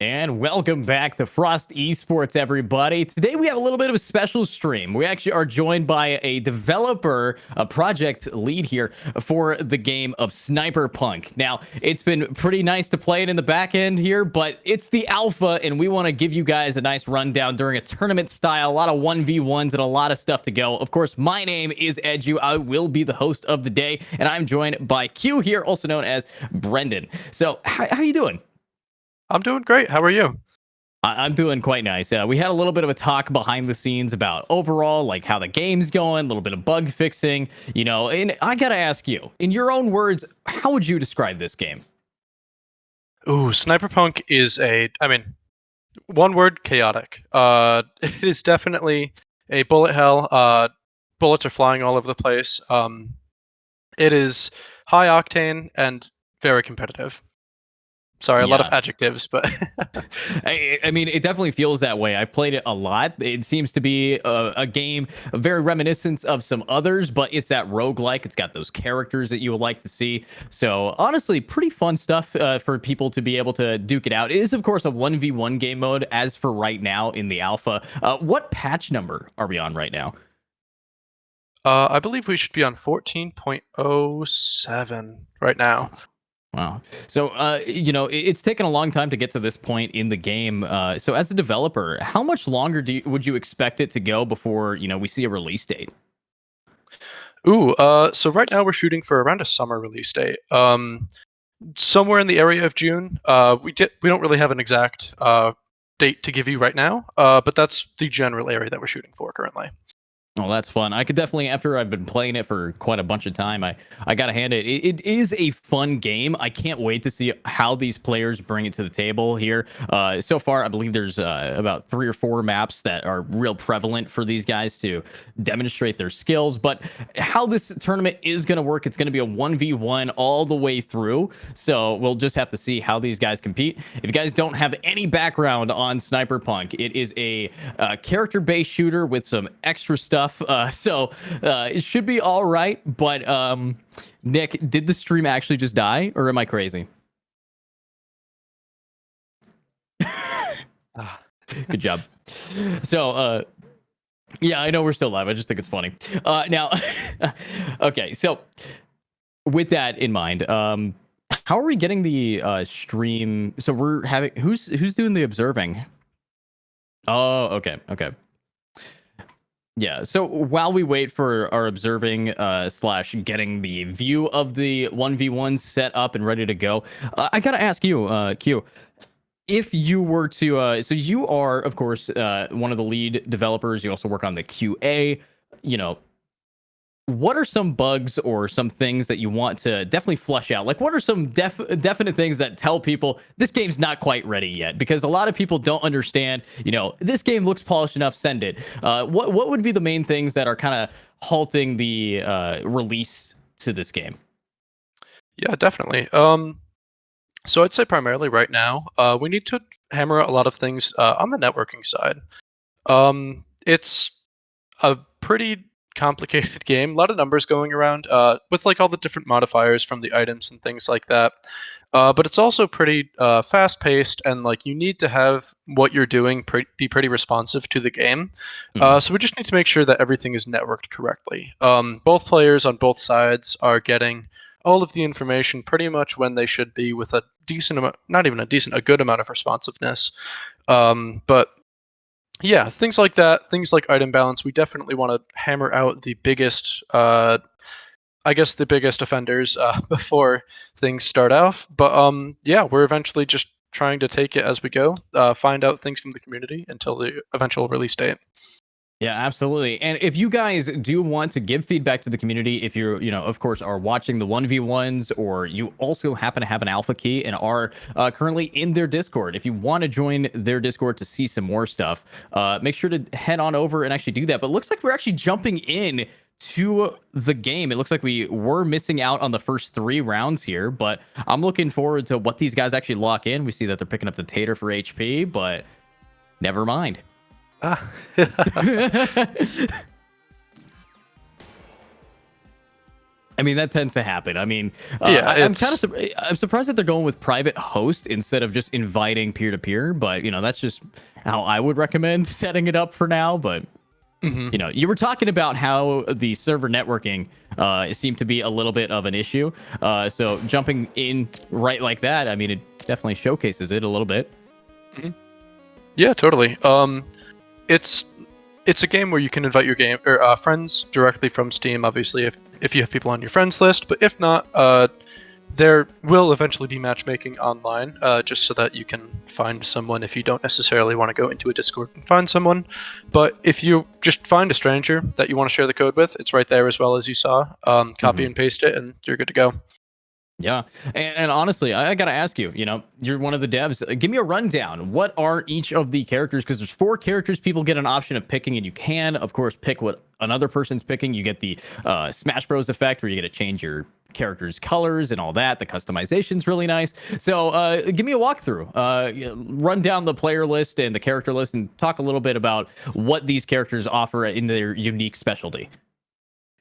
And welcome back to Frost Esports, everybody. Today we have a little bit of a special stream. We actually are joined by a developer, a project lead here for the game of SNIPERPUNK. Now, it's been pretty nice to play it in the back end here, but it's the alpha, and we want to give you guys a nice rundown during a tournament style, a lot of 1v1s and a lot of stuff to go. Of course, my name is Edu. I will be the host of the day, and I'm joined by Q here, also known as Brendan. So, how you doing? I'm doing great. How are you? I'm doing quite nice. We had a little bit of a talk behind the scenes about overall, like how the game's going, a little bit of bug fixing, and I got to ask you, in your own words, how would you describe this game? Ooh, SNIPERPUNK is one word, chaotic. It is definitely a bullet hell. Bullets are flying all over the place. It is high octane and very competitive. Sorry, a lot of adjectives, but I mean, it definitely feels that way. I've played it a lot. It seems to be a game very reminiscent of some others, but it's that roguelike. It's got those characters that you would like to see. So honestly, pretty fun stuff for people to be able to duke it out. It is, of course, a 1v1 game mode as for right now in the alpha. What patch number are we on right now? I believe we should be on 14.07 right now. Wow. So, it's taken a long time to get to this point in the game. So as a developer, how much longer would you expect it to go before, we see a release date? Ooh, so right now we're shooting for around a summer release date. Somewhere in the area of June. We don't really have an exact date to give you right now, but that's the general area that we're shooting for currently. Oh, that's fun. I could definitely, after I've been playing it for quite a bunch of time, I gotta hand it. It is a fun game. I can't wait to see how these players bring it to the table here. So far, I believe there's about 3 or 4 maps that are real prevalent for these guys to demonstrate their skills. But how this tournament is going to work, it's going to be a 1v1 all the way through. So we'll just have to see how these guys compete. If you guys don't have any background on SNIPERPUNK, it is a character-based shooter with some extra stuff. So it should be all right. But Nick, did the stream actually just die, or am I crazy? Good job. So yeah, I know we're still live. I just think it's funny. Now, okay. So with that in mind, how are we getting the stream? So we're having who's doing the observing? Oh, okay. Yeah, so while we wait for our observing slash getting the view of the 1v1 set up and ready to go, I gotta ask you, Q, if you were to, so you are, of course, one of the lead developers. You also work on the QA. What are some bugs or some things that you want to definitely flesh out? Like, what are some definite things that tell people this game's not quite ready yet? Because a lot of people don't understand, this game looks polished enough, send it. What would be the main things that are kind of halting the release to this game? Yeah, definitely. So I'd say primarily right now, we need to hammer out a lot of things on the networking side. It's a pretty complicated game, a lot of numbers going around with like all the different modifiers from the items and things like that, but it's also pretty fast paced, and like you need to have what you're doing be pretty responsive to the game. So we just need to make sure that everything is networked correctly. Both players on both sides are getting all of the information pretty much when they should be, with a decent amount, not even a decent, a good amount of responsiveness. But yeah, things like that, things like item balance, we definitely want to hammer out the biggest, I guess the biggest offenders before things start off. But yeah, we're eventually just trying to take it as we go, find out things from the community until the eventual release date. Yeah, absolutely. And if you guys do want to give feedback to the community, if you're, of course, are watching the 1v1s, or you also happen to have an alpha key and are currently in their Discord, if you want to join their Discord to see some more stuff, make sure to head on over and actually do that. But it looks like we're actually jumping in to the game. It looks like we were missing out on the first 3 rounds here, but I'm looking forward to what these guys actually lock in. We see that they're picking up the Tater for HP, but never mind. I mean, that tends to happen. I mean, Yeah, I'm kind it's of I'm surprised that they're going with private host instead of just inviting peer to peer. But that's just how I would recommend setting it up for now. But mhm. you were talking about how the server networking seemed to be a little bit of an issue. So jumping in right like that, I mean, it definitely showcases it a little bit. Mhm. Yeah, totally. It's it's a game where you can invite your game or friends directly from Steam. Obviously, if you have people on your friends list, but if not, there will eventually be matchmaking online, just so that you can find someone if you don't necessarily want to go into a Discord and find someone. But if you just find a stranger that you want to share the code with, it's right there as well as you saw. Copy Mhm. and paste it, and you're good to go. Yeah, and honestly, I gotta ask you. You're one of the devs. Give me a rundown. What are each of the characters? Because there's 4 characters. People get an option of picking, and you can, of course, pick what another person's picking. You get the Smash Bros. Effect, where you get to change your character's colors and all that. The customization's really nice. So, give me a walkthrough. Run down the player list and the character list, and talk a little bit about what these characters offer in their unique specialty.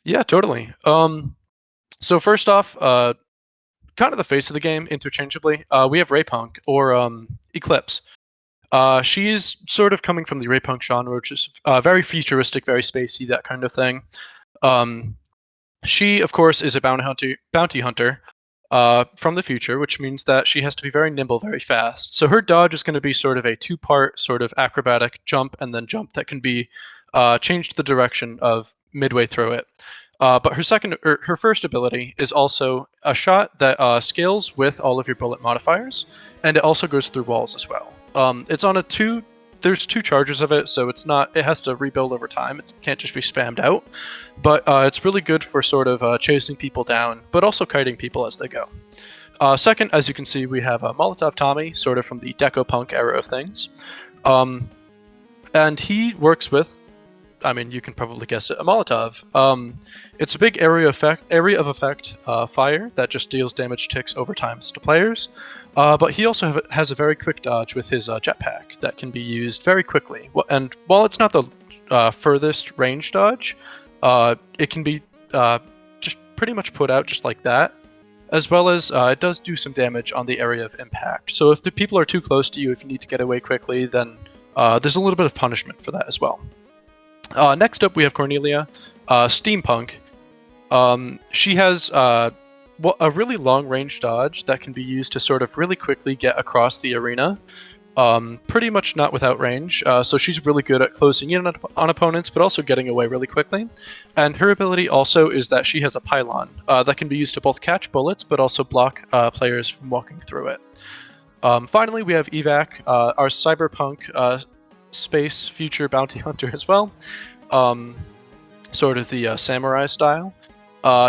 Yeah, totally. So first off, kind of the face of the game interchangeably. We have Raypunk or Eclipse. She's sort of coming from the Raypunk genre, which is very futuristic, very spacey, that kind of thing. Um, she, of course, is a bounty hunter from the future, which means that she has to be very nimble, very fast. So her dodge is going to be sort of a two-part sort of acrobatic jump and then jump that can be changed the direction of midway through it. But her first ability is also a shot that scales with all of your bullet modifiers, and it also goes through walls as well. It's on a two. There's 2 charges of it, so it's not. It has to rebuild over time. It can't just be spammed out. But it's really good for sort of chasing people down, but also kiting people as they go. Second, as you can see, we have Molotov Tommy, sort of from the Deco Punk era of things, and he works with. I mean, you can probably guess it. A Molotov. It's a big area of effect fire that just deals damage ticks over times to players. But he also has a very quick dodge with his jetpack that can be used very quickly. And while it's not the furthest range dodge, it can be just pretty much put out just like that. As well as it does do some damage on the area of impact. So if the people are too close to you, if you need to get away quickly, then there's a little bit of punishment for that as well. Next up, we have Cornelia, Steampunk. She has a really long-range dodge that can be used to sort of really quickly get across the arena. Pretty much not without range, so she's really good at closing in on opponents, but also getting away really quickly. And her ability also is that she has a pylon that can be used to both catch bullets, but also block players from walking through it. Finally, we have Evac, our cyberpunk space future bounty hunter as well, sort of the samurai style.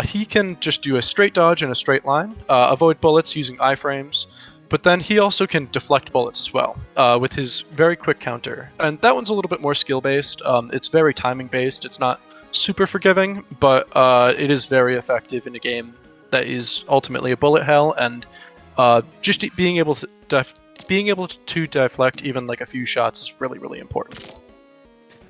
He can just do a straight dodge in a straight line, avoid bullets using iframes, but then he also can deflect bullets as well with his very quick counter. And that one's a little bit more skill-based. It's very timing-based. It's not super forgiving, but it is very effective in a game that is ultimately a bullet hell, and just being able to deflect even like a few shots is really, really important.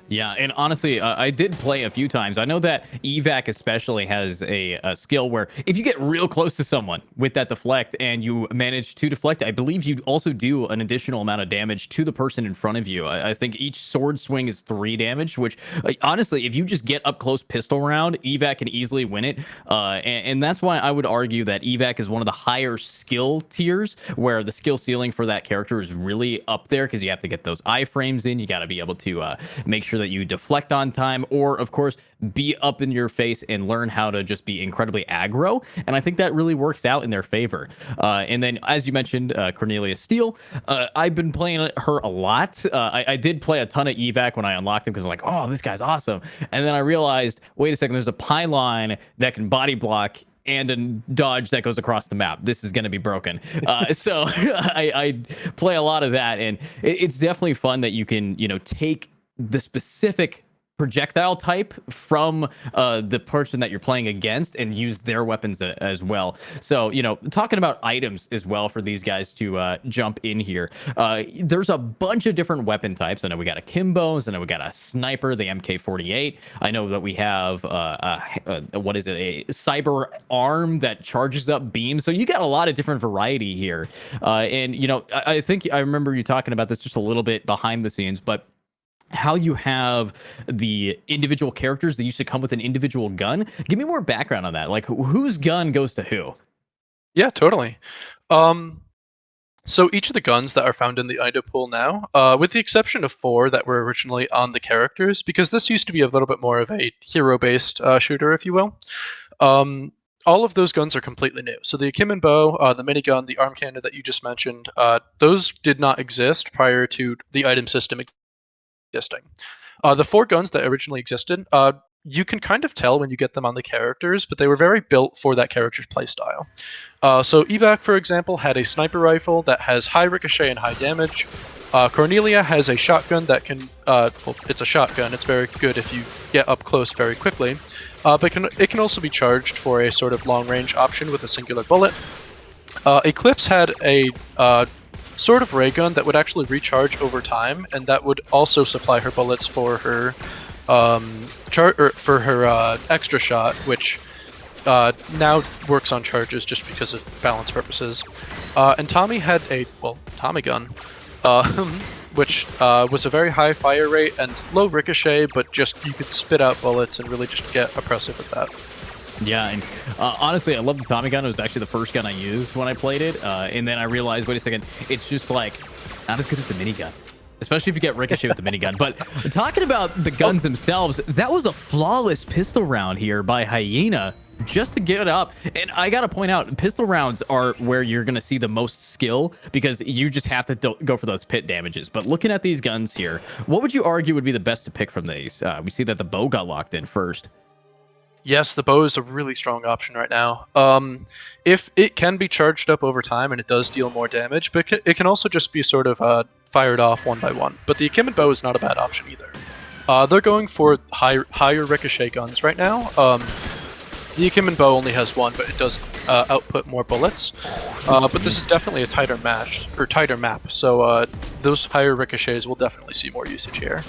Yeah, and honestly, I did play a few times. I know that evac especially has a skill where if you get real close to someone with that deflect and you manage to deflect, I believe you also do an additional amount of damage to the person in front of you. I think each sword swing is 3 damage, which honestly, if you just get up close pistol round, evac can easily win it. And that's why I would argue that evac is one of the higher skill tiers, where the skill ceiling for that character is really up there because you have to get those iframes in. You got to be able to make sure that you deflect on time, or of course be up in your face and learn how to just be incredibly aggro. And I think that really works out in their favor. And then, as you mentioned, Cornelia Steele, I've been playing her a lot. I did play a ton of evac when I unlocked him because I'm like, oh, this guy's awesome. And then I realized, wait a second, there's a pylon that can body block and a dodge that goes across the map. This is going to be broken. So I play a lot of that, and it's definitely fun that you can, take the specific projectile type from the person that you're playing against and use their weapons as well. So, you know, talking about items as well for these guys to jump in here. There's a bunch of different weapon types. I know we got a Kimbo's, I know we got a sniper, the MK48. I know that we have what is it, a cyber arm that charges up beams. So you got a lot of different variety here. And, you know, I think I remember you talking about this just a little bit behind the scenes, but how you have the individual characters that used to come with an individual gun. Give me more background on that. Like, whose gun goes to who? Yeah, totally. So each of the guns that are found in the item pool now, with the exception of 4 that were originally on the characters, because this used to be a little bit more of a hero-based shooter, if you will. All of those guns are completely new. So the Akim and Bow, the minigun, the arm cannon that you just mentioned, those did not exist prior to the item system existing. The 4 guns that originally existed, you can kind of tell when you get them on the characters, but they were very built for that character's playstyle. So Evac, for example, had a sniper rifle that has high ricochet and high damage. Cornelia has a shotgun that can, well, it's a shotgun. It's very good if you get up close very quickly. But it can also be charged for a sort of long-range option with a singular bullet. Eclipse had a sort of ray gun that would actually recharge over time, and that would also supply her bullets for her extra shot, which now works on charges just because of balance purposes. And Tommy had a Tommy gun, which was a very high fire rate and low ricochet, but just you could spit out bullets and really just get oppressive with that. Yeah, and honestly, I love the Tommy gun. It was actually the first gun I used when I played it, and then I realized, wait a second, it's just like not as good as the minigun, especially if you get ricochet with the minigun. But talking about the guns themselves, that was a flawless pistol round here by Hyena just to get it up. And I gotta point out, pistol rounds are where you're gonna see the most skill because you just have to go for those pit damages. But looking at these guns here, what would you argue would be the best to pick from these? We see that the bow got locked in first. Yes, the bow is a really strong option right now. If it can be charged up over time and it does deal more damage, but it can also just be sort of fired off one by one. But the Akim and bow is not a bad option either. They're going for higher ricochet guns right now. The Akim and bow only has 1, but it does output more bullets. But this is definitely a tighter map, so those higher ricochets will definitely see more usage here.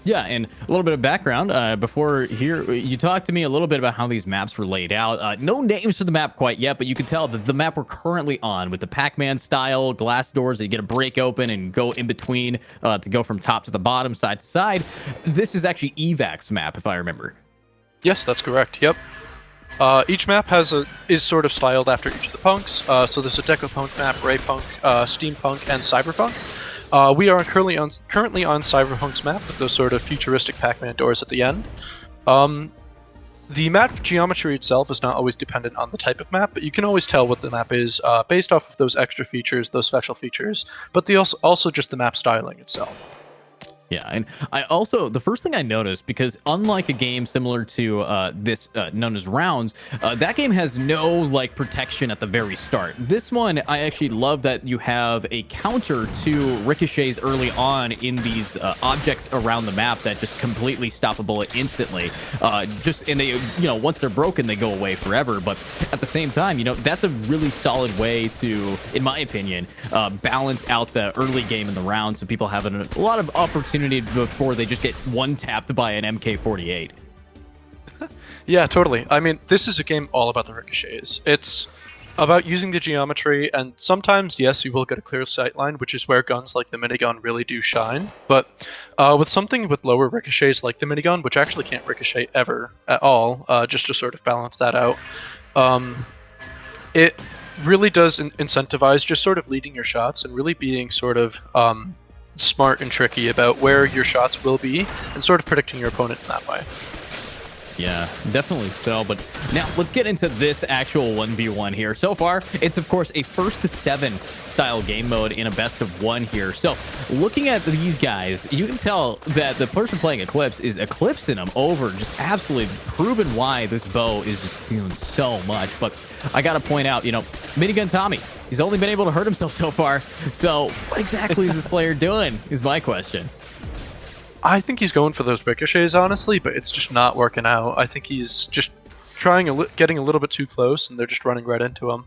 Yeah, and a little bit of background before here. You talked to me a little bit about how these maps were laid out. No names for the map quite yet, but you can tell that the map we're currently on with the Pac-Man style glass doors that you get to break open and go in between to go from top to the bottom, side to side. This is actually Evac's map, if I remember. Yes, that's correct. Yep. Each map is sort of styled after each of the punks. So there's a Decopunk map, Raypunk, Steampunk, and Cyberpunk. We are currently on Cyberpunk's map with those sort of futuristic Pac-Man doors at the end. The map geometry itself is not always dependent on the type of map, but you can always tell what the map is based off of those extra features, those special features, but also just the map styling itself. Yeah, and I also, the first thing I noticed, because unlike a game similar to this known as Rounds, that game has no like protection at the very start. This one, I actually love that you have a counter to ricochets early on in these objects around the map that just completely stop a bullet instantly. And they, you know, once they're broken, they go away forever. But at the same time, you know, that's a really solid way to, in my opinion, balance out the early game in the round, so people have a lot of opportunity before they just get one-tapped by an MK48. Yeah, totally. I mean, this is a game all about the ricochets. It's about using the geometry, and sometimes, yes, you will get a clear sightline, which is where guns like the minigun really do shine. But with something with lower ricochets like the minigun, which actually can't ricochet ever at all, just to sort of balance that out, it really does incentivize just sort of leading your shots and really being sort of smart and tricky about where your shots will be and sort of predicting your opponent in that way. Yeah, definitely so. But now let's get into this actual 1v1 here. So far, it's of course a 1st-to-7 style game mode in a best-of-1 here. So looking at these guys, you can tell that the person playing Eclipse is eclipsing them over, just absolutely proving why this bow is just doing so much. But I gotta point out, you know, Minigun Tommy, he's only been able to hurt himself so far. So what exactly is this player doing is my question. I think he's going for those ricochets, honestly, but it's just not working out. I think he's just getting a little bit too close, and they're just running right into him.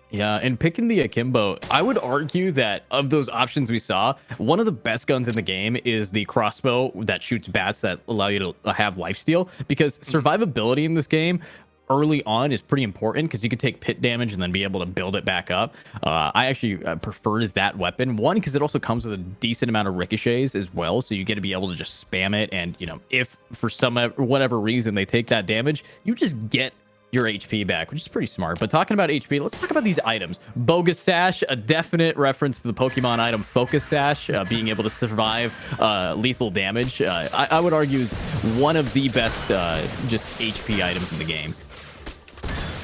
Yeah, and picking the akimbo, I would argue that of those options we saw, one of the best guns in the game is the crossbow that shoots bats that allow you to have lifesteal, because survivability in this game early on is pretty important, because you can take pit damage and then be able to build it back up. I actually prefer that weapon, one, because it also comes with a decent amount of ricochets as well, so you get to be able to just spam it, and if for whatever reason they take that damage, you just get your HP back, which is pretty smart. But talking about HP, let's talk about these items. Bogus Sash, a definite reference to the Pokemon item Focus Sash, being able to survive lethal damage. I would argue is one of the best just HP items in the game.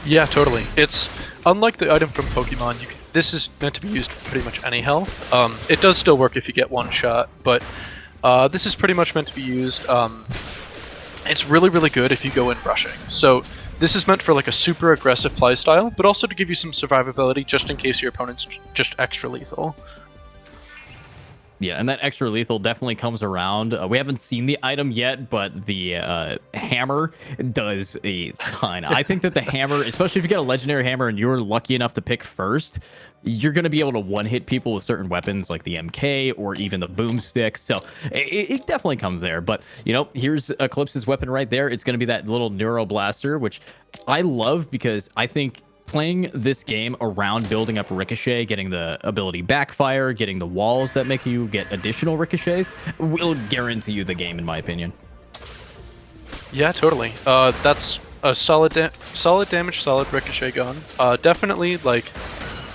Yeah, totally. It's unlike the item from Pokemon. This is meant to be used for pretty much any health. It does still work if you get one shot, but this is pretty much meant to be used. It's really, really good if you go in rushing. So this is meant for like a super aggressive playstyle, but also to give you some survivability just in case your opponent's just extra lethal. Yeah, and that extra lethal definitely comes around. We haven't seen the item yet, but the hammer does a ton. I think that the hammer, especially if you get a legendary hammer and you're lucky enough to pick first, you're going to be able to one-hit people with certain weapons like the MK or even the boomstick. So it definitely comes there. But, here's Eclipse's weapon right there. It's going to be that little Neuro Blaster, which I love because I think playing this game around building up Ricochet, getting the ability Backfire, getting the walls that make you get additional ricochets will guarantee you the game, in my opinion. Yeah, totally. That's a solid damage, solid ricochet gun. Definitely, like,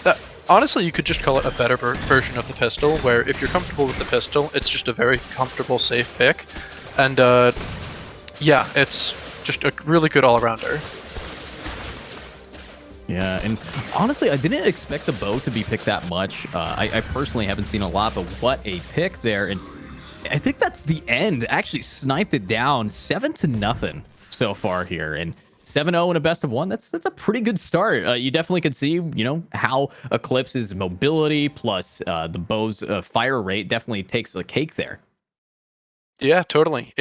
that. Honestly, you could just call it a better version of the pistol, where if you're comfortable with the pistol, it's just a very comfortable, safe pick. And, yeah, it's just a really good all-arounder. Yeah, and honestly, I didn't expect the bow to be picked that much. I personally haven't seen a lot, but what a pick there. And I think that's the end. Actually sniped it down 7-0 so far here. And 7-0 in a best of one, that's a pretty good start. You definitely could see, how Eclipse's mobility plus the bow's fire rate definitely takes the cake there. Yeah, totally.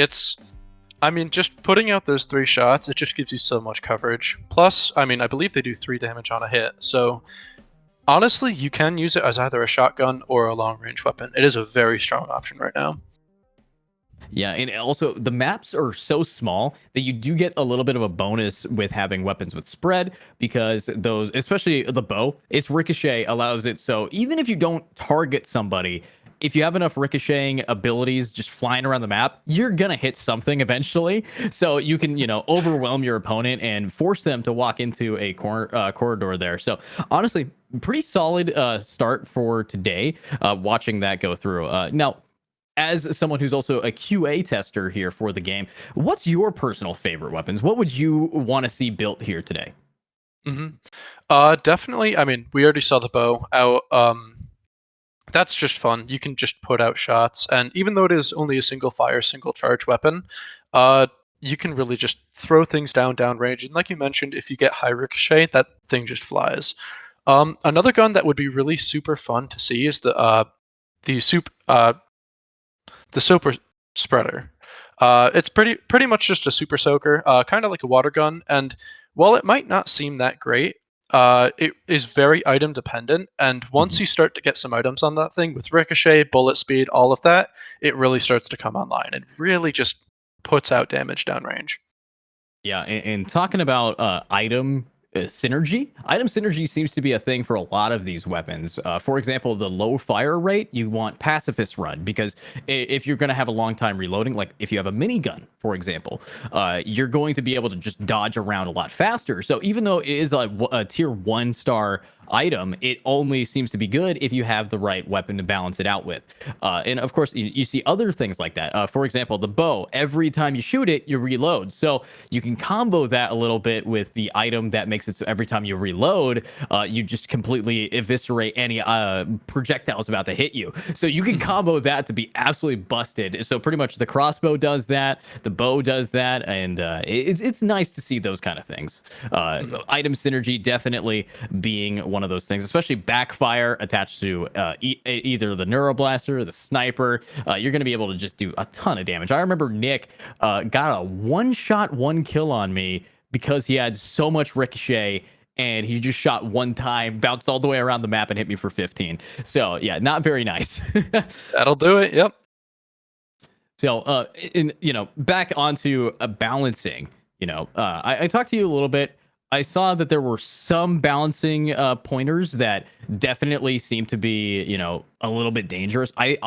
I mean, just putting out those 3 shots, it just gives you so much coverage. Plus, I mean, I believe they do 3 damage on a hit. So, honestly, you can use it as either a shotgun or a long-range weapon. It is a very strong option right now. Yeah, and also the maps are so small that you do get a little bit of a bonus with having weapons with spread, because those, especially the bow, its ricochet allows it so even if you don't target somebody, if you have enough ricocheting abilities just flying around the map, you're gonna hit something eventually. So you can, overwhelm your opponent and force them to walk into a corridor there. So honestly, pretty solid start for today, watching that go through. Now, as someone who's also a QA tester here for the game, what's your personal favorite weapons? What would you want to see built here today? Definitely. I mean, we already saw the bow out. That's just fun. You can just put out shots, and even though it is only a single fire, single charge weapon, you can really just throw things down range. And like you mentioned, if you get high ricochet, that thing just flies. Another gun that would be really super fun to see is the super spreader. It's pretty much just a super soaker, kind of like a water gun. And while it might not seem that great, it is very item dependent, and once you start to get some items on that thing with ricochet, bullet speed, all of that, it really starts to come online and really just puts out damage downrange. Yeah, and talking about item synergy seems to be a thing for a lot of these weapons. For example, the low fire rate, you want pacifist run, because if you're going to have a long time reloading, like if you have a minigun, for example, you're going to be able to just dodge around a lot faster. So even though it is a tier 1 star item, it only seems to be good if you have the right weapon to balance it out with. And of course, you see other things like that. For example, the bow, every time you shoot it, you reload. So you can combo that a little bit with the item that makes it so every time you reload, you just completely eviscerate any projectiles about to hit you. So you can combo that to be absolutely busted. So pretty much the crossbow does that, the bow does that, and it's nice to see those kind of things. Item synergy definitely being one of those things, especially backfire attached to either the Neuroblaster or the sniper. You're going to be able to just do a ton of damage. I remember Nick got a one-shot, one kill on me because he had so much ricochet and he just shot one time, bounced all the way around the map and hit me for 15. So yeah, not very nice. That'll do it. Yep. So, back onto balancing. I talked to you a little bit. I saw that there were some balancing pointers that definitely seem to be, a little bit dangerous. I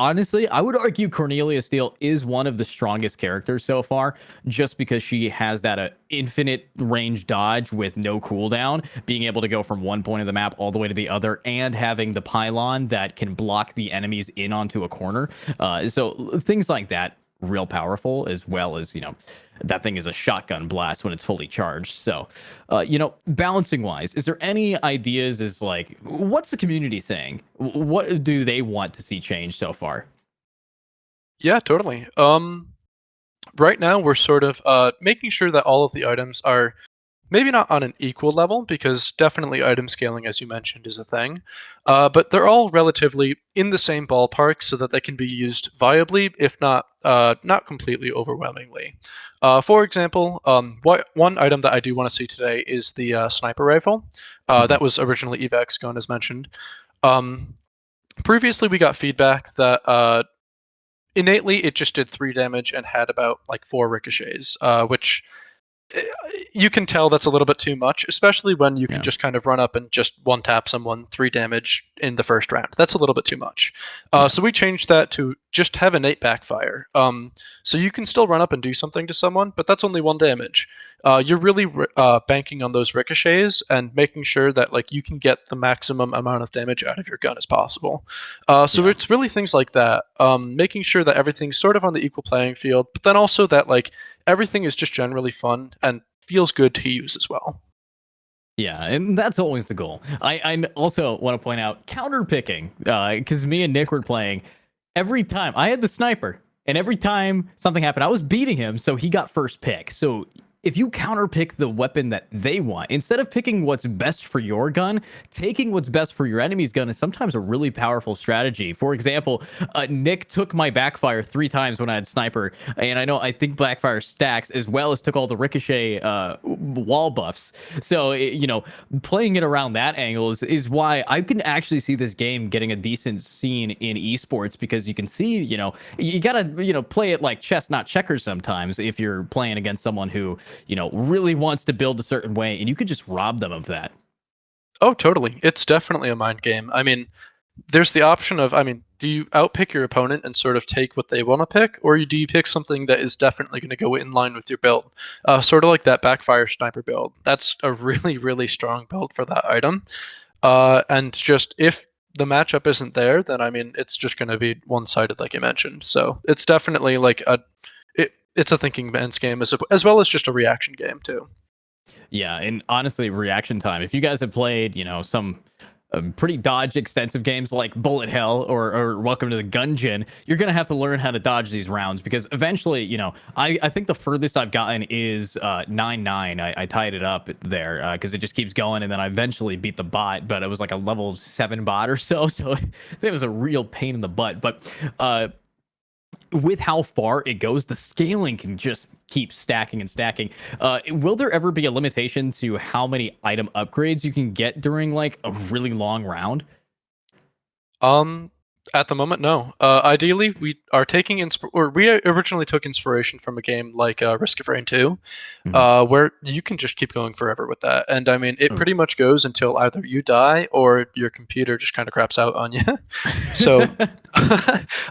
would argue Cornelia Steele is one of the strongest characters so far, just because she has that infinite range dodge with no cooldown, being able to go from one point of the map all the way to the other, and having the pylon that can block the enemies in onto a corner. So things like that, real powerful, as well as, that thing is a shotgun blast when it's fully charged. So, balancing wise, is there any ideas as like, what's the community saying? What do they want to see change so far? Yeah, totally. Right now we're sort of making sure that all of the items are maybe not on an equal level, because definitely item scaling, as you mentioned, is a thing. But they're all relatively in the same ballpark so that they can be used viably, if not not completely overwhelmingly. For example, one item that I do want to see today is the sniper rifle. That was originally EVAX gun, as mentioned. Previously, we got feedback that innately it just did 3 damage and had about like 4 ricochets, which you can tell that's a little bit too much, especially when you can just kind of run up and just one tap someone 3 damage in the first round. That's a little bit too much. So we changed that to just have innate backfire. So you can still run up and do something to someone, but that's only 1 damage. You're really banking on those ricochets and making sure that like you can get the maximum amount of damage out of your gun as possible. So it's really things like that, making sure that everything's sort of on the equal playing field, but then also that like everything is just generally fun and feels good to use as well. Yeah, and that's always the goal. I also want to point out counter picking, because me and Nick were playing. Every time I had the sniper, and every time something happened, I was beating him, so he got first pick. So if you counter pick the weapon that they want, instead of picking what's best for your gun, taking what's best for your enemy's gun is sometimes a really powerful strategy. For example, Nick took my backfire 3 times when I had sniper, and I think backfire stacks, as well as took all the ricochet wall buffs. So playing it around that angle is why I can actually see this game getting a decent scene in esports, because you can see, you gotta play it like chess, not checkers sometimes, if you're playing against someone who really wants to build a certain way, and you could just rob them of that. Oh, totally. It's definitely a mind game. I mean, there's the option of, do you outpick your opponent and sort of take what they want to pick, or do you pick something that is definitely going to go in line with your build? Sort of like that backfire sniper build. That's a really, really strong build for that item. And just if the matchup isn't there, then it's just going to be one-sided, like you mentioned. So it's definitely like it's a thinking man's game as well as just a reaction game too. Yeah, and honestly, reaction time. If you guys have played, some pretty dodge extensive games like Bullet Hell or Welcome to the Gungeon, you're gonna have to learn how to dodge these rounds, because eventually, I think the furthest I've gotten is 9-9. I tied it up there because it just keeps going, and then I eventually beat the bot, but it was like a level 7 bot or so, so it was a real pain in the butt. But with how far it goes, the scaling can just keep stacking and stacking. Will there ever be a limitation to how many item upgrades you can get during like a really long round? At the moment, no. Ideally, we are taking we originally took inspiration from a game like Risk of Rain 2, where you can just keep going forever with that. And it pretty much goes until either you die or your computer just kind of craps out on you. So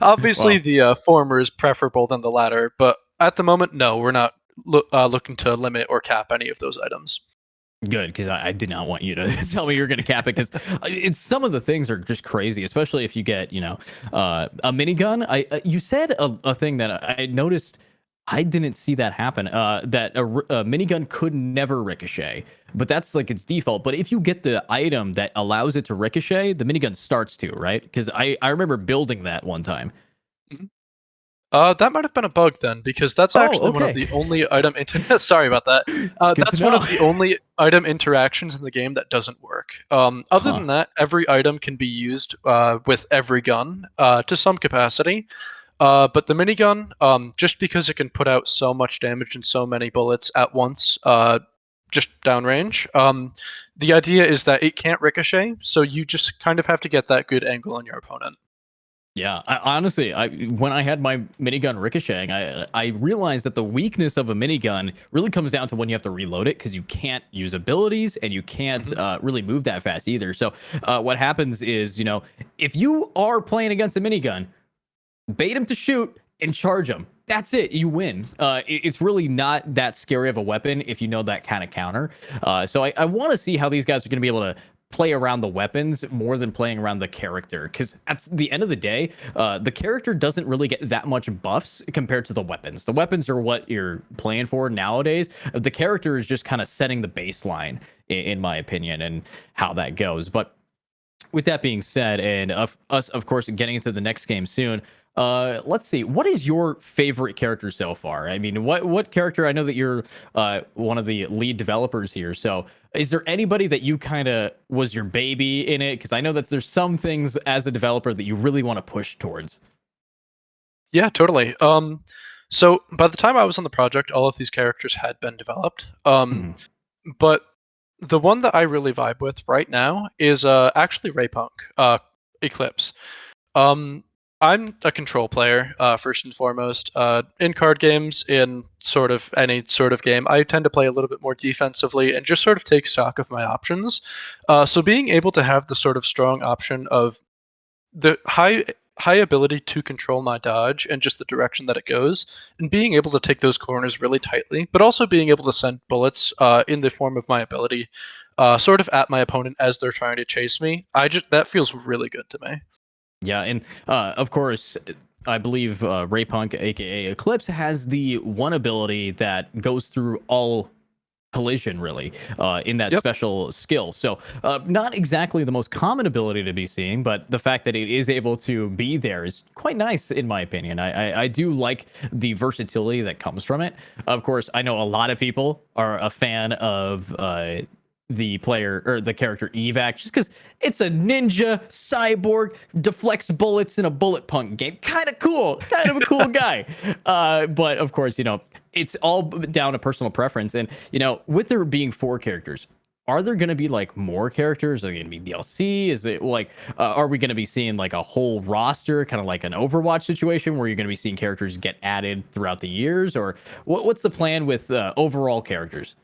obviously, the former is preferable than the latter, but at the moment, no, we're not looking to limit or cap any of those items. Good, because I did not want you to tell me you're going to cap it, because it's some of the things are just crazy, especially if you get a minigun. You said a thing that I noticed. I didn't see that happen. That a minigun could never ricochet, but that's like its default. But if you get the item that allows it to ricochet, the minigun starts to, right? Because I remember building that one time. That might have been a bug then, because that's Oh, actually one of okay. the only item sorry about that. Good to That's one know. of the only item interactions in the game that doesn't work. Other Huh. than that, every item can be used with every gun to some capacity. But the minigun, just because it can put out so much damage and so many bullets at once, just downrange, the idea is that it can't ricochet, so you just kind of have to get that good angle on your opponent. Yeah, honestly, when I had my minigun ricocheting, I realized that the weakness of a minigun really comes down to when you have to reload it because you can't use abilities and you can't Mhm. really move that fast either. So what happens is, if you are playing against a minigun, bait him to shoot and charge him. That's it. You win. It's really not that scary of a weapon if you know that kind of counter. So I want to see how these guys are going to be able to play around the weapons more than playing around the character. Because at the end of the day, the character doesn't really get that much buffs compared to the weapons. The weapons are what you're playing for nowadays. The character is just kind of setting the baseline, in my opinion, and how that goes. But with that being said, and us, of course, getting into the next game soon. Let's see. What is your favorite character so far? I mean, what character? I know that you're one of the lead developers here. So, is there anybody that you kind of was your baby in it? Because I know that there's some things as a developer that you really want to push towards. Yeah, totally. So by the time I was on the project, all of these characters had been developed. Mhm. But the one that I really vibe with right now is actually Raypunk, Eclipse. Um, I'm a control player, first and foremost. In card games, in sort of any sort of game, I tend to play a little bit more defensively and just sort of take stock of my options. So being able to have the sort of strong option of the high ability to control my dodge and just the direction that it goes, and being able to take those corners really tightly, but also being able to send bullets in the form of my ability, sort of at my opponent as they're trying to chase me. That feels really good to me. Yeah, and of course, I believe Raypunk, aka Eclipse, has the one ability that goes through all collision really in that Yep. special skill. So not exactly the most common ability to be seeing, but the fact that it is able to be there is quite nice in my opinion. I do like the versatility that comes from it. Of course, I know a lot of people are a fan of the player or the character Evac just because it's a ninja cyborg deflects bullets in a bullet punk game. Kind of cool, kind of a cool guy. But of course, it's all down to personal preference. And with there being 4 characters, are there going to be like more characters? Are they going to be DLC? Is it like, are we going to be seeing like a whole roster, kind of like an Overwatch situation where you're going to be seeing characters get added throughout the years? Or what's the plan with overall characters?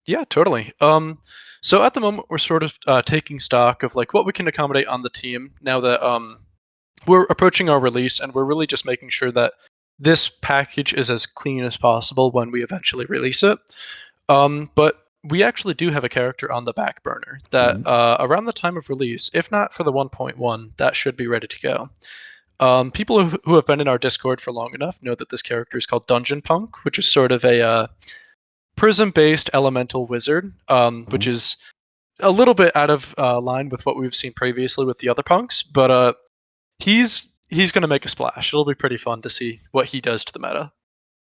Yeah, totally. So at the moment, we're sort of taking stock of like what we can accommodate on the team now that we're approaching our release, and we're really just making sure that this package is as clean as possible when we eventually release it. But we actually do have a character on the back burner that Ooh. around the time of release, if not for the 1.1, that should be ready to go. People who have been in our Discord for long enough know that this character is called Dungeon Punk, which is sort of a prism-based elemental wizard, which Ooh. is a little bit out of line with what we've seen previously with the other punks, but he's going to make a splash. It'll be pretty fun to see what he does to the meta.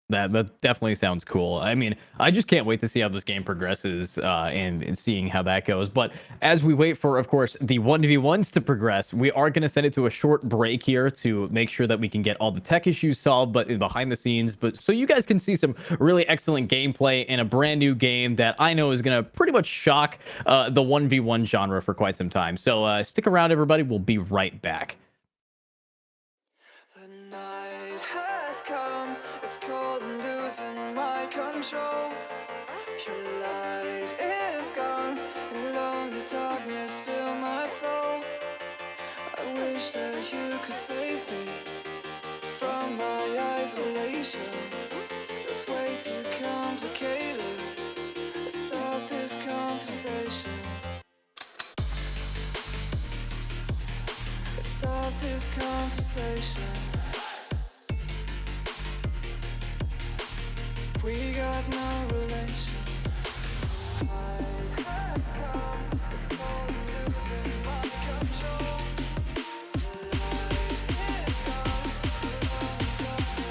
That definitely sounds cool. I mean, I just can't wait to see how this game progresses and seeing how that goes. But as we wait for, of course, the 1v1s to progress, we are going to send it to a short break here to make sure that we can get all the tech issues solved, but behind the scenes. But so you guys can see some really excellent gameplay in a brand new game that I know is going to pretty much shock the 1v1 genre for quite some time. So stick around, everybody. We'll be right back. The night has come, it's cold and losing my control. Your light is gone, and lonely darkness fill my soul. I wish that you could save me from my isolation. It's way too complicated. Let's stop this conversation. Let's stop this conversation. We got no relation. I have come, it's cold and losing my control. The light is gone, the lonely darkness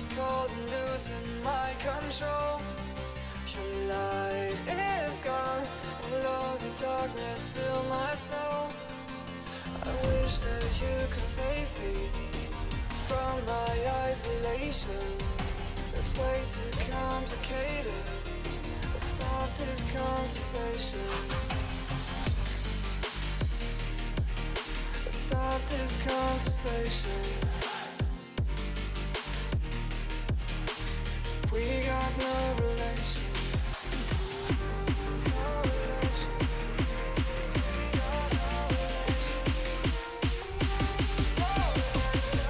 is cold and losing my control. Your light is gone, and lonely darkness fill my soul. I wish that you could save me from my isolation. It's way too complicated. Let's stop this conversation. Let's stop this conversation. We got no relation. No relation. We got no relation. No relation.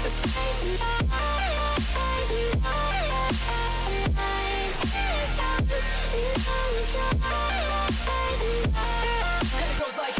It's crazy. And it goes like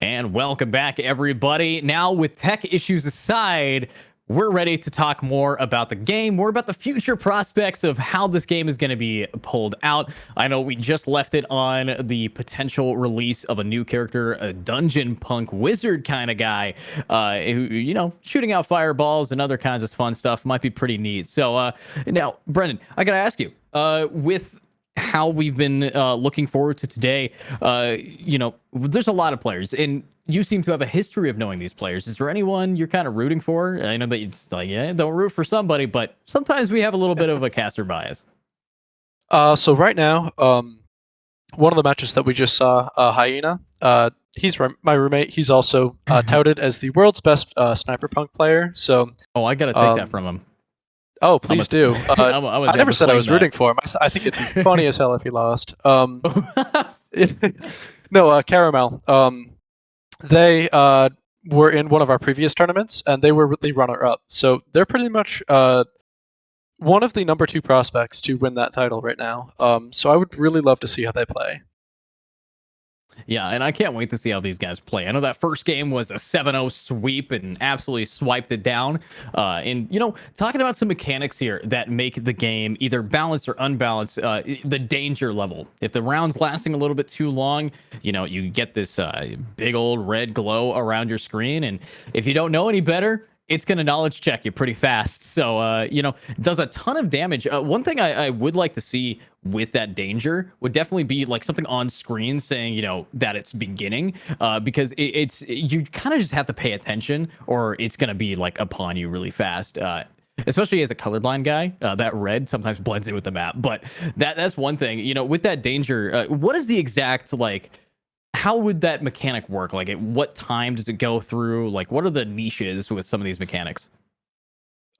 And welcome back, everybody. Now, with tech issues aside, we're ready to talk more about the game, more about the future prospects of how this game is going to be pulled out. I know we just left it on the potential release of a new character, a dungeon punk wizard kind of guy, who, you know, shooting out fireballs and other kinds of fun stuff might be pretty neat. So now, Brendan, I got to ask you, with how we've been looking forward to today, you know, there's a lot of players, and you seem to have a history of knowing these players. Is there anyone you're kind of rooting for? I know that it's like, yeah, don't root for somebody, but sometimes we have a little bit of a caster bias. So right now, one of the matches that we just saw, Hyena, he's my roommate. He's also touted as the world's best Sniperpunk player. So, oh, I got to take that from him. Oh, please do. I never said I was rooting for him. I think it'd be funny as hell if he lost. No, Caramel. They were in one of our previous tournaments, and they were the runner-up. So they're pretty much one of the number 2 prospects to win that title right now. So I would really love to see how they play. Yeah, and I can't wait to see how these guys play. I know that first game was a 7-0 sweep and absolutely swiped it down. And, talking about some mechanics here that make the game either balanced or unbalanced, the danger level. If the round's lasting a little bit too long, you get this big old red glow around your screen. And if you don't know any better, it's going to knowledge check you pretty fast. So, does a ton of damage. One thing I would like to see with that danger would definitely be like something on screen saying, that it's beginning, because you kind of just have to pay attention or it's going to be like upon you really fast. Especially as a colorblind guy, that red sometimes blends in with the map. But that's one thing, with that danger. What is the exact how would that mechanic work? Like, at what time does it go through? Like, what are the niches with some of these mechanics?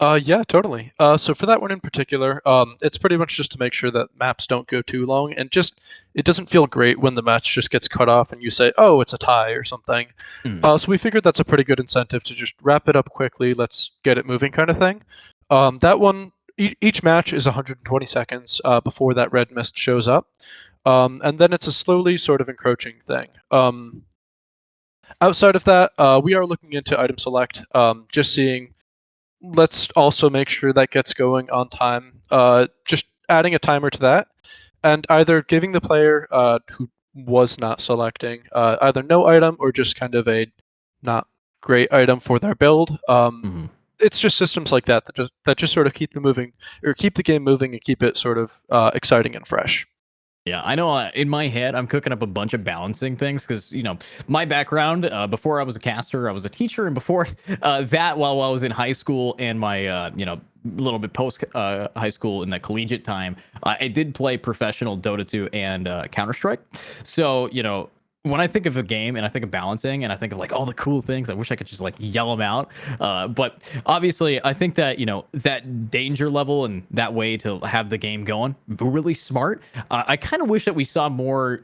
Yeah, totally. So for that one in particular, it's pretty much just to make sure that maps don't go too long, and just it doesn't feel great when the match just gets cut off and you say, "Oh, it's a tie" or something. So we figured that's a pretty good incentive to just wrap it up quickly. Let's get it moving, kind of thing. That one, each match is 120 seconds before that red mist shows up, and then it's a slowly sort of encroaching thing. Outside of that, we are looking into item select, just seeing. Let's also make sure that gets going on time. Just adding a timer to that, and either giving the player who was not selecting either no item or just kind of a not great item for their build. It's just systems like that that just sort of keep the game moving and keep it sort of exciting and fresh. Yeah, I know. In my head, I'm cooking up a bunch of balancing things because, my background, before I was a caster, I was a teacher. And before that, while I was in high school and my, little bit post high school in that collegiate time, I did play professional Dota 2 and Counter-Strike. So, when I think of a game and I think of balancing and I think of like all the cool things, I wish I could just like yell them out. But obviously, I think that, that danger level and that way to have the game going, really smart. I kind of wish that we saw more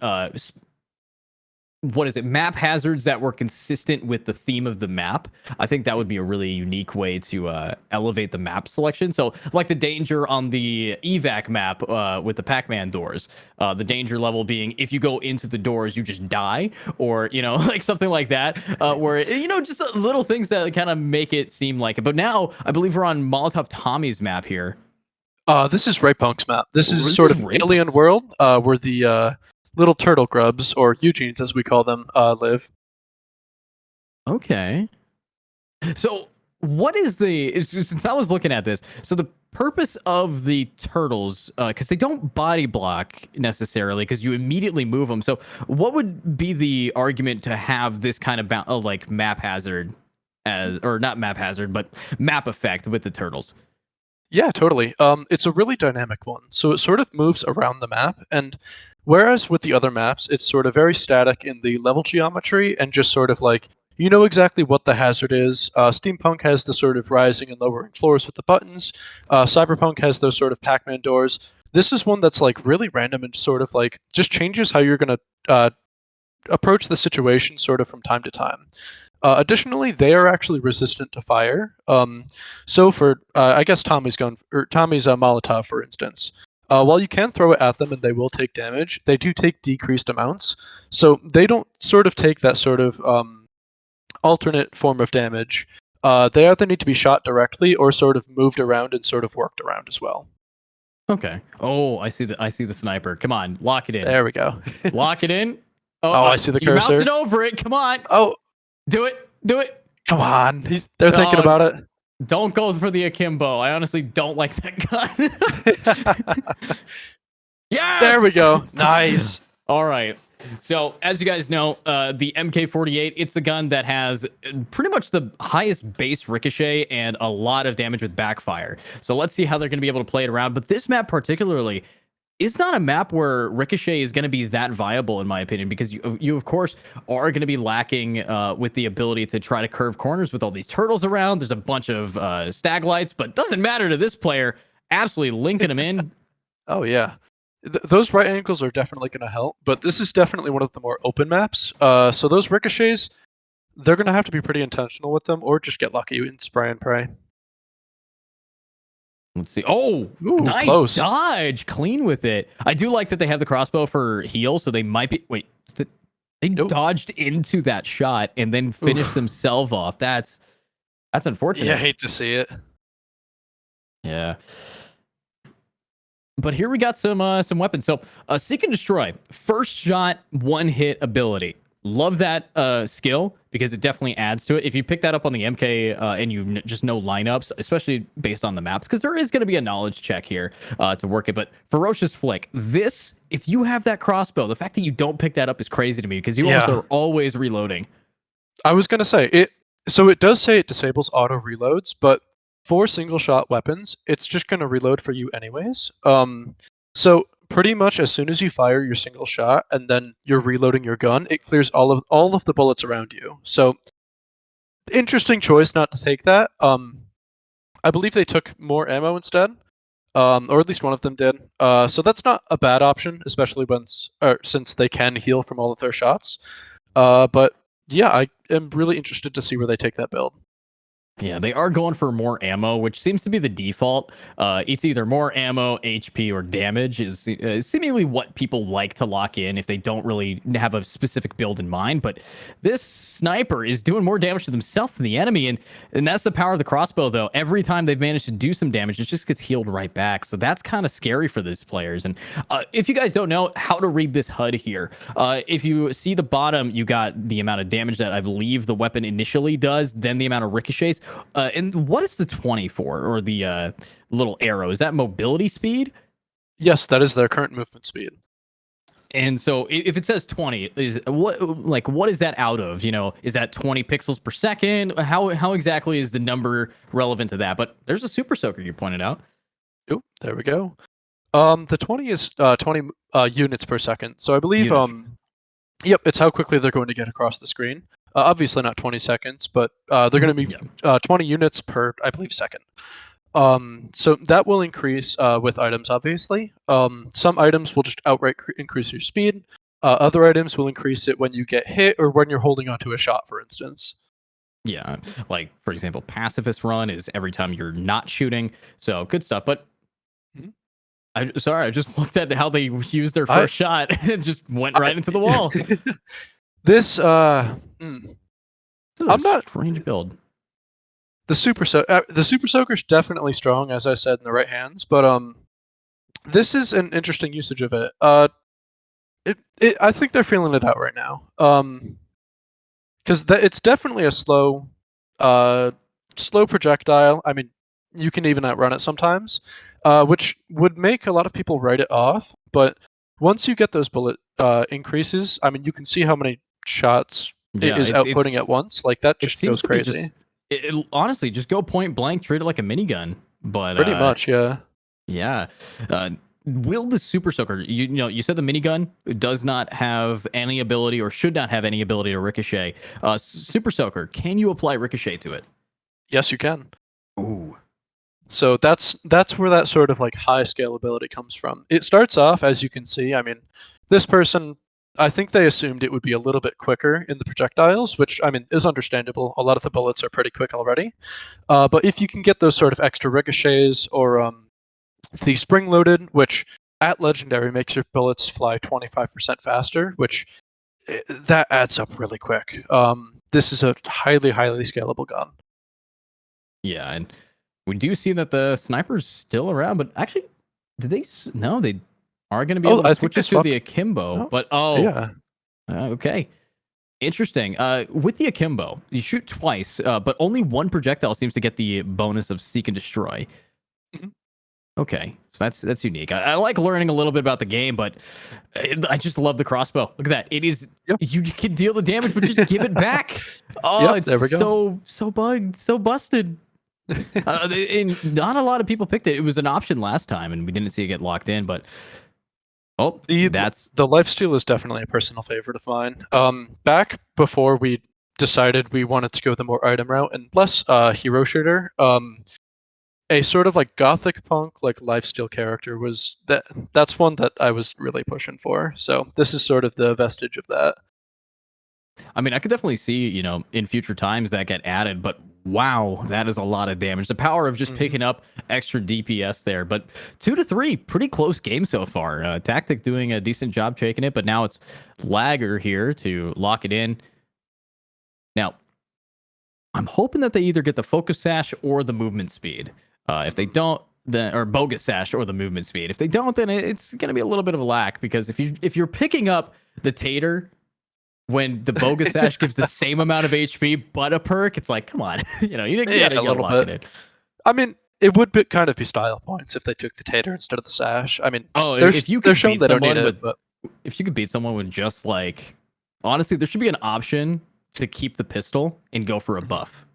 map hazards that were consistent with the theme of the map. I think that would be a really unique way to elevate the map selection. So like the danger on the evac map with the Pac-Man doors, the danger level being if you go into the doors you just die, or like something like that, where just little things that kind of make it seem like it. But now I believe we're on Molotov Tommy's map here. This is Punk's map. This is This sort is of alien world where the little turtle grubs, or Eugenes as we call them, live. Okay. So what is since I was looking at this, so the purpose of the turtles, because they don't body block necessarily, because you immediately move them. So what would be the argument to have this kind of like map hazard or not map hazard, but map effect with the turtles? Yeah, totally. It's a really dynamic one. So it sort of moves around the map, and whereas with the other maps, it's sort of very static in the level geometry and just sort of like you know exactly what the hazard is. Steampunk has the sort of rising and lowering floors with the buttons. Cyberpunk has those sort of Pac-Man doors. This is one that's like really random and sort of like just changes how you're gonna approach the situation sort of from time to time. Additionally, they are actually resistant to fire. So for I guess Tommy's Molotov, for instance, while you can throw it at them and they will take damage, they do take decreased amounts. So they don't sort of take that sort of alternate form of damage. They either need to be shot directly or sort of moved around and sort of worked around as well. Okay. Oh, I see the sniper. Come on, lock it in. There we go. Lock it in. Oh, I see the you're cursor. mousing over it. Come on. Oh, do it. Come on. They're thinking about it. Don't go for the akimbo. I honestly don't like that gun. Yes! There we go. Nice. All right. So, as you guys know, the MK48, it's the gun that has pretty much the highest base ricochet and a lot of damage with backfire. So, let's see how they're going to be able to play it around. But this map particularly is not a map where ricochet is going to be that viable, in my opinion, because you of course, are going to be lacking with the ability to try to curve corners with all these turtles around. There's a bunch of staglites, but doesn't matter to this player. Absolutely linking them in. Oh, yeah. Those right angles are definitely going to help, but this is definitely one of the more open maps. So those ricochets, they're going to have to be pretty intentional with them, or just get lucky and spray and pray. Let's see. Oh, ooh, nice close dodge. Clean with it. I do like that they have the crossbow for heal, so they might be... Wait, They dodged into that shot and then finished themselves off. That's unfortunate. Yeah, I hate to see it. Yeah. But here we got some weapons. So Seek and Destroy, first shot, one hit ability. Love that skill because it definitely adds to it. If you pick that up on the MK and you just know lineups, especially based on the maps, because there is going to be a knowledge check here to work it. But Ferocious Flick, this, if you have that crossbow, the fact that you don't pick that up is crazy to me because you also are always reloading. I was going to say, it does say it disables auto reloads, but for single shot weapons, it's just going to reload for you anyways. So pretty much as soon as you fire your single shot and then you're reloading your gun, it clears all of the bullets around you. So interesting choice not to take that. I believe they took more ammo instead, or at least one of them did. So that's not a bad option, especially since they can heal from all of their shots. But yeah, I am really interested to see where they take that build. Yeah, they are going for more ammo, which seems to be the default. It's either more ammo, HP, or damage is seemingly what people like to lock in if they don't really have a specific build in mind. But this sniper is doing more damage to themselves than the enemy, and that's the power of the crossbow, though. Every time they've managed to do some damage, it just gets healed right back. So that's kind of scary for these players. And if you guys don't know how to read this HUD here, if you see the bottom, you got the amount of damage that I believe the weapon initially does, then the amount of ricochets. And what is the 20 for, or the little arrow? Is that mobility speed? Yes, that is their current movement speed. And so if it says 20, what is that out of? You know, is that 20 pixels per second? How exactly is the number relevant to that? But there's a super soaker you pointed out. Oop, there we go. The 20 is 20 units per second. So I believe yep, it's how quickly they're going to get across the screen. Obviously not 20 seconds, but they're going to be 20 units per, I believe, second. So that will increase with items, obviously. Some items will just outright increase your speed. Other items will increase it when you get hit or when you're holding onto a shot, for instance. Yeah, like, for example, Pacifist Run is every time you're not shooting. So good stuff. But I just looked at how they used their first shot and just went right into the wall. This I'm not strange build. The super soaker's definitely strong, as I said, in the right hands, but this is an interesting usage of it. I think they're feeling it out right now. Because it's definitely a slow projectile. I mean, you can even outrun it sometimes, which would make a lot of people write it off. But once you get those bullet increases, I mean, you can see how many shots it is outputting at once. Like, that just goes crazy. Honestly, just go point blank, treat it like a minigun. But pretty much, yeah. Yeah. Will the super soaker? You know, you said the minigun does not have any ability or should not have any ability to ricochet. Super soaker, can you apply ricochet to it? Yes, you can. Ooh. So that's where that sort of like high scalability comes from. It starts off, as you can see, I mean, this person, I think they assumed it would be a little bit quicker in the projectiles, which, I mean, is understandable. A lot of the bullets are pretty quick already. But if you can get those sort of extra ricochets or the spring-loaded, which at Legendary makes your bullets fly 25% faster, which that adds up really quick. This is a highly, highly scalable gun. Yeah, and we do see that the sniper's still around, but actually, they are going to be able to switch it to the akimbo. No. But okay, interesting. With the akimbo, you shoot twice, but only one projectile seems to get the bonus of Seek and Destroy. Okay, so that's unique. I like learning a little bit about the game, but I just love the crossbow. Look at that. It is you can deal the damage, but just give it back. Oh, it's so bugged, so busted. And not a lot of people picked it. It was an option last time, and we didn't see it get locked in. But the lifesteal is definitely a personal favorite of mine. Back before we decided we wanted to go the more item route and less hero shooter, a sort of like gothic punk like lifesteal character was that's one that I was really pushing for. So this is sort of the vestige of that. I mean, I could definitely see, in future times that get added, but Wow, that is a lot of damage. The power of just picking up extra DPS there. But 2-3, pretty close game so far. Tactic doing a decent job taking it, but now it's Lagger here to lock it in. Now, I'm hoping that they either get the focus sash or the movement speed. If they don't, then or bogus sash or the movement speed. If they don't, then it's going to be a little bit of a lack, because if you're picking up the Tater when the bogus sash gives the same amount of HP but a perk, it's like, come on, you gotta a little lock bit. it in. I mean, it would kind of be style points if they took the Tater instead of the sash. I mean, if you they're could showing beat they don't need someone it, but if you could beat someone with just like, honestly, there should be an option to keep the pistol and go for a buff.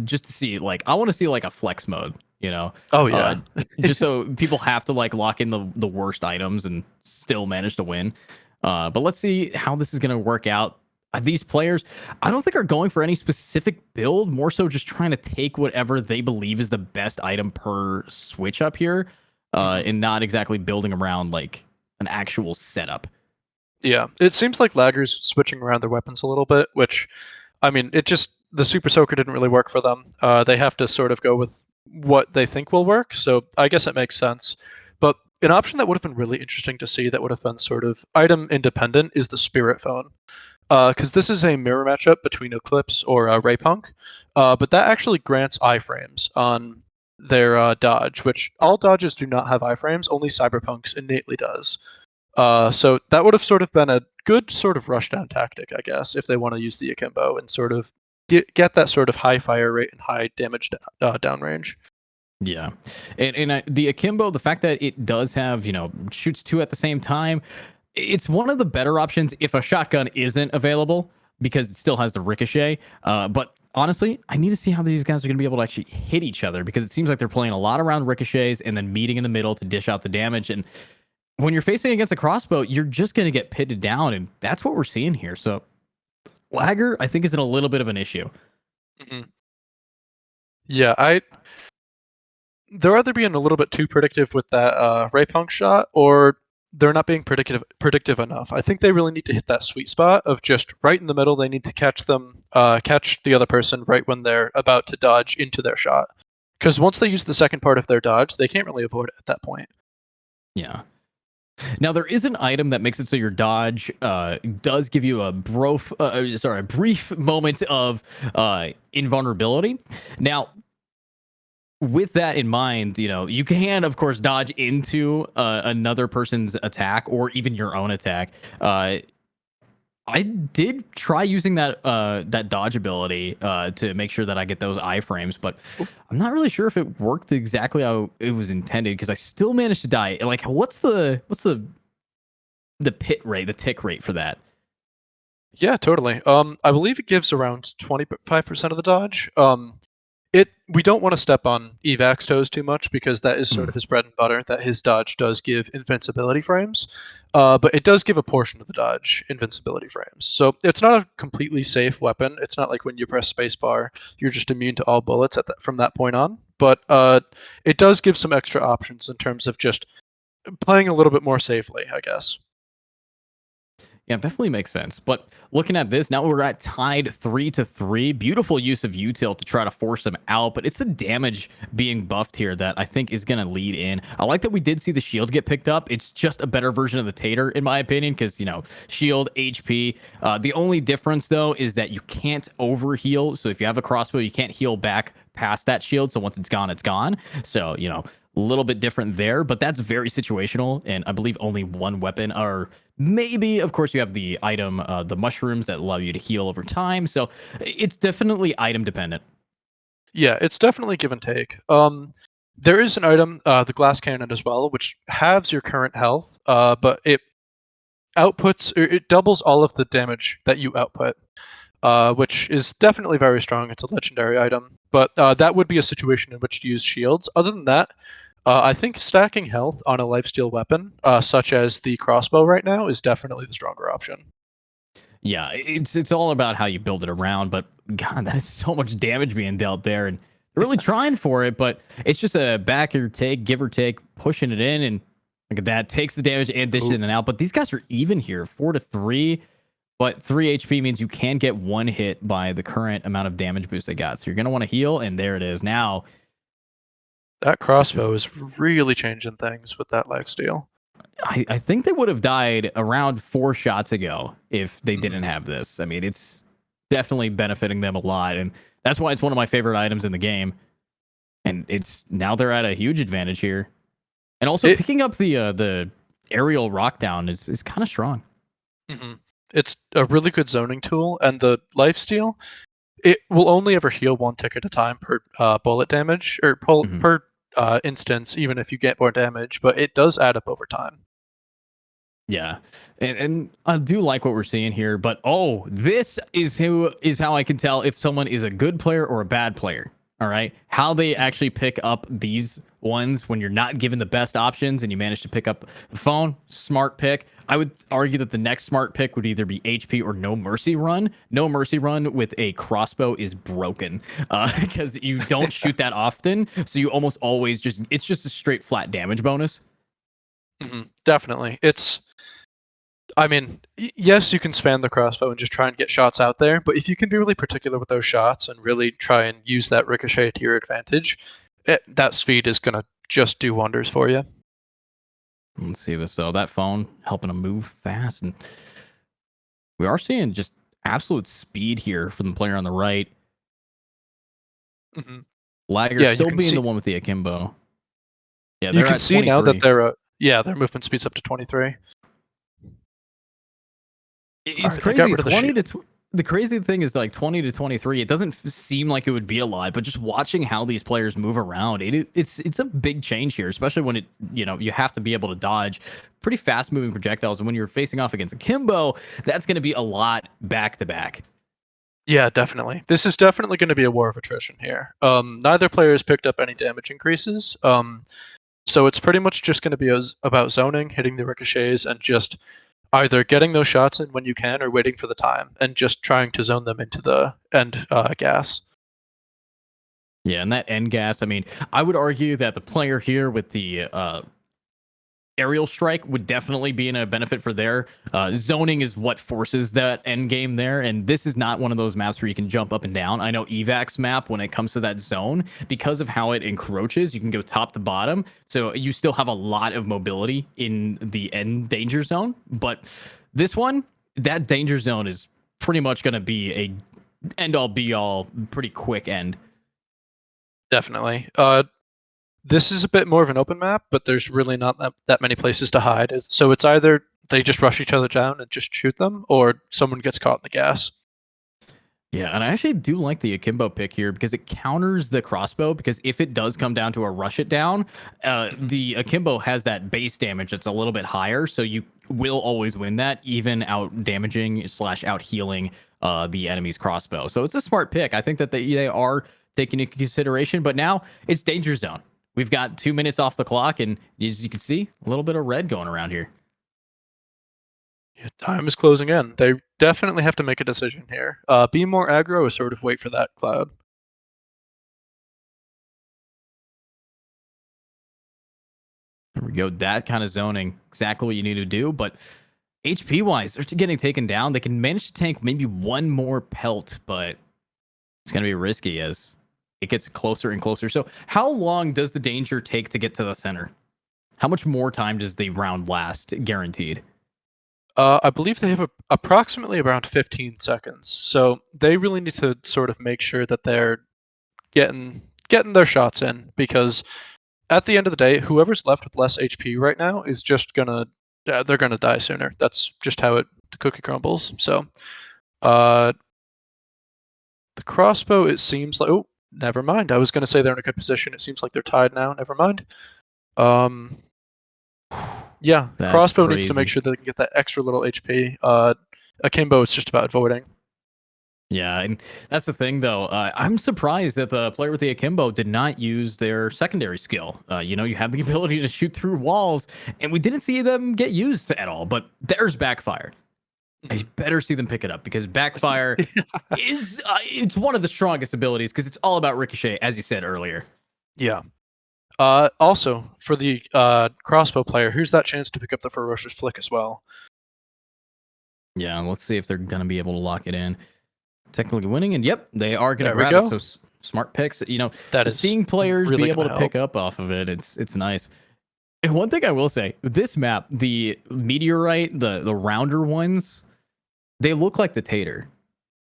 Just to see, like, I want to see like a flex mode, oh yeah, just so people have to like lock in the worst items and still manage to win. But let's see how this is going to work out. These players, I don't think are going for any specific build, more so just trying to take whatever they believe is the best item per switch up here, and not exactly building around like an actual setup. Yeah, it seems like Lagger's switching around their weapons a little bit, which, I mean, the Super Soaker didn't really work for them. They have to sort of go with what they think will work, so I guess it makes sense. But an option that would have been really interesting to see that would have been sort of item independent is the Spirit Phone. Because this is a mirror matchup between Eclipse or Raypunk, but that actually grants iframes on their dodge, which all dodges do not have iframes, only Cyberpunk's innately does. So that would have sort of been a good sort of rushdown tactic, I guess, if they want to use the Akimbo and sort of get that sort of high fire rate and high damage downrange. Yeah, and the Akimbo, the fact that it does have, shoots two at the same time, it's one of the better options if a shotgun isn't available, because it still has the ricochet. But honestly, I need to see how these guys are going to be able to actually hit each other, because it seems like they're playing a lot around ricochets and then meeting in the middle to dish out the damage. And when you're facing against a crossbow, you're just going to get pitted down, and that's what we're seeing here. So Lagger, I think, is in a little bit of an issue. Yeah, they're either being a little bit too predictive with that Raypunk shot, or they're not being predictive enough. I think they really need to hit that sweet spot of just right in the middle. They need to catch the other person right when they're about to dodge into their shot. Because once they use the second part of their dodge, they can't really avoid it at that point. Yeah. Now, there is an item that makes it so your dodge does give you a brief moment of invulnerability. Now, with that in mind, you can, of course, dodge into another person's attack or even your own attack. I did try using that dodge ability to make sure that I get those iframes, but I'm not really sure if it worked exactly how it was intended, because I still managed to die. Like, what's the pit rate, the tick rate for that? Yeah, totally. I believe it gives around 25% of the dodge. We don't want to step on Evac's toes too much, because that is sort of his bread and butter, that his dodge does give invincibility frames, but it does give a portion of the dodge invincibility frames. So it's not a completely safe weapon. It's not like when you press spacebar, you're just immune to all bullets from that point on, but it does give some extra options in terms of just playing a little bit more safely, I guess. Yeah, definitely makes sense. But looking at this, now we're at tied 3-3. Beautiful use of util to try to force him out, but it's the damage being buffed here that I think is going to lead in. I like that we did see the shield get picked up. It's just a better version of the Tater, in my opinion, because, shield, HP. The only difference, though, is that you can't overheal. So if you have a crossbow, you can't heal back past that shield. So once it's gone, it's gone. So, a little bit different there, but that's very situational. And I believe only one weapon, or maybe, of course, you have the item, the mushrooms that allow you to heal over time. So it's definitely item dependent. Yeah, it's definitely give and take. There is an item, the glass cannon as well, which halves your current health, but it doubles all of the damage that you output, which is definitely very strong. It's a legendary item, but that would be a situation in which to use shields. Other than that, I think stacking health on a lifesteal weapon, such as the crossbow right now, is definitely the stronger option. Yeah, it's all about how you build it around, but God, that is so much damage being dealt there, and they're really trying for it, but it's just a back or take, give or take, pushing it in, and look at that, takes the damage and dishes it out. But these guys are even here, 4-3. But 3 HP means you can get 1 hit by the current amount of damage boost they got. So you're going to want to heal, and there it is. Now, That crossbow is really changing things with that lifesteal. I think they would have died around 4 shots ago if they didn't have this. I mean, it's definitely benefiting them a lot, and that's why it's one of my favorite items in the game. And it's now they're at a huge advantage here. And also picking up the aerial rockdown is kind of strong. It's a really good zoning tool, and the lifesteal, it will only ever heal 1 tick at a time per bullet damage, or per instance, even if you get more damage, but it does add up over time. Yeah, and I do like what we're seeing here, but this is how I can tell if someone is a good player or a bad player. All right, how they actually pick up these ones when you're not given the best options and you manage to pick up the phone. Smart pick. I would argue that the next smart pick would either be HP or No Mercy Run. No Mercy Run with a crossbow is broken because you don't shoot that often, so you almost always it's just a straight flat damage bonus. Definitely. I mean, yes, you can spam the crossbow and just try and get shots out there, but if you can be really particular with those shots and really try and use that ricochet to your advantage, that speed is going to just do wonders for you. Let's see this. So that phone helping him move fast, and we are seeing just absolute speed here from the player on the right. Lagger still being the one with the akimbo. Yeah, you can see now that their movement speeds up to 23. It's crazy. The crazy thing is like 20 to 23. It doesn't seem like it would be a lot, but just watching how these players move around, it's a big change here, especially when you have to be able to dodge pretty fast moving projectiles, and when you're facing off against akimbo, that's going to be a lot back to back. Yeah, definitely. This is definitely going to be a war of attrition here. Neither player has picked up any damage increases. So it's pretty much just going to be about zoning, hitting the ricochets, and just either getting those shots in when you can or waiting for the time and just trying to zone them into the end gas. Yeah, and that end gas, I mean, I would argue that the player here with the aerial strike would definitely be in a benefit for their zoning is what forces that end game there, and this is not one of those maps where you can jump up and down. I know Evac's map, when it comes to that zone, because of how it encroaches, you can go top to bottom, so you still have a lot of mobility in the end danger zone. But this one, that danger zone is pretty much going to be a end all be all pretty quick end. Definitely. This is a bit more of an open map, but there's really not that many places to hide. So it's either they just rush each other down and just shoot them, or someone gets caught in the gas. Yeah, and I actually do like the akimbo pick here because it counters the crossbow, because if it does come down to a rush it down, the akimbo has that base damage that's a little bit higher, so you will always win that, even out damaging / out healing the enemy's crossbow. So it's a smart pick. I think that they are taking into consideration, but now it's danger zone. We've got 2 minutes off the clock, and as you can see, a little bit of red going around here. Yeah, time is closing in. They definitely have to make a decision here. Be more aggro or sort of wait for that cloud. There we go. That kind of zoning, exactly what you need to do. But HP-wise, they're getting taken down. They can manage to tank maybe 1 more pelt, but it's going to be risky as it gets closer and closer. So how long does the danger take to get to the center? How much more time does the round last, guaranteed? I believe they have approximately around 15 seconds. So they really need to sort of make sure that they're getting their shots in, because at the end of the day, whoever's left with less HP right now is just gonna they're gonna die sooner. That's just how the cookie crumbles. So the crossbow, it seems like, oh, never mind. I was going to say they're in a good position. It seems like they're tied now. Never mind. Yeah, That's crossbow crazy. needs to make sure they can get that extra little HP. Akimbo, it's just about avoiding. Yeah, and that's the thing, though. I'm surprised that the player with the akimbo did not use their secondary skill. You have the ability to shoot through walls, and we didn't see them get used at all. But there's backfire. I better see them pick it up, because backfire is it's one of the strongest abilities, because it's all about ricochet, as you said earlier. Yeah. Also, for the crossbow player, here's that chance to pick up the ferocious flick as well. Yeah, let's see if they're gonna be able to lock it in. Technically winning, and yep, they are gonna There we grab go. it. So smart picks. That is Seeing players really be able to gonna pick help. up off of it, it's nice. And one thing I will say, this map, the meteorite, the rounder ones, they look like the tater,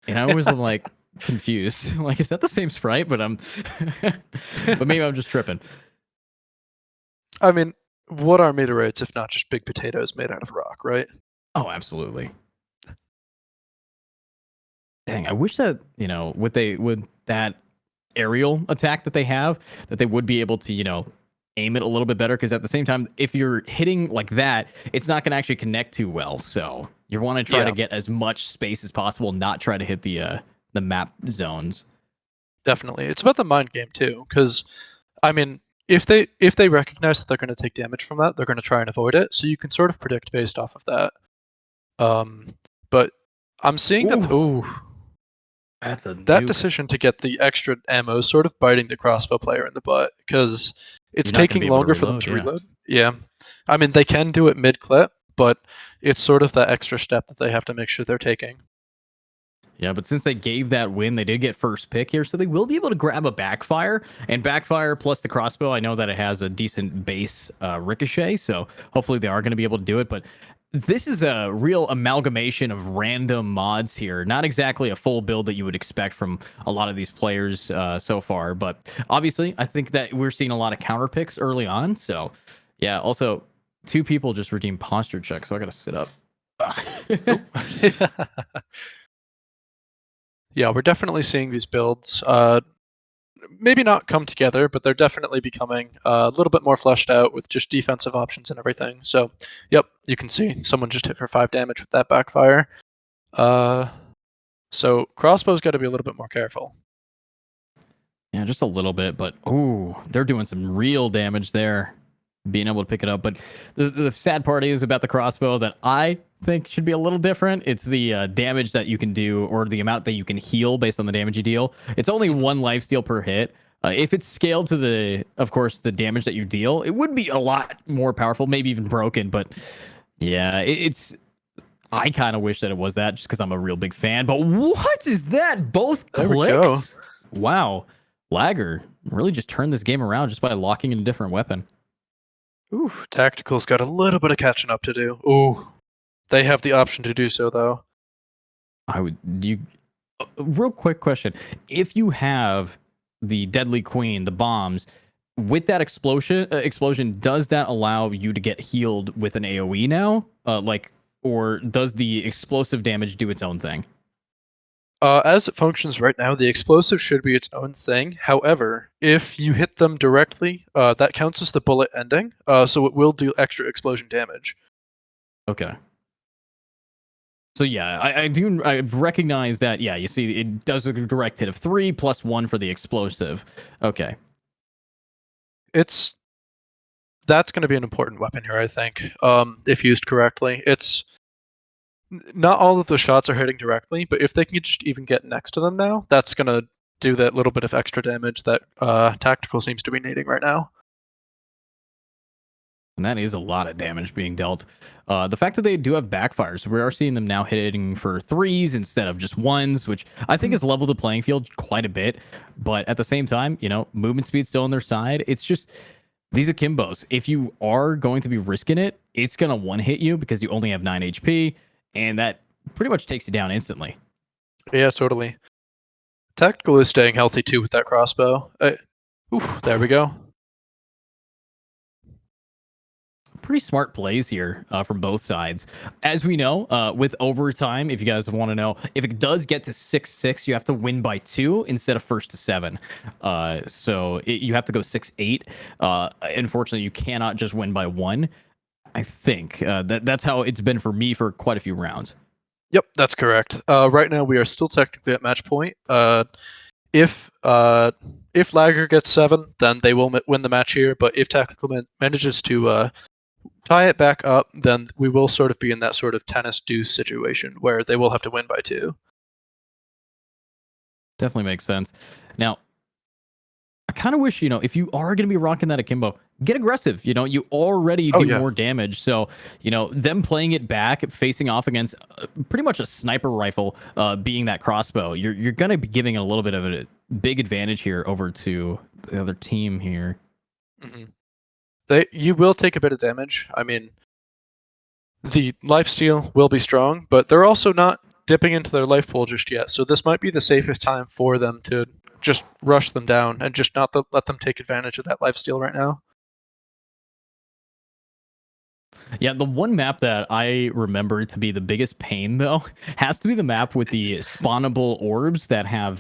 and I always am like confused. Like, is that the same sprite? But but maybe I'm just tripping. I mean, what are meteorites if not just big potatoes made out of rock, right? Oh, absolutely. Dang, I wish that with that aerial attack that they have, that they would be able to aim it a little bit better. Because at the same time, if you're hitting like that, it's not going to actually connect too well. So you want to try to get as much space as possible, not try to hit the map zones. Definitely, it's about the mind game too. Because I mean, if they recognize that they're going to take damage from that, they're going to try and avoid it. So you can sort of predict based off of that. But I'm seeing that. Ooh. That's a That decision to get the extra ammo is sort of biting the crossbow player in the butt because it's taking longer for them to reload. Yeah. I mean, they can do it mid-clip, but it's sort of that extra step that they have to make sure they're taking. Yeah, but since they gave that win, they did get first pick here, so they will be able to grab a backfire. And backfire plus the crossbow, I know that it has a decent base ricochet, so hopefully they are going to be able to do it. But this is a real amalgamation of random mods here. Not exactly a full build that you would expect from a lot of these players so far, but obviously I think that we're seeing a lot of counter picks early on. So yeah, also 2 people just redeemed posture check, so I got to sit up. Yeah, we're definitely seeing these builds maybe not come together, but they're definitely becoming a little bit more fleshed out with just defensive options and everything. So, yep, you can see someone just hit for 5 damage with that backfire. So crossbow's got to be a little bit more careful. Yeah, just a little bit, but ooh, they're doing some real damage there, being able to pick it up. But the sad part is about the crossbow that I think should be a little different. It's the damage that you can do, or the amount that you can heal based on the damage you deal. It's only 1 lifesteal per hit. If it's scaled to of course, the damage that you deal, it would be a lot more powerful, maybe even broken. But yeah, I kind of wish that it was that, just because I'm a real big fan. But what is that? Both There clicks? we go. Wow. Lagger really just turned this game around just by locking in a different weapon. Ooh, Tactical's got a little bit of catching up to do. Ooh, they have the option to do so, though. Real quick question. If you have the Deadly Queen, the bombs, with that explosion, does that allow you to get healed with an AoE now? Or does the explosive damage do its own thing? As it functions right now, the explosive should be its own thing. However, if you hit them directly, that counts as the bullet ending, so it will do extra explosion damage. Okay. So yeah, I recognize that. Yeah, you see, it does a direct hit of 3 plus 1 for the explosive. Okay. That's going to be an important weapon here, I think, if used correctly. It's not all of the shots are hitting directly, but if they can just even get next to them now, that's going to do that little bit of extra damage that Tactical seems to be needing right now. And that is a lot of damage being dealt. The fact that they do have backfires, we are seeing them now hitting for 3s instead of just 1s, which I think has leveled the playing field quite a bit. But at the same time, movement speed's still on their side. It's just these akimbos. If you are going to be risking it, it's going to one-hit you because you only have 9 HP, and that pretty much takes you down instantly. Yeah, totally. Tactical is staying healthy too with that crossbow. There we go. Pretty smart plays here from both sides. As we know, with overtime, if you guys want to know, if it does get to 6-6, you have to win by 2 instead of first to 7. So you have to go 6-8. Unfortunately, you cannot just win by 1. I think that's how it's been for me for quite a few rounds. Yep, that's correct. Right now, we are still technically at match point. If Lagger gets 7, then they will win the match here. But if Tactical manages to tie it back up, then we will sort of be in that sort of tennis deuce situation where they will have to win by 2. Definitely makes sense. Now, I kind of wish, if you are going to be rocking that akimbo, get aggressive. You already Oh, do yeah. more damage. So, them playing it back, facing off against pretty much a sniper rifle, being that crossbow, you're going to be giving a little bit of a big advantage here over to the other team here. You will take a bit of damage. I mean, the lifesteal will be strong, but they're also not dipping into their life pool just yet. So this might be the safest time for them to just rush them down and just not let them take advantage of that lifesteal right now. Yeah, the one map that I remember to be the biggest pain, though, has to be the map with the spawnable orbs that have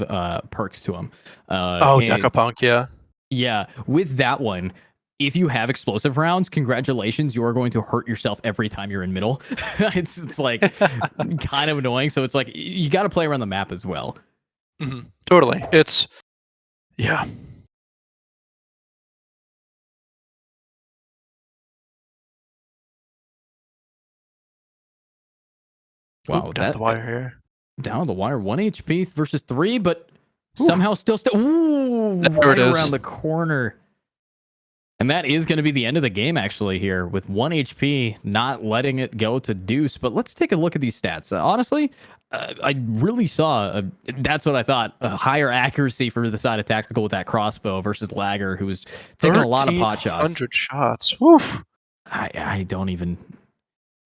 perks to them. Decapunk, yeah. Yeah, with that one, if you have explosive rounds, congratulations, you are going to hurt yourself every time you're in middle. It's like kind of annoying. So it's like you got to play around the map as well. Totally. Yeah. Wow, down the wire here. Down the wire, 1 HP versus 3, but somehow still. Ooh, there right it is. around the corner. And that is going to be the end of the game, actually, here with 1 HP, not letting it go to deuce. But let's take a look at these stats. Honestly, I really saw, that's what I thought, a higher accuracy for the side of Tactical with that crossbow versus Lagger, who was taking a lot of pot shots. 100 shots. Woof. I don't even...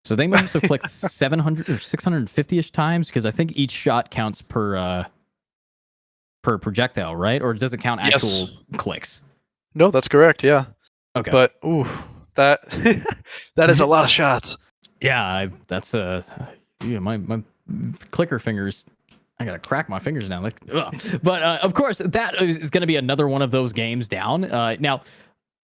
So they must have clicked 700 or 650-ish times, because I think each shot counts per projectile, right? Or does it count actual clicks? No, that's correct, yeah. Okay. But, that that is a lot of shots. Yeah, that's my clicker fingers. I gotta crack my fingers now. But of course, that is going to be another one of those games down. Now,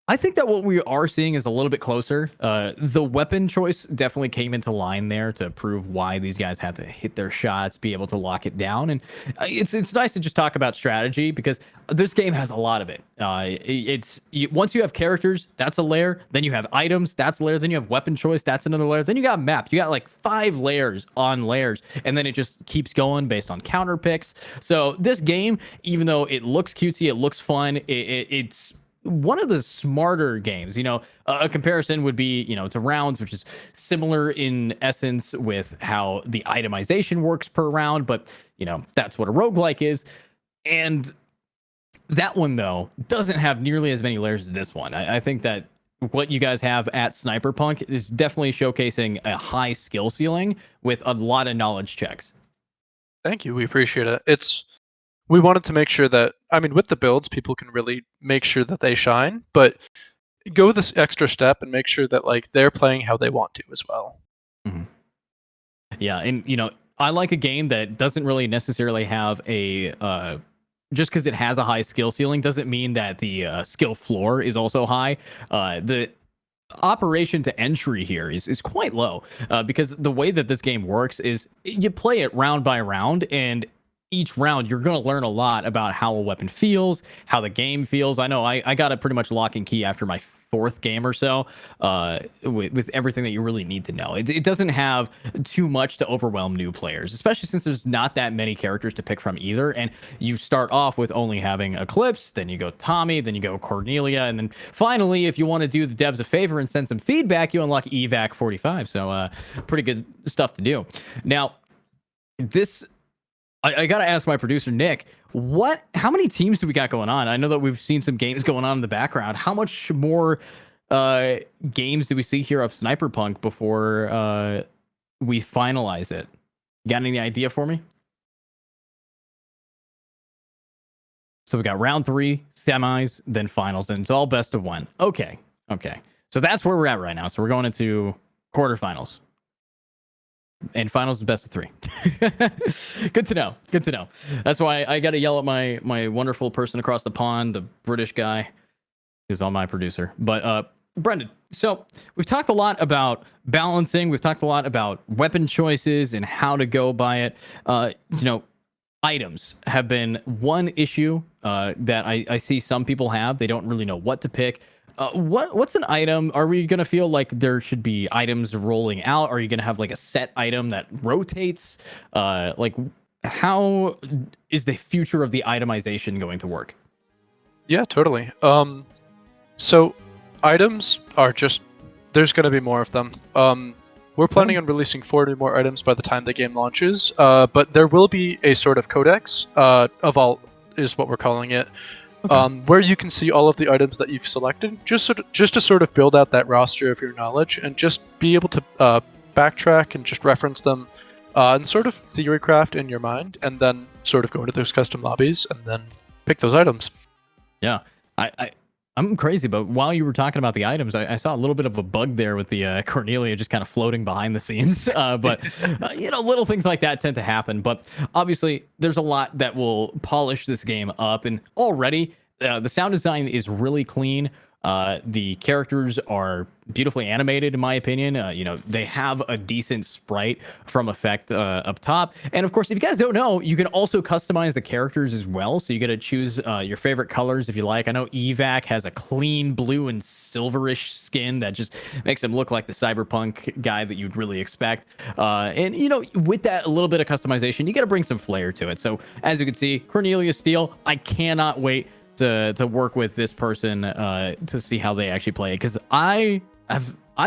I think that what we are seeing is a little bit closer. The weapon choice definitely came into line there to prove why these guys had to hit their shots, be able to lock it down. And it's nice to just talk about strategy, because this game has a lot of it. Once you have characters, that's a layer. Then you have items, that's a layer. Then you have weapon choice, that's another layer. Then you got map. You got like 5 layers on layers. And then it just keeps going based on counter picks. So this game, even though it looks cutesy, it looks fun, it's one of the smarter games. A comparison would be, to rounds, which is similar in essence with how the itemization works per round, but that's what a roguelike is. And that one, though, doesn't have nearly as many layers as this one. I think that what you guys have at SNIPERPUNK is definitely showcasing a high skill ceiling with a lot of knowledge checks. Thank you. We appreciate it. We wanted to make sure that, with the builds, people can really make sure that they shine, but go this extra step and make sure that they're playing how they want to as well. Yeah, and I like a game that doesn't really necessarily have a just because it has a high skill ceiling doesn't mean that the skill floor is also high. The operation to entry here is quite low, because the way that this game works is you play it round by round, and each round you're going to learn a lot about how a weapon feels, how the game feels. I know I got a pretty much lock and key after my 4th game or so, with everything that you really need to know. It doesn't have too much to overwhelm new players, especially since there's not that many characters to pick from either. And you start off with only having Eclipse, then you go Tommy, then you go Cornelia, and then finally, if you want to do the devs a favor and send some feedback, you unlock Evac 45. So pretty good stuff to do. Now, I got to ask my producer, Nick, how many teams do we got going on? I know that we've seen some games going on in the background. How much more games do we see here of SNIPERPUNK before we finalize it? Got any idea for me? So we got round 3, semis, then finals, and it's all best of 1. Okay. So that's where we're at right now. So we're going into quarterfinals. And finals is best of 3. Good to know. That's why I got to yell at my wonderful person across the pond, the British guy who's on my producer. But Brendan, so we've talked a lot about balancing. We've talked a lot about weapon choices and how to go by it. Items have been one issue that I see some people have. They don't really know what to pick. What's an item? Are we going to feel like there should be items rolling out? Are you going to have a set item that rotates? How is the future of the itemization going to work? Yeah, totally. So items are just there's going to be more of them. We're planning on releasing 40 more items by the time the game launches, but there will be a sort of codex of all is what we're calling it, where you can see all of the items that you've selected, just to sort of build out that roster of your knowledge and just be able to backtrack and just reference them and sort of theory craft in your mind, and then sort of go into those custom lobbies and then pick those items. Yeah, I'm crazy, but while you were talking about the items, I saw a little bit of a bug there with the Cornelia just kind of floating behind the scenes. But little things like that tend to happen. But obviously, there's a lot that will polish this game up, and already the sound design is really clean. The characters are beautifully animated, in my opinion. They have a decent sprite from effect up top. And of course, if you guys don't know, you can also customize the characters as well. So you get to choose your favorite colors if you like. I know Evac has a clean blue and silverish skin that just makes him look like the cyberpunk guy that you'd really expect. And with that, a little bit of customization, you got to bring some flair to it. So as you can see, Cornelia Steele, I cannot wait to work with this person to see how they actually play it, because I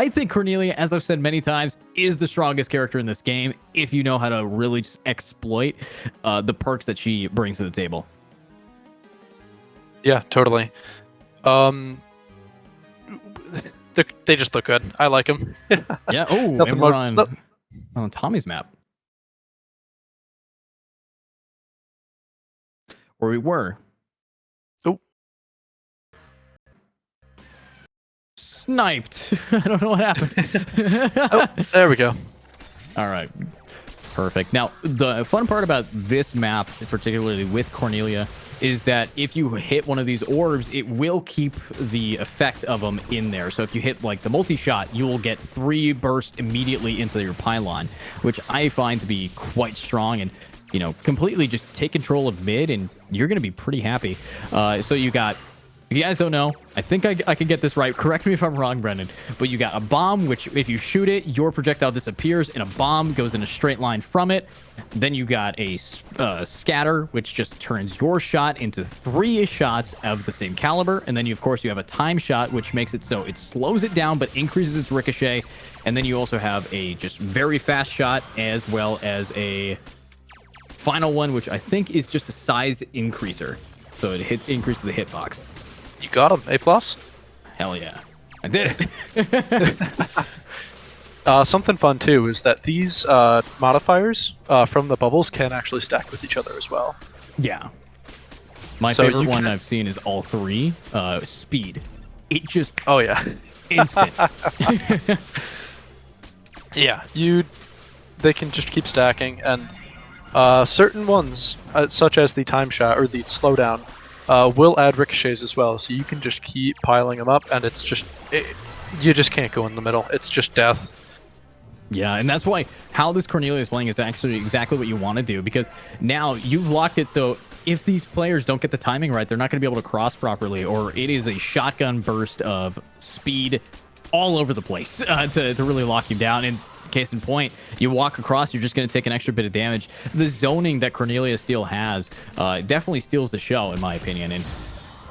think Cornelia, as I've said many times, is the strongest character in this game if you know how to really just exploit the perks that she brings to the table. Yeah, totally. They just look good. I like them. Yeah. Oh, and we're on Tommy's map, where we were. Sniped. I don't know what happened. There we go. All right. Perfect. Now, the fun part about this map, particularly with Cornelia, is that if you hit one of these orbs, it will keep the effect of them in there. So if you hit like the multi-shot, you will get 3 bursts immediately into your pylon, which I find to be quite strong, and completely just take control of mid, and you're going to be pretty happy. So you got, if you guys don't know, I think I can get this right. Correct me if I'm wrong, Brendan. But you got a bomb, which if you shoot it, your projectile disappears, and a bomb goes in a straight line from it. Then you got a scatter, which just turns your shot into 3 shots of the same caliber. And then, of course, you have a time shot, which makes it so it slows it down, but increases its ricochet. And then you also have a just very fast shot, as well as a final one, which I think is just a size increaser. So it increases the hitbox. You got him. A+? Hell yeah. I did it. Something fun, too, is that these modifiers from the bubbles can actually stack with each other as well. Yeah. My favorite one I've seen is all 3. Speed. It just... Oh, yeah. Instant. Yeah. They can just keep stacking, and certain ones, such as the time shot or the slowdown, will add ricochets as well, so you can just keep piling them up, and it's just you just can't go in the middle. It's just death. Yeah, and that's why how this Cornelia is playing is actually exactly what you want to do, because now you've locked it so if these players don't get the timing right, they're not going to be able to cross properly, or it is a shotgun burst of speed all over the place to really lock you down. And case in point, you walk across, you're just going to take an extra bit of damage. The zoning that Cornelia Steele has definitely steals the show, in my opinion. And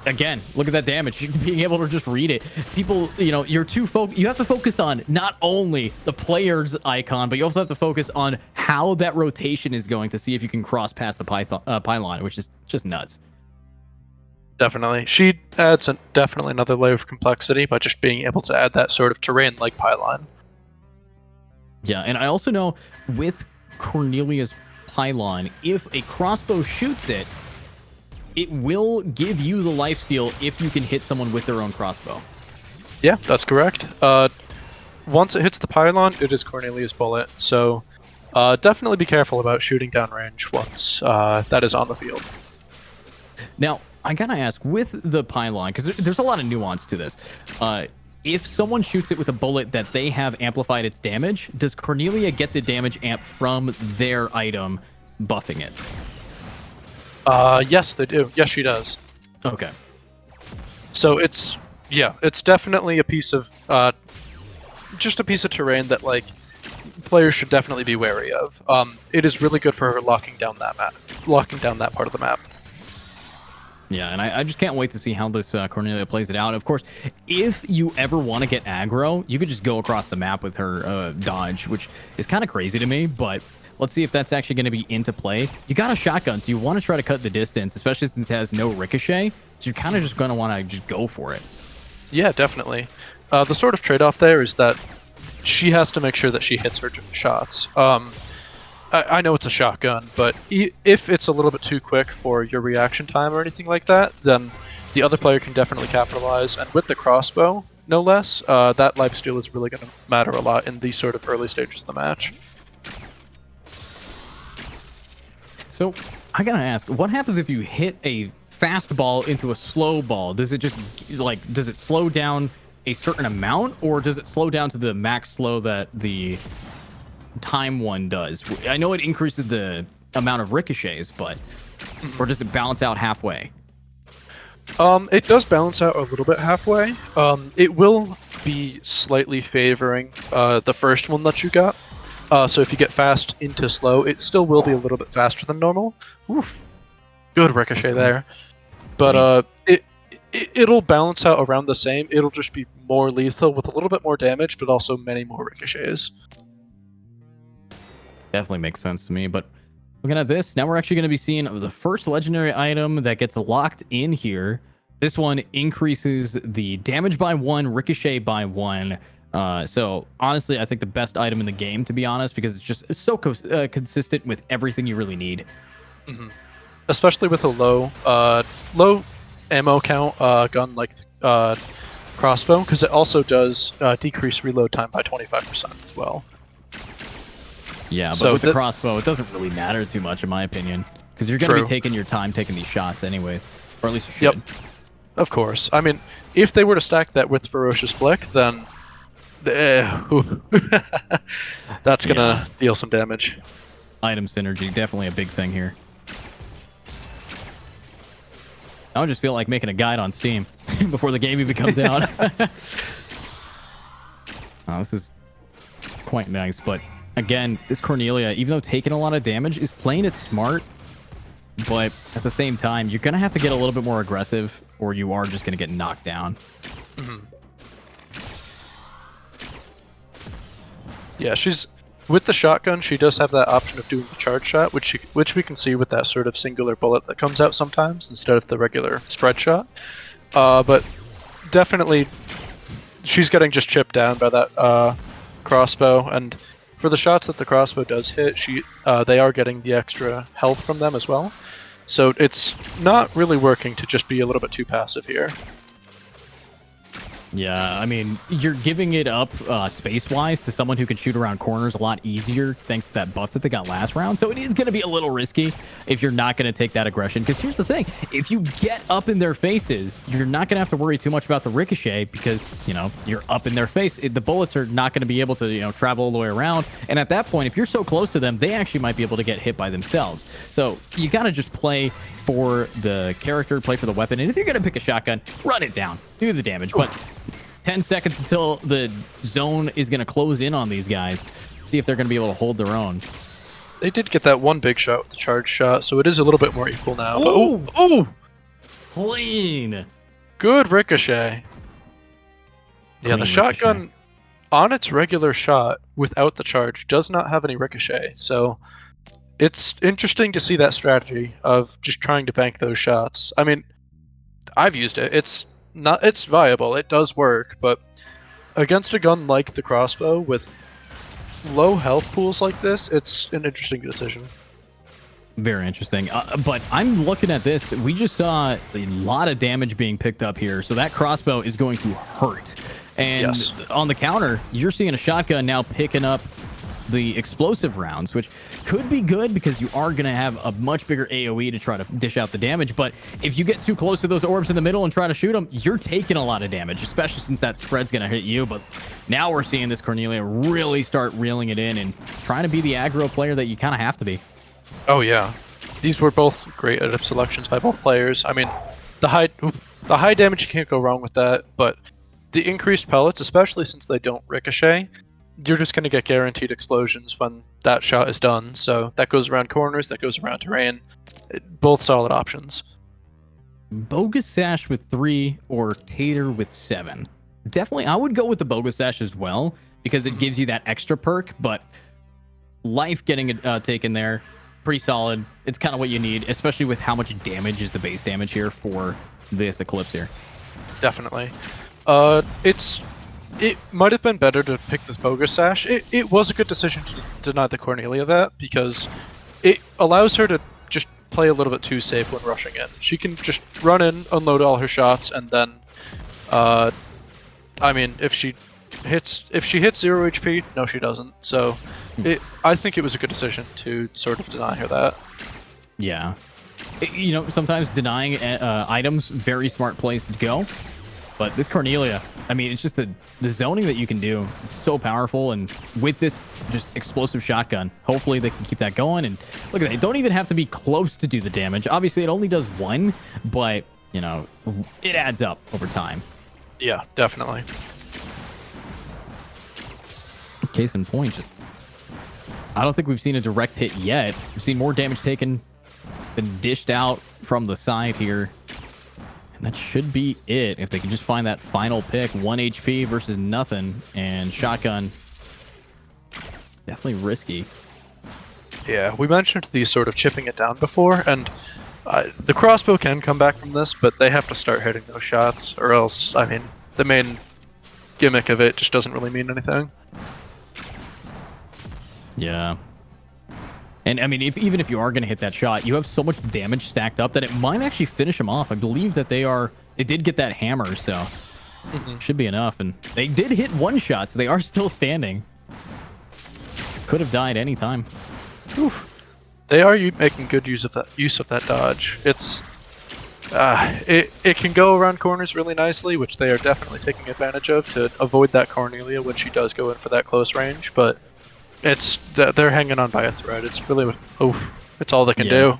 again, look at that damage. Being able to just read it. People, you're you have to focus on not only the player's icon, but you also have to focus on how that rotation is going to see if you can cross past the pylon, which is just nuts. Definitely. She adds definitely another layer of complexity by just being able to add that sort of terrain like pylon. Yeah, and I also know with Cornelia's pylon, if a crossbow shoots it, it will give you the lifesteal if you can hit someone with their own crossbow. Yeah, that's correct. Once it hits the pylon, it is Cornelia's bullet, so definitely be careful about shooting downrange once that is on the field. Now, I gotta ask, with the pylon, because there's a lot of nuance to this, if someone shoots it with a bullet that they have amplified its damage, does Cornelia get the damage amp from their item buffing it? Yes, they do. Yes, she does. Okay. So it's definitely a piece of just a piece of terrain that players should definitely be wary of. It is really good for locking down that part of the map. Yeah, and I just can't wait to see how this Cornelia plays it out. Of course, if you ever want to get aggro, you could just go across the map with her dodge, which is kind of crazy to me, but let's see if that's actually going to be into play. You got a shotgun, so you want to try to cut the distance, especially since it has no ricochet, so you're kind of just going to want to just go for it. Yeah, definitely. The sort of trade-off there is that she has to make sure that she hits her shots. I know it's a shotgun, but if it's a little bit too quick for your reaction time or anything like that, then the other player can definitely capitalize. And with the crossbow, no less, that lifesteal is really going to matter a lot in these sort of early stages of the match. So I gotta ask, what happens if you hit a fast ball into a slow ball? Does it just does it slow down a certain amount, or does it slow down to the max slow that the time one does? I know it increases the amount of ricochets, but or does it balance out halfway? It does balance out a little bit halfway. It will be slightly favoring the first one that you got. So if you get fast into slow, it still will be a little bit faster than normal. Oof. Good ricochet there. But it'll balance out around the same. It'll just be more lethal with a little bit more damage, but also many more ricochets. Definitely makes sense to me, but looking at this, now we're actually going to be seeing the first legendary item that gets locked in here. This one increases the damage by 1, ricochet by 1. So honestly, I think the best item in the game, to be honest, because it's just so consistent with everything you really need. Mm-hmm. Especially with a low ammo count gun like crossbow, because it also does decrease reload time by 25% as well. Yeah, but with the crossbow, it doesn't really matter too much, in my opinion, because you're going to be taking your time taking these shots anyways, or at least you should. Yep, of course. I mean, if they were to stack that with Ferocious Flick, then that's going to deal some damage. Item synergy, definitely a big thing here. I would just feel like making a guide on Steam before the game even comes out. Oh, this is quite nice, but again, this Cornelia, even though taking a lot of damage, is playing it smart, but at the same time, you're going to have to get a little bit more aggressive, or you are just going to get knocked down. Mm-hmm. Yeah, with the shotgun, she does have that option of doing the charge shot, which we can see with that sort of singular bullet that comes out sometimes instead of the regular spread shot. But definitely, she's getting just chipped down by that crossbow, and for the shots that the crossbow does hit, they are getting the extra health from them as well. So it's not really working to just be a little bit too passive here. Yeah, I mean, you're giving it up space-wise to someone who can shoot around corners a lot easier thanks to that buff that they got last round. So it is going to be a little risky if you're not going to take that aggression. Because here's the thing. If you get up in their faces, you're not going to have to worry too much about the ricochet because, you're up in their face. The bullets are not going to be able to, travel all the way around. And at that point, if you're so close to them, they actually might be able to get hit by themselves. So you got to just play for the character, play for the weapon. And if you're going to pick a shotgun, run it down. Do the damage. But 10 seconds until the zone is going to close in on these guys. See if they're going to be able to hold their own. They did get that one big shot with the charge shot, so it is a little bit more equal now. Ooh! But, oh! Clean! Good ricochet. Yeah, the shotgun, on its regular shot, without the charge, does not have any ricochet. So it's interesting to see that strategy of just trying to bank those shots. I mean, I've used it. It's viable. It does work, but against a gun like the crossbow with low health pools like this, it's an interesting decision. Very interesting. But I'm looking at this. We just saw a lot of damage being picked up here, so that crossbow is going to hurt. And on the counter, you're seeing a shotgun now picking up the explosive rounds, which could be good because you are going to have a much bigger AoE to try to dish out the damage. But if you get too close to those orbs in the middle and try to shoot them, you're taking a lot of damage, especially since that spread's going to hit you. But now we're seeing this Cornelia really start reeling it in and trying to be the aggro player that you kind of have to be. Oh yeah, these were both great edit selections by both players. I mean, the high damage, you can't go wrong with that, but the increased pellets, especially since they don't ricochet, you're just going to get guaranteed explosions when that shot is done. So that goes around corners, that goes around terrain. Both solid options. Bogus Sash with 3 or Tater with 7. Definitely, I would go with the Bogus Sash as well because it gives you that extra perk, but life getting it taken there, pretty solid. It's kind of what you need, especially with how much damage is the base damage here for this Eclipse here. Definitely. It might have been better to pick this Bogus Sash. It was a good decision to deny the Cornelia that because it allows her to just play a little bit too safe when rushing in. She can just run in, unload all her shots, and then, I mean, if she hits 0 HP, no, she doesn't. So, I think it was a good decision to sort of deny her that. Yeah, you know, sometimes denying items, very smart place to go. But this Cornelia, I mean, it's just the zoning that you can do. It's so powerful, and with this just explosive shotgun, hopefully they can keep that going. And look at that, it don't even have to be close to do the damage. Obviously, it only does 1, but, you know, it adds up over time. Yeah, definitely. Case in point, just I don't think we've seen a direct hit yet. We've seen more damage taken than dished out from the side here. And that should be it. If they can just find that final pick, 1 HP versus nothing, and shotgun, definitely risky. Yeah, we mentioned these sort of chipping it down before, and the crossbow can come back from this, but they have to start hitting those shots, or else, I mean, the main gimmick of it just doesn't really mean anything. Yeah. And I mean, even if you are going to hit that shot, you have so much damage stacked up that it might actually finish them off. I believe that they did get that hammer, so should be enough. And they did hit 1 shot, so they are still standing. Could have died anytime. They are making good use of that dodge. It's it can go around corners really nicely, which they are definitely taking advantage of to avoid that Cornelia when she does go in for that close range, but they're hanging on by a thread. It's really, it's all they can do.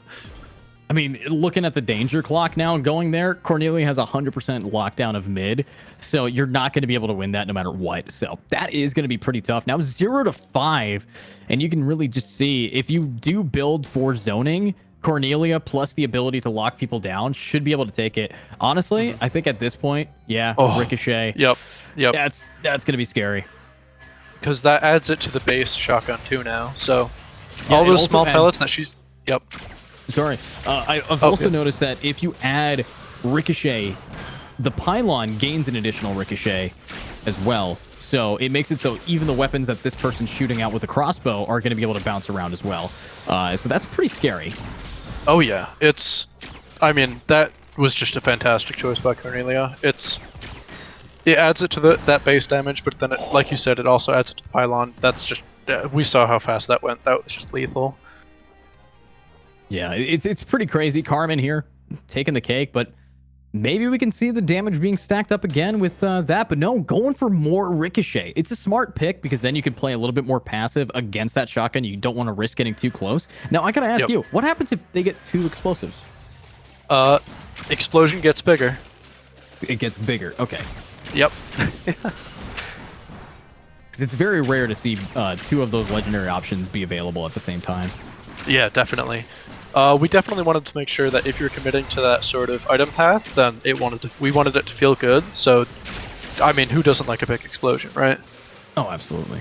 I mean, looking at the danger clock now going there, Cornelia has 100% lockdown of mid, so you're not going to be able to win that no matter what. So that is going to be pretty tough. Now 0 to 5, and you can really just see if you do build for zoning, Cornelia plus the ability to lock people down should be able to take it. Honestly, I think at this point, Ricochet. Yep. That's going to be scary. Because that adds it to the base shotgun too now. So all those small pellets that she's... Yep. Sorry. I've also noticed that if you add Ricochet, the pylon gains an additional Ricochet as well. So it makes it so even the weapons that this person's shooting out with a crossbow are going to be able to bounce around as well. So that's pretty scary. Oh yeah. I mean, that was just a fantastic choice by Cornelia. It adds it to that base damage, but then, like you said, it also adds it to the pylon. That's just... we saw how fast that went. That was just lethal. Yeah, it's pretty crazy. Carmen here taking the cake, but maybe we can see the damage being stacked up again with that. But no, going for more Ricochet. It's a smart pick because then you can play a little bit more passive against that shotgun. You don't want to risk getting too close. Now, I got to ask you, what happens if they get 2 explosives? Explosion gets bigger. It gets bigger. Okay. Yep. Because it's very rare to see 2 of those legendary options be available at the same time. Yeah, definitely. We definitely wanted to make sure that if you're committing to that sort of item path, then we wanted it to feel good. So, I mean, who doesn't like a big explosion, right? Oh, absolutely.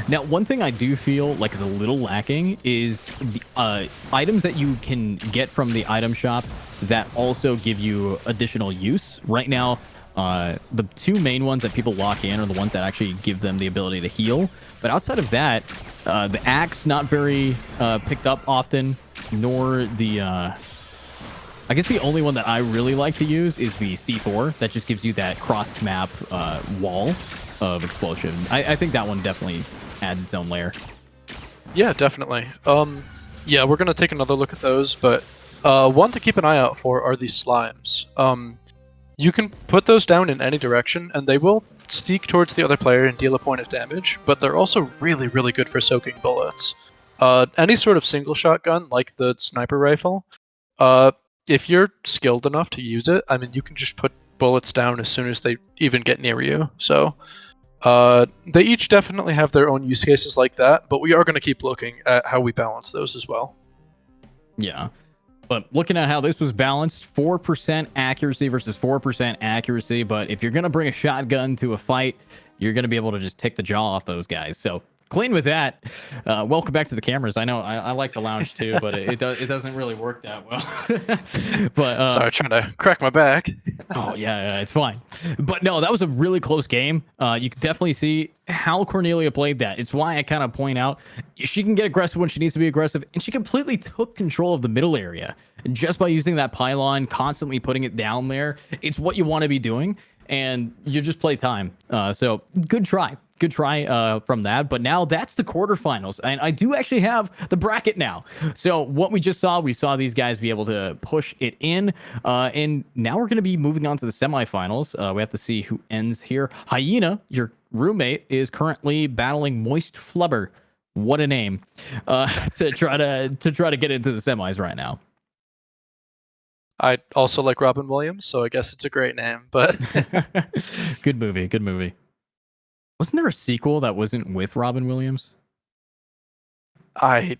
Now, one thing I do feel like is a little lacking is the items that you can get from the item shop that also give you additional use. Right now, the 2 main ones that people lock in are the ones that actually give them the ability to heal. But outside of that, the axe not very picked up often, nor the... I guess the only one that I really like to use is the C4. That just gives you that cross-map wall of explosion. I think that one definitely adds its own layer. Yeah, definitely. Yeah, we're going to take another look at those, but one to keep an eye out for are these slimes. You can put those down in any direction, and they will sneak towards the other player and deal a point of damage, but they're also really, really good for soaking bullets. Any sort of single shotgun, like the sniper rifle, if you're skilled enough to use it, I mean, you can just put bullets down as soon as they even get near you. So they each definitely have their own use cases like that, but we are going to keep looking at how we balance those as well. Yeah. But looking at how this was balanced, 4% accuracy versus 4% accuracy. But if you're going to bring a shotgun to a fight, you're going to be able to just take the jaw off those guys. So clean with that. Welcome back to the cameras. I know I like the lounge too, but it doesn't really work that well. But sorry, trying to crack my back. oh yeah, it's fine. But no, that was a really close game. You can definitely see how Cornelia played that. It's why I kind of point out she can get aggressive when she needs to be aggressive, and she completely took control of the middle area just by using that pylon, constantly putting it down there. It's what you want to be doing, and you just play time. So good try. Good try from that. But now that's the quarterfinals. And I do actually have the bracket now. So what we saw these guys be able to push it in. And now we're going to be moving on to the semifinals. We have to see who ends here. Hyena, your roommate, is currently battling MoistFlubber. What a name. To try to get into the semis right now. I also like Robin Williams, so I guess it's a great name. But Good movie. Good movie. Wasn't there a sequel that wasn't with Robin Williams? I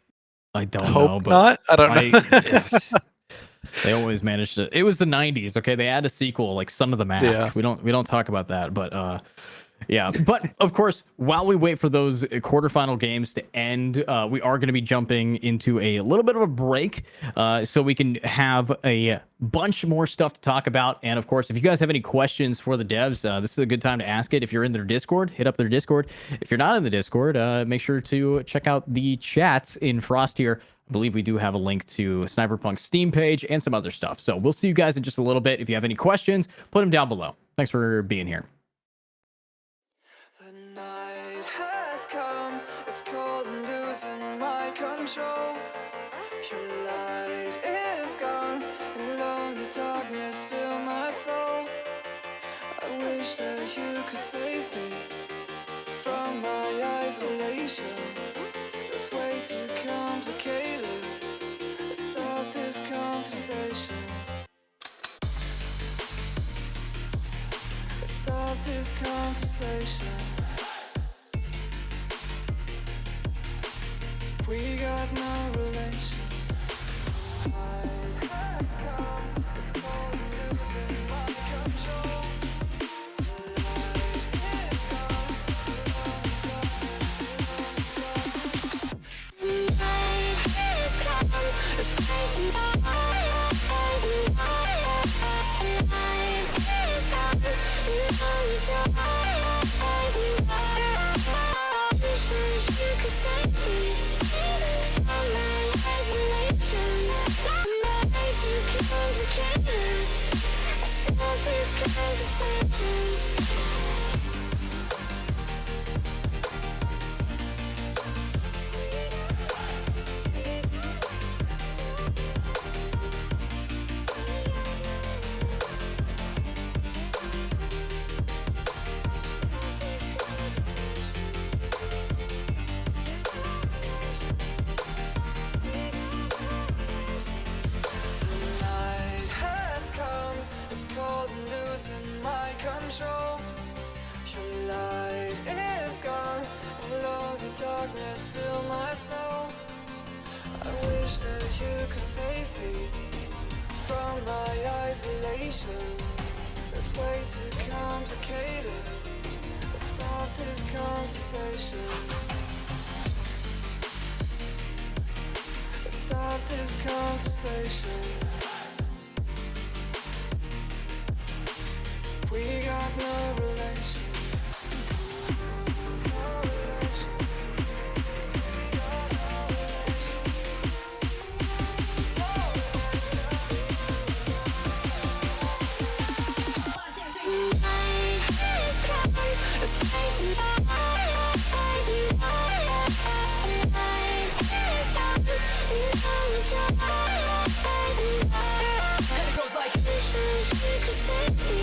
don't hope know, but not. I don't know. They always managed to. It was the 90s, okay? They had a sequel like Son of the Mask. Yeah. We don't talk about that, but yeah. But of course, while we wait for those quarterfinal games to end, we are going to be jumping into a little bit of a break, so we can have a bunch more stuff to talk about. And of course, if you guys have any questions for the devs, this is a good time to ask it. If you're in their Discord, hit up their Discord. If you're not in the Discord, make sure to check out the chats in Frost here. I believe we do have a link to SNIPERPUNK's Steam page and some other stuff. So we'll see you guys in just a little bit. If you have any questions, put them down below. Thanks for being here. The night has come, it's cold and losing my control. Your light is gone, and lonely darkness fill my soul. I wish that you could save me from my isolation. It's way too complicated. Let's stop this conversation. Let's stop this conversation. We got no relation. I have come, it's cold and losing my control. The light is gone, the night has come, it's crazy. The night is gone, I wish you could save me from my isolation. My ways too complicated. I stop these conversations. Control. Your light is gone, and lonely darkness fill my soul. I wish that you could save me from my isolation. It's way too complicated. Let's stop this conversation. Let's stop this conversation. We got no relation. No relation. We got no relation. No relation. The night has come, it's crazy. The night is gone, and it goes like, wish that you could save me.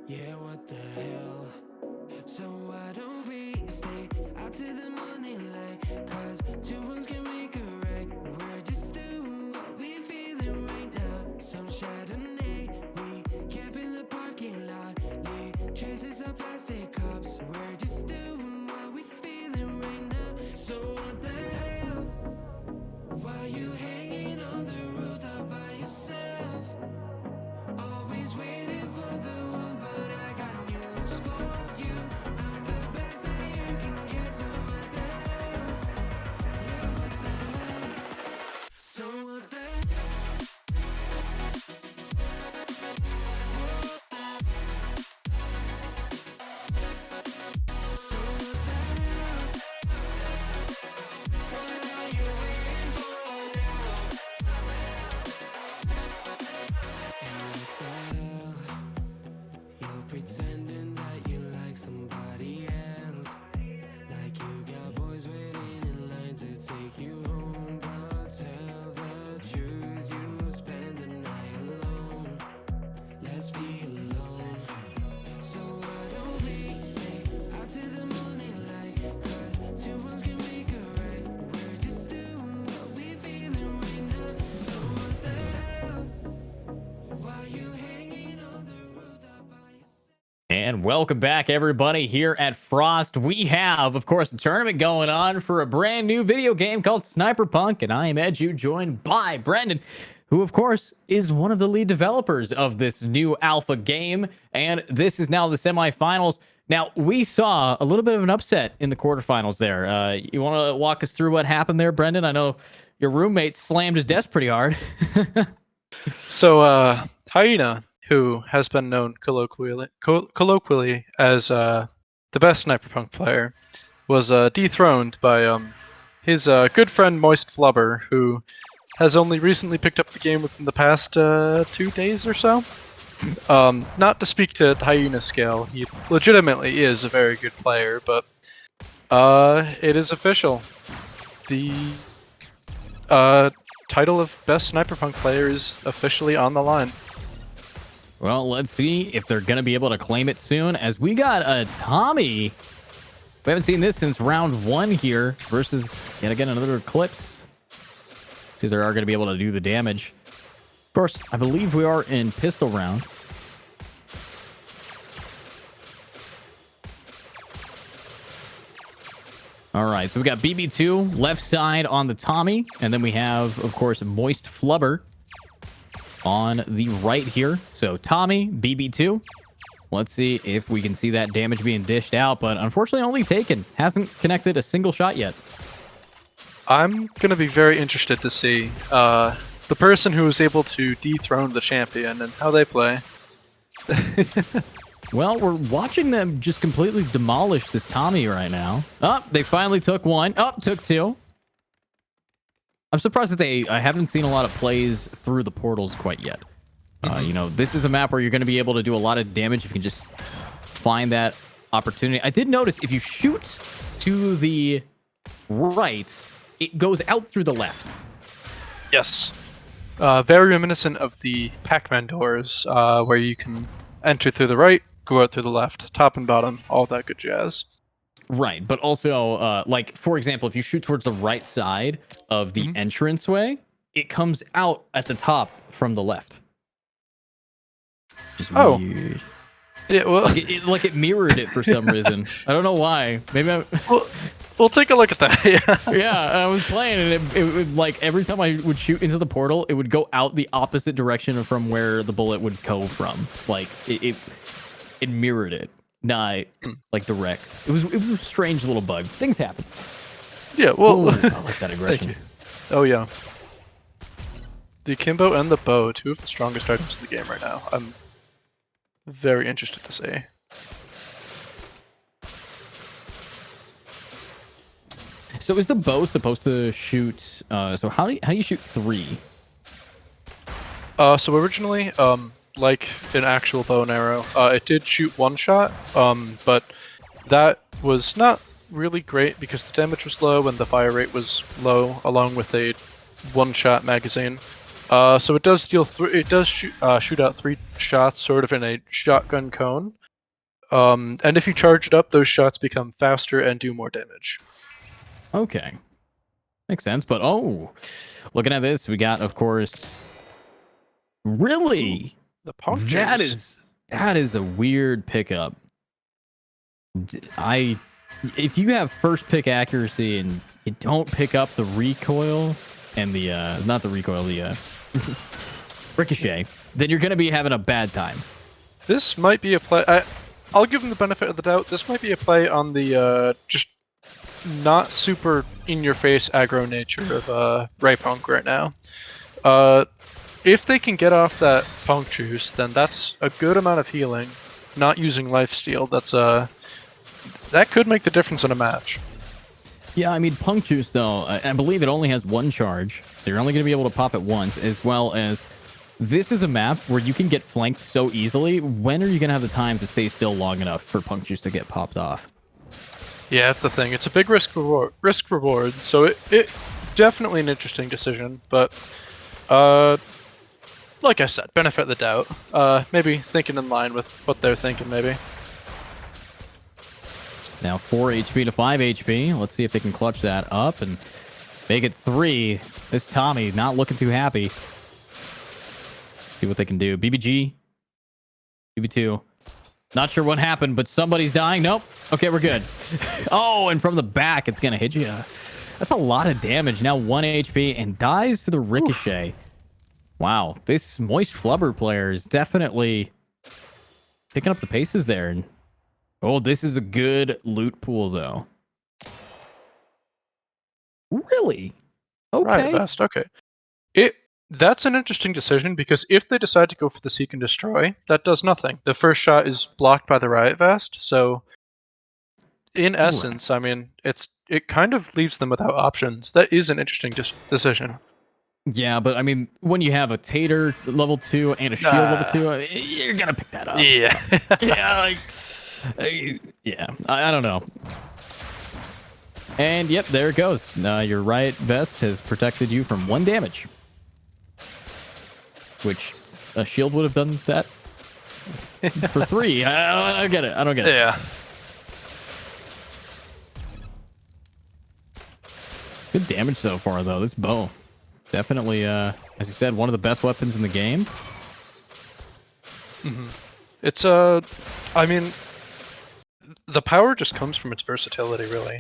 Yeah, what the hell? So why don't we stay out to the morning light? Cause two wrongs can make a right. We're just doing what we feeling right now. Some Chardonnay, we camp in the parking lot. Leave traces of plastic cups. We're just doing what we feeling right now. So what the hell? Why you hanging on the rooftop by yourself? Always waiting for the one, but I got news for you. I'm the best that you can get, so what the hell? Yeah, what the hell? So what the hell? So what the hell? What are you waiting for now? And what the hell? You're pretending that you like somebody else. Like you got boys waiting in line to take you home. But tell the truth, you'll spend the night alone. Let's be alone. So why don't we stay out to the morning light? Cause two wrongs can make a right. We're just doing what we feeling right now. So what the hell? Why you hanging on the rooftop by yourself? And welcome back, everybody, here at Frost. We have, of course, a tournament going on for a brand new video game called SNIPERPUNK, and I am Edu, joined by Brendan, who, of course, is one of the lead developers of this new alpha game, and this is now the semifinals. Now, we saw a little bit of an upset in the quarterfinals there. You want to walk us through what happened there, Brendan? I know your roommate slammed his desk pretty hard. So, Hyena, who has been known colloquially as the best Sniperpunk player, was dethroned by his good friend MoistFlubber, who has only recently picked up the game within the past 2 days or so. Not to speak to Hyena's scale, he legitimately is a very good player, but it is official. The title of best Sniperpunk player is officially on the line. Well, let's see if they're going to be able to claim it soon, as we got a Tommy. We haven't seen this since round 1 here versus, yet again, another Eclipse. See if they are going to be able to do the damage. Of course, I believe we are in pistol round. All right, so we got BB2 left side on the Tommy, and then we have, of course, MoistFlubber on the right here. So Tommy, BB2. Let's see if we can see that damage being dished out, but unfortunately only taken. Hasn't connected a single shot yet. I'm going to be very interested to see the person who was able to dethrone the champion and how they play. Well, we're watching them just completely demolish this Tommy right now. Oh, they finally took one. Oh, took two. I'm surprised that I haven't seen a lot of plays through the portals quite yet. You know, this is a map where you're going to be able to do a lot of damage if you can just find that opportunity. I did notice if you shoot to the right, it goes out through the left. Yes. Very reminiscent of the Pac-Man doors, where you can enter through the right, go out through the left, top and bottom, all that good jazz. Right, but also, like, for example, if you shoot towards the right side of the entranceway, it comes out at the top from the left. Just weird. Yeah, well, like it mirrored it for some reason. I don't know why. Maybe we'll take a look at that. Yeah. Yeah, I was playing and it would, like, every time I would shoot into the portal, it would go out the opposite direction from where the bullet would go from. Like it mirrored it. Nah, like direct. It was a strange little bug. Things happen. Yeah, well, Ooh, I like that aggression. Oh yeah. The Akimbo and the bow, two of the strongest items in the game right now. I'm very interested to see. So is the bow supposed to shoot? So how do you shoot 3? So originally, like an actual bow and arrow, it did shoot 1 shot, but that was not really great because the damage was low and the fire rate was low, along with a 1-shot magazine. So it does deal it does shoot out 3 shots, sort of in a shotgun cone. And if you charge it up, those shots become faster and do more damage. Okay. Makes sense. But looking at this, we got, of course, really? The punk That juice. that is a weird pickup. If you have first pick accuracy and you don't pick up the recoil and the not the recoil, the ricochet, then you're gonna be having a bad time. This might be a play. I'll give him the benefit of the doubt. This might be a play on the just not super in-your-face aggro nature of Punk right now. If they can get off that punk juice, then that's a good amount of healing. Not using lifesteal, that could make the difference in a match. Yeah, I mean, Punk Juice, though, I believe it only has 1 charge, so you're only going to be able to pop it once, as well as this is a map where you can get flanked so easily. When are you going to have the time to stay still long enough for Punk Juice to get popped off? Yeah, that's the thing. It's a big risk reward, so it definitely an interesting decision, but like I said, benefit of the doubt. Maybe thinking in line with what they're thinking, maybe. Now 4 HP to 5 HP. Let's see if they can clutch that up and make it 3. This Tommy not looking too happy. Let's see what they can do. BBG. BB2. Not sure what happened, but somebody's dying. Nope. Okay, we're good. Oh, and from the back, it's going to hit you. That's a lot of damage. Now 1 HP and dies to the ricochet. Oof. Wow. This MoistFlubber player is definitely picking up the paces there. And oh, this is a good loot pool, though. Really? Okay. Right, best. Okay. That's an interesting decision, because if they decide to go for the Seek and Destroy, that does nothing. The first shot is blocked by the Riot Vest, so in essence, I mean, it kind of leaves them without options. That is an interesting decision. Yeah, but I mean, when you have a Tater level 2 and a Shield level 2, you're gonna pick that up. Yeah. Yeah, yeah, I don't know. And yep, there it goes. Your Riot Vest has protected you from 1 damage. Which a shield would have done that for 3. I don't get it. I don't get it. Yeah. Good damage so far, though. This bow. Definitely, as you said, one of the best weapons in the game. Mm-hmm. It's, I mean, the power just comes from its versatility, really.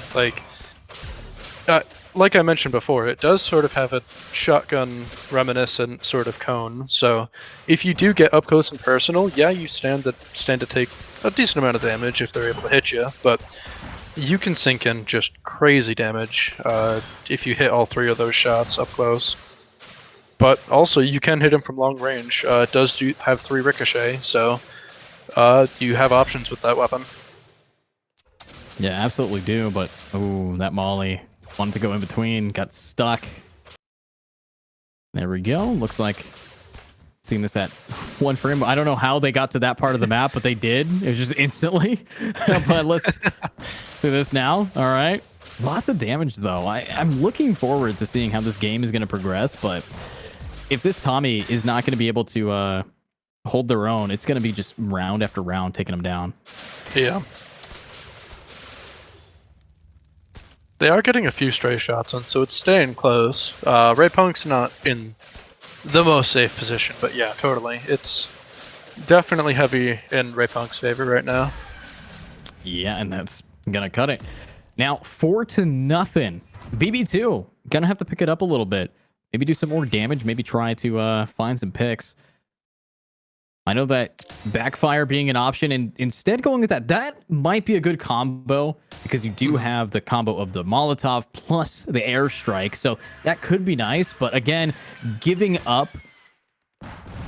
Like I mentioned before, it does sort of have a shotgun reminiscent sort of cone. So if you do get up close and personal, yeah, you stand to take a decent amount of damage if they're able to hit you. But you can sink in just crazy damage if you hit all 3 of those shots up close. But also, you can hit him from long range. It does have 3 ricochet, so you have options with that weapon. Yeah, absolutely do. But oh, that Molly wanted to go in between, got stuck. There we go. Looks like seeing this at 1 frame. I don't know how they got to that part of the map, but they did. It was just instantly. But let's see this now. All right. Lots of damage, though. I'm looking forward to seeing how this game is going to progress. But if this Tommy is not going to be able to hold their own, it's going to be just round after round taking them down. Yeah. They are getting a few stray shots on, so it's staying close. Punk's not in the most safe position, but yeah, totally. It's definitely heavy in Punk's favor right now. Yeah, and that's gonna cut it. Now 4-0. BB2 gonna have to pick it up a little bit. Maybe do some more damage. Maybe try to find some picks. I know that backfire being an option, and instead going with that might be a good combo, because you do have the combo of the Molotov plus the airstrike, so that could be nice. But again, giving up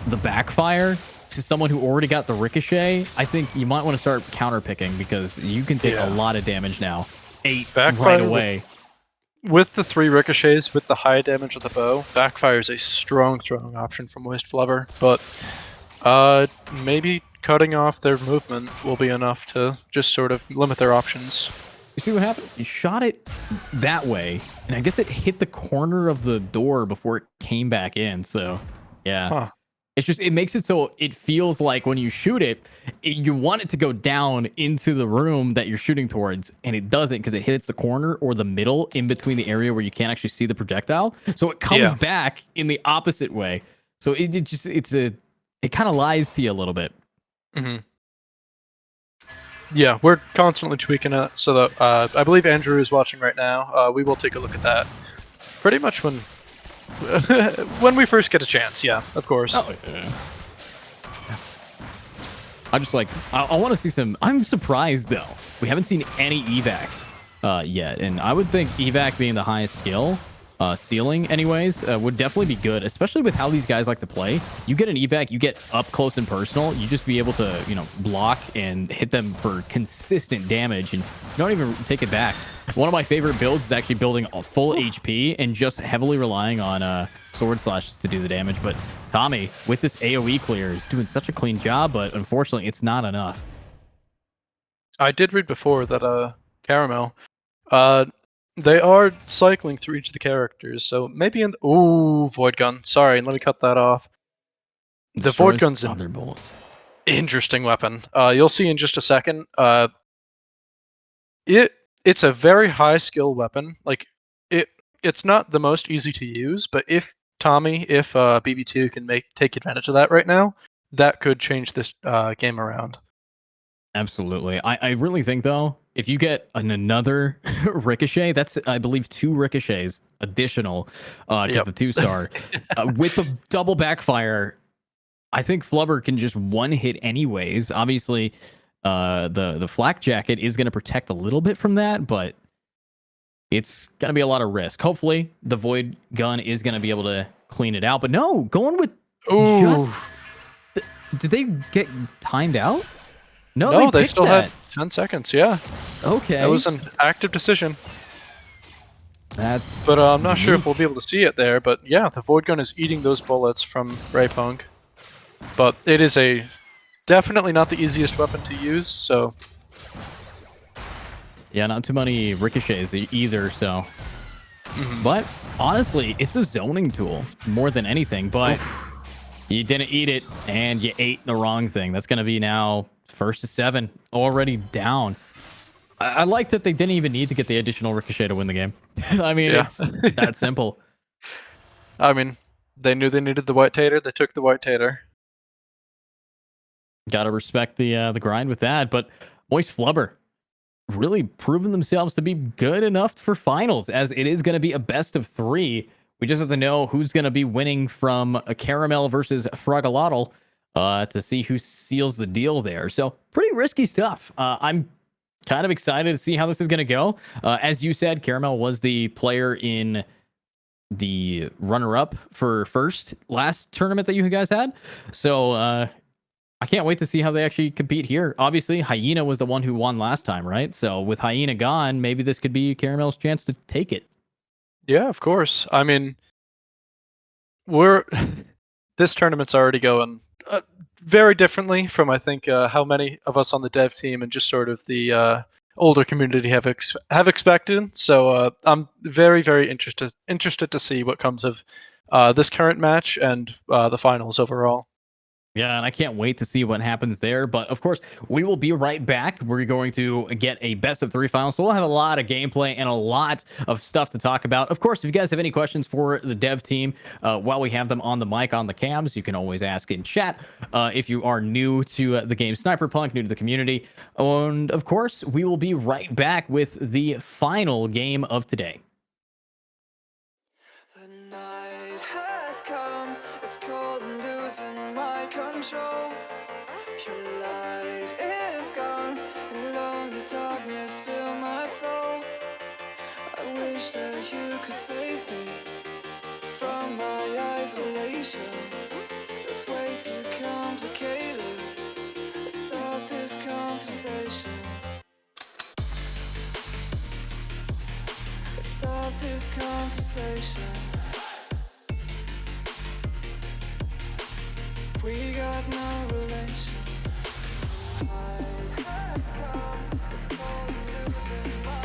the backfire to someone who already got the ricochet, I think you might want to start counter picking, because you can take a lot of damage now. 8 backfire right away. With the 3 ricochets, with the high damage of the bow, backfire is a strong option for MoistFlubber, but maybe cutting off their movement will be enough to just sort of limit their options. see what happened? You shot it that way, and I guess it hit the corner of the door before it came back in. So, yeah. Huh. It's just, it makes it so it feels like when you shoot it, you want it to go down into the room that you're shooting towards, and it doesn't because it hits the corner or the middle in between the area where you can't actually see the projectile. So it comes back in the opposite way. So it kind of lies to you a little bit. Mm-hmm. Yeah, we're constantly tweaking it so that I believe Andrew is watching right now. We will take a look at that pretty much when when we first get a chance. Yeah, of course. Oh, yeah. I just like I want to see some. I'm surprised though. We haven't seen any evac yet, and I would think evac being the highest skill ceiling, anyways, would definitely be good, especially with how these guys like to play. You get an evac, you get up close and personal. You just be able to, you know, block and hit them for consistent damage, and you don't even take it back. One of my favorite builds is actually building a full HP and just heavily relying on sword slashes to do the damage. But Tommy, with this AoE clear, is doing such a clean job, but unfortunately, it's not enough. I did read before that Caramel, they are cycling through each of the characters, so maybe in ooh, Void Gun. Sorry, let me cut that off. The Void Gun's an interesting weapon. You'll see in just a second. It's a very high skill weapon. Like it's not the most easy to use, but if BB2 can take advantage of that right now, that could change this game around. Absolutely. I really think, though, if you get another ricochet, that's, I believe, 2 ricochets additional, because the 2-star, with the double backfire, I think Flubber can just one hit anyways. Obviously, the flak jacket is going to protect a little bit from that, but it's going to be a lot of risk. Hopefully, the Void Gun is going to be able to clean it out. But no, going with just... Did they get timed out? No, they still had 10 seconds, yeah. Okay. That was an active decision. That's... But I'm not sure if we'll be able to see it there, but yeah, the Void Gun is eating those bullets from Punk. But it is definitely not the easiest weapon to use, so... Yeah, not too many ricochets either, so... But, honestly, it's a zoning tool more than anything, but... You didn't eat it, and you ate the wrong thing. That's going to be now... First to 7, already down. I like that they didn't even need to get the additional ricochet to win the game. I mean, it's that simple. I mean, they knew they needed the white tater. They took the white tater. Got to respect the grind with that. But MoistFlubber really proven themselves to be good enough for finals, as it is going to be a best of 3. We just have to know who's going to be winning from a Caramel versus Frogolotl. To see who seals the deal there. So pretty risky stuff. I'm kind of excited to see how this is going to go. As you said, Caramel was the player in the runner-up for first last tournament that you guys had. So I can't wait to see how they actually compete here. Obviously, Hyena was the one who won last time, right? So with Hyena gone, maybe this could be Caramel's chance to take it. Yeah, of course. I mean, this tournament's already going very differently from, I think, how many of us on the dev team and just sort of the older community have expected. So I'm very, very interested to see what comes of this current match and the finals overall. Yeah, and I can't wait to see what happens there. But of course, we will be right back. We're going to get a best of 3 finals. So we'll have a lot of gameplay and a lot of stuff to talk about. Of course, if you guys have any questions for the dev team, while we have them on the mic, on the cams, you can always ask in chat. If you are new to the game SNIPERPUNK, new to the community. And of course, we will be right back with the final game of today. The night has come, it's cold and losing my control. Your light is gone, and lonely darkness fill my soul. I wish that you could save me from my isolation. It's way too complicated. Let's stop this conversation. Let's stop this conversation. We got no relation. I have come, it's cold and losing my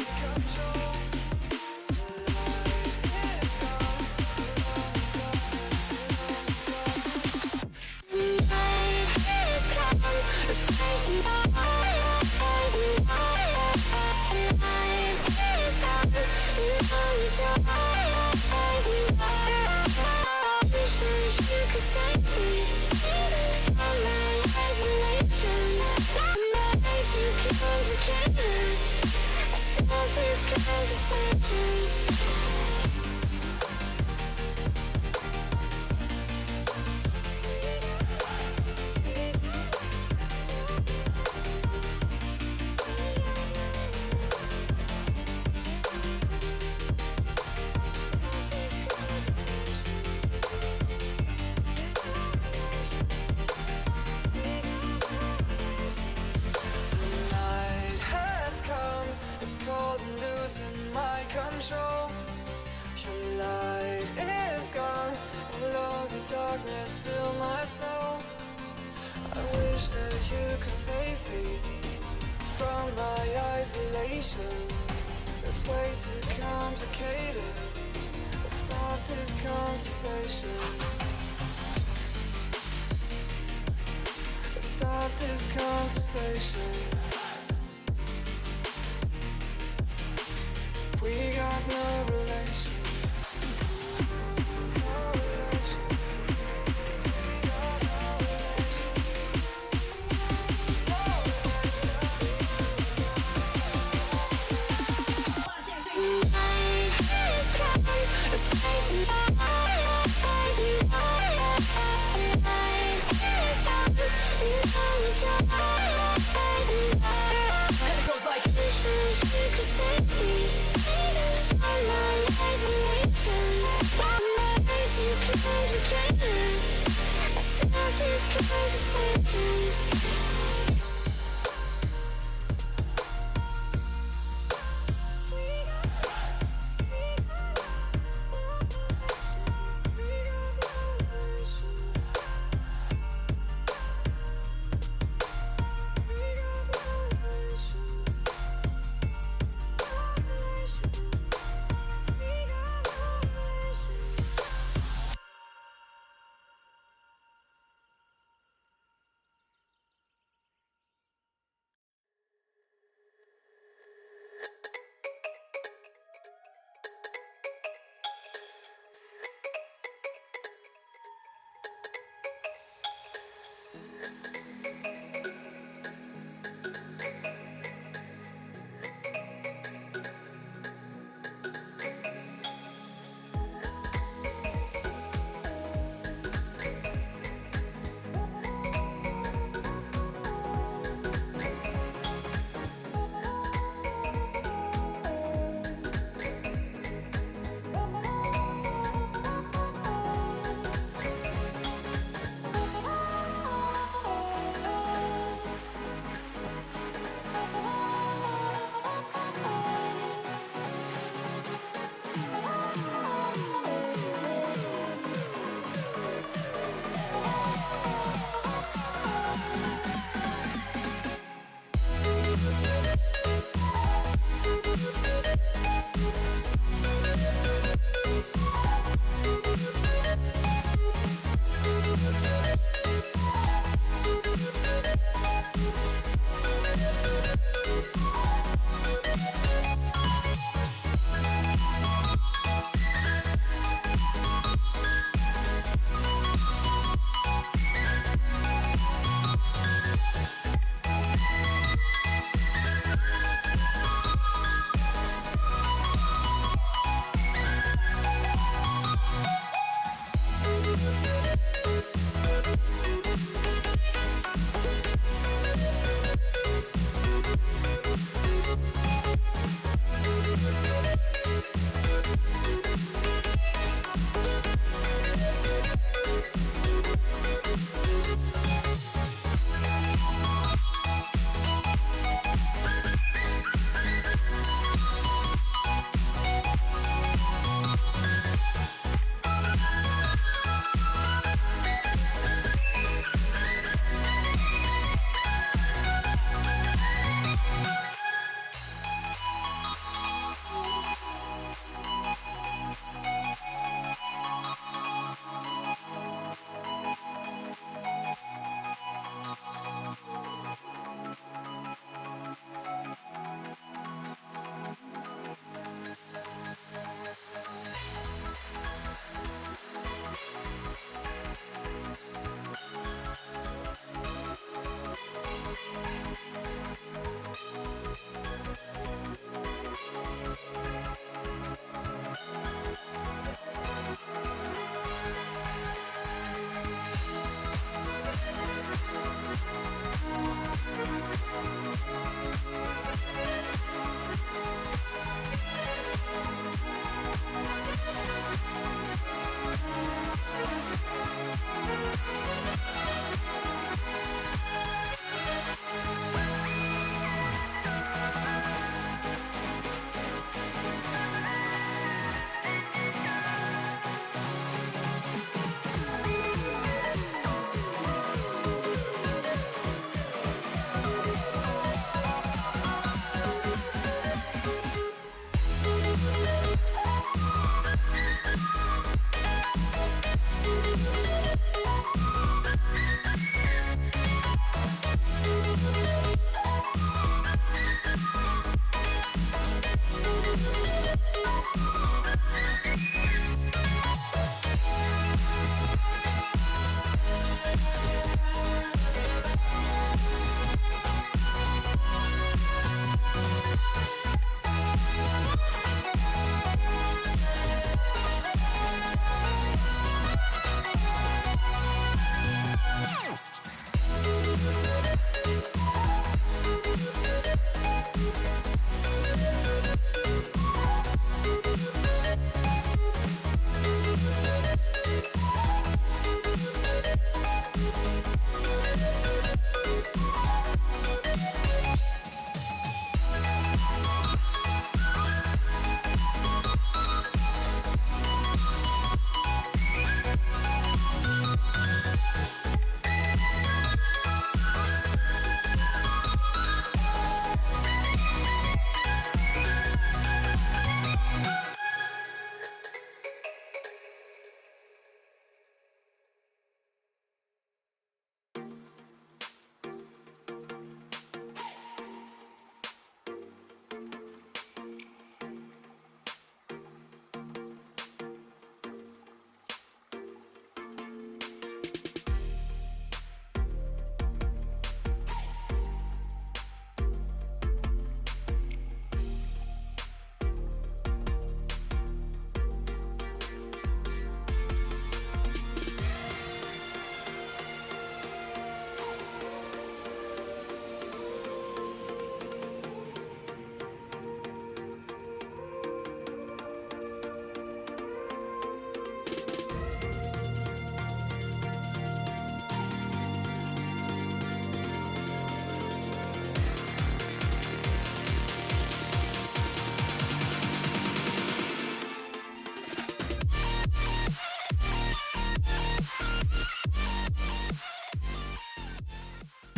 complicated. I stop these conversations. It's cold and losing my control. Your light is gone, and lonely darkness fill my soul. I wish that you could save me from my isolation. It's way too complicated. Let's stop this conversation. Let's stop this conversation. We got no relation. No relation. We got no relation. No relation. Night has come. It's crazy. Night is gone. And it goes like this. You could save me. I stop these conversations.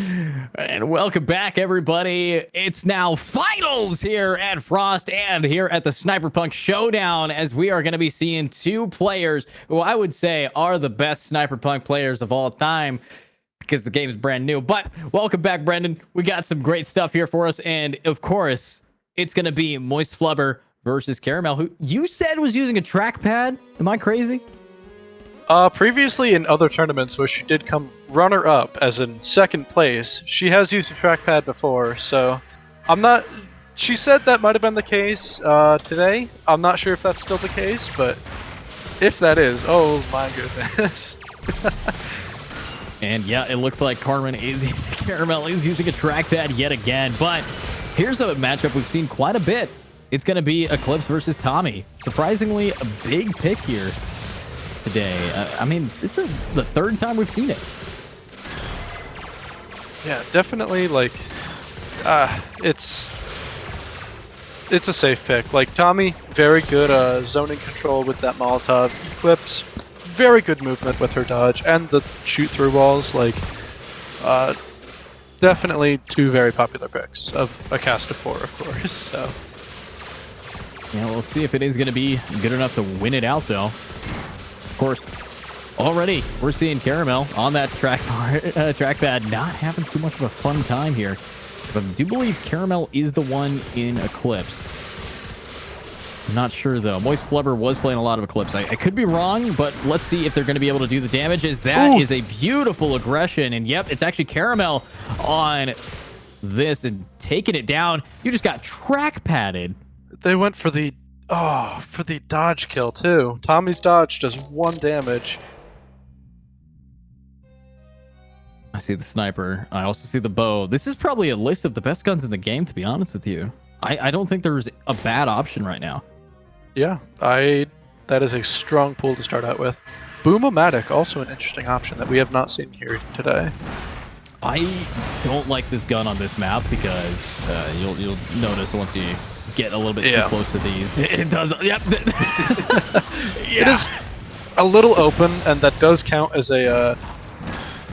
And welcome back, everybody. It's now finals here at Frost and here at the SNIPERPUNK Showdown, as we are going to be seeing two players who I would say are the best SNIPERPUNK players of all time, because the game's brand new. But welcome back, Brendan. We got some great stuff here for us. And of course, it's going to be MoistFlubber versus Caramel, who you said was using a trackpad. Am I crazy? Previously in other tournaments where she did come runner-up, as in second place, she has used a trackpad before, so I'm not... She said that might have been the case today. I'm not sure if that's still the case, but if that is, oh my goodness. And yeah, it looks like Caramel is using a trackpad yet again, but here's a matchup we've seen quite a bit. It's going to be Eclipse versus Tommy. Surprisingly, a big pick here today. I mean, this is the third time we've seen it. Yeah, definitely, like, it's a safe pick. Like, Tommy, very good zoning control with that Molotov. Eclipse, very good movement with her dodge and the shoot through walls. Like, definitely two very popular picks of a cast of 4, of course. So yeah, well, let's see if it is going to be good enough to win it out, though. Of course, already we're seeing Caramel on that trackpad not having too much of a fun time here, because I do believe Caramel is the one in Eclipse. I'm not sure, though. MoistFlubber was playing a lot of Eclipse. I could be wrong, but let's see if they're going to be able to do the damage, as that is a beautiful aggression. And yep, it's actually Caramel on this and taking it down. You just got trackpadded. they went for the dodge kill too. Tommy's dodge does 1 damage. I see the sniper. I also see the bow. This is probably a list of the best guns in the game, to be honest with you. I don't think there's a bad option right now. Yeah, that is a strong pool to start out with. Boom-O-Matic, also an interesting option that we have not seen here today. I don't like this gun on this map because you'll notice once you get a little bit too close to these, it does. Yep. It is a little open, and that does count as a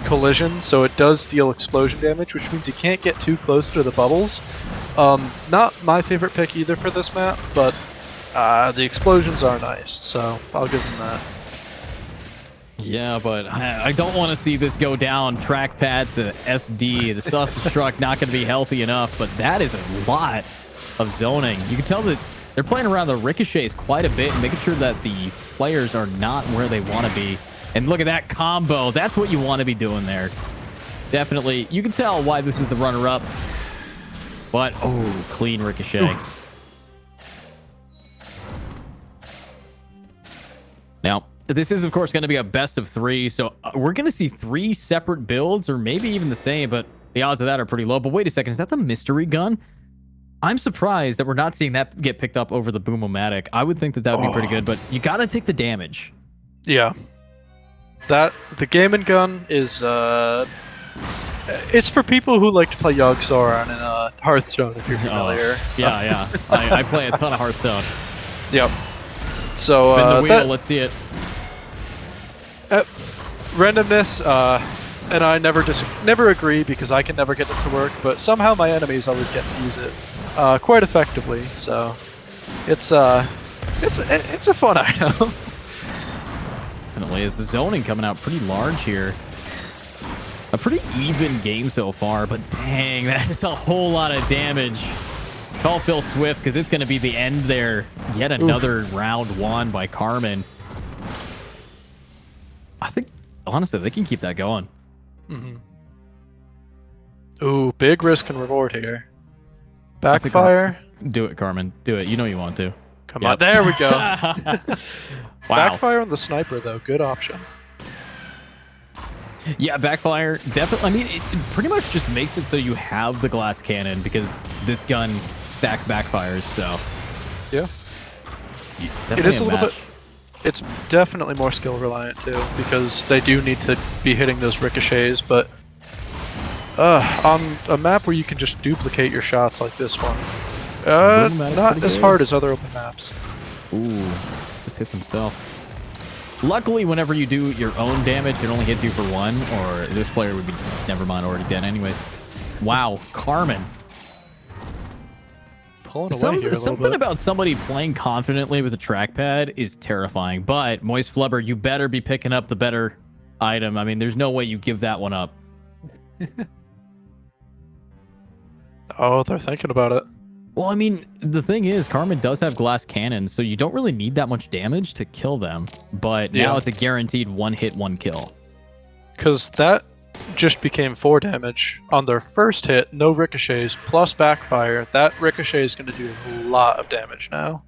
collision, so it does deal explosion damage, which means you can't get too close to the bubbles. Not my favorite pick either for this map, but the explosions are nice, so I'll give them that. Yeah, but I don't want to see this go down trackpad to SD. The self-destruct not going to be healthy enough, but that is a lot of zoning. You can tell that they're playing around the ricochets quite a bit and making sure that the players are not where they want to be. And look at that combo. That's what you want to be doing there. Definitely. You can tell why this is the runner-up. But, oh, clean ricochet. Ooh. Now, this is, of course, going to be a best of 3. So we're going to see 3 separate builds, or maybe even the same, but the odds of that are pretty low. But wait a second. Is that the mystery gun? I'm surprised that we're not seeing that get picked up over the Boom-O-Matic. I would think that that would be pretty good, but you got to take the damage. Yeah. The Game & Gun is, it's for people who like to play Yogg-Saron and Hearthstone, if you're familiar. Yeah. I play a ton of Hearthstone. Yep. So, spin the wheel, let's see it. Randomness, and I never agree because I can never get it to work, but somehow my enemies always get to use it quite effectively. So it's a fun item. Definitely is. The zoning coming out pretty large here. A pretty even game so far, but dang, that is a whole lot of damage. Call Phil Swift, because it's going to be the end there. Yet another round won by Carmen. I think, honestly, they can keep that going. Mm-hmm. Ooh, big risk and reward here. Backfire. Do it, Carmen. Do it. You know you want to. Come on. There we go. Wow. Backfire on the sniper, though. Good option. Yeah, backfire. Definitely. I mean, it pretty much just makes it so you have the glass cannon, because this gun stacks backfires, so. Yeah. It is a little bit... It's definitely more skill reliant too, because they do need to be hitting those ricochets, but on a map where you can just duplicate your shots like this one, not as hard as other open maps. Ooh, just hit himself. Luckily, whenever you do your own damage, it only hits you for 1, or this player would be, never mind, already dead anyways. Wow, Carmen. Pulling away here a little Something bit. about somebody playing confidently with a trackpad is terrifying, but MoistFlubber, you better be picking up the better item. I mean, there's no way you give that one up. Oh, they're thinking about it. Well, I mean, the thing is, Carmen does have glass cannons, so you don't really need that much damage to kill them. But now it's a guaranteed 1-hit, 1-kill. Because that just became 4 damage on their first hit, no ricochets, plus backfire. That ricochet is going to do a lot of damage now.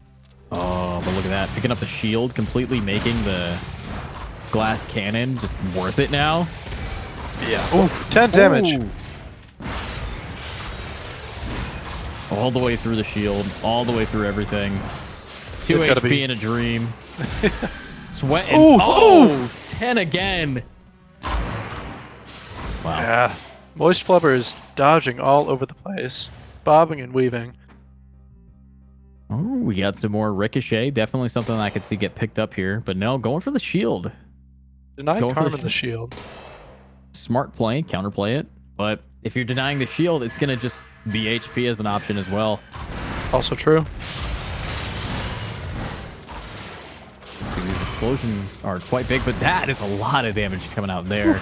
Oh, but look at that. Picking up the shield, completely making the glass cannon just worth it now. Yeah. Ooh, 10 damage. Ooh. All the way through the shield, all the way through everything. 2 HP in a dream. Sweating. Ooh, oh, 10 again. Wow. Yeah. MoistFlubber is dodging all over the place. Bobbing and weaving. Oh, we got some more ricochet. Definitely something I could see get picked up here. But no, going for the shield. Denying Carmen the shield. Smart play, counterplay it. But if you're denying the shield, it's going to just be HP as an option as well. Also true. Let's see, these explosions are quite big, but that is a lot of damage coming out there.